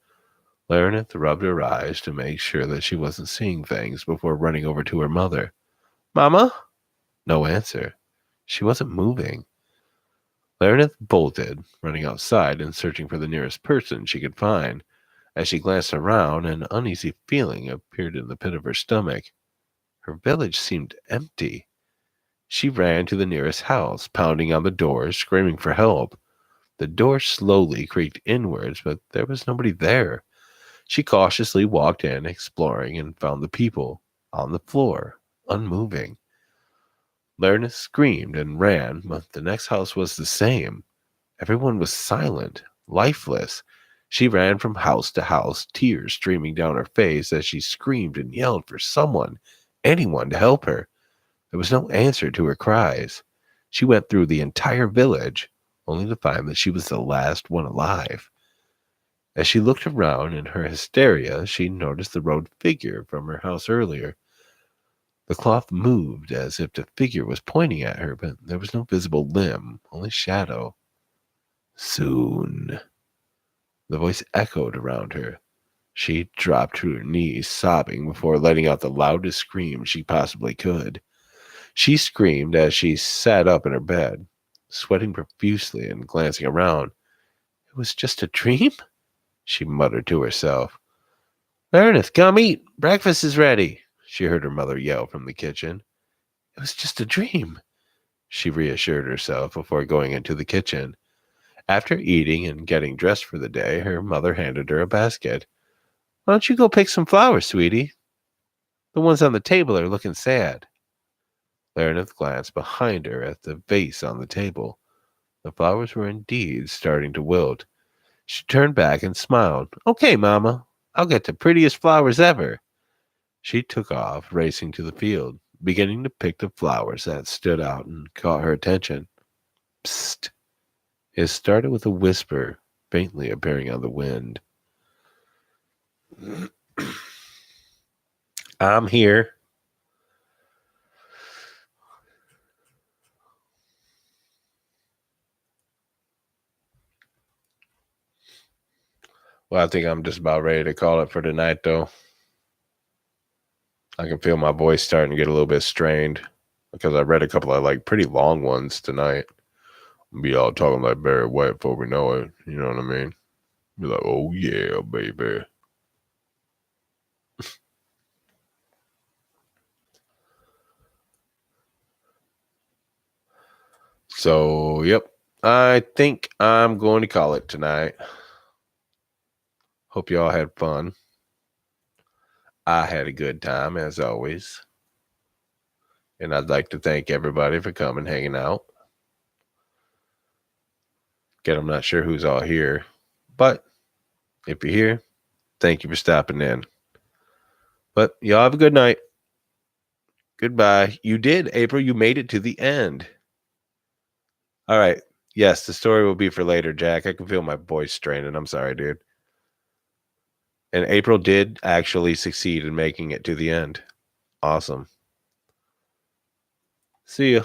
Meredith rubbed her eyes to make sure that she wasn't seeing things before running over to her mother. "Mama?" No answer. She wasn't moving. Meredith bolted, running outside and searching for the nearest person she could find. As she glanced around, an uneasy feeling appeared in the pit of her stomach. Her village seemed empty. She ran to the nearest house, pounding on the door, screaming for help. The door slowly creaked inwards, but there was nobody there. She cautiously walked in, exploring, and found the people on the floor, unmoving. Lerna screamed and ran, but the next house was the same. Everyone was silent, lifeless. She ran from house to house, tears streaming down her face as she screamed and yelled for someone, anyone to help her. There was no answer to her cries. She went through the entire village, only to find that she was the last one alive. As she looked around in her hysteria, she noticed the robed figure from her house earlier. The cloth moved as if the figure was pointing at her, but there was no visible limb, only shadow. Soon. The voice echoed around her. She dropped to her knees, sobbing before letting out the loudest scream she possibly could. She screamed as she sat up in her bed, sweating profusely and glancing around. "It was just a dream?" she muttered to herself. "Meredith, come eat. Breakfast is ready," she heard her mother yell from the kitchen. "It was just a dream," she reassured herself before going into the kitchen. After eating and getting dressed for the day, her mother handed her a basket. "Why don't you go pick some flowers, sweetie? The ones on the table are looking sad." Meredith glanced behind her at the vase on the table. The flowers were indeed starting to wilt. She turned back and smiled. Okay, Mama, I'll get the prettiest flowers ever. She took off, racing to the field, beginning to pick the flowers that stood out and caught her attention. Psst. It started with a whisper, faintly appearing on the wind. I'm here. Well, I think I'm just about ready to call it for tonight, though. I can feel my voice starting to get a little bit strained because I read a couple of like pretty long ones tonight. Be all talking like Barry White before we know it. You know what I mean? Be like, oh yeah, baby. So, yep. I think I'm going to call it tonight. Hope you all had fun. I had a good time, as always. And I'd like to thank everybody for coming, hanging out. Again, I'm not sure who's all here, but if you're here, thank you for stopping in. But y'all have a good night. Goodbye. You did, April. You made it to the end. All right. Yes, the story will be for later, Jack. I can feel my voice straining. I'm sorry, dude. And April did actually succeed in making it to the end. Awesome. See ya.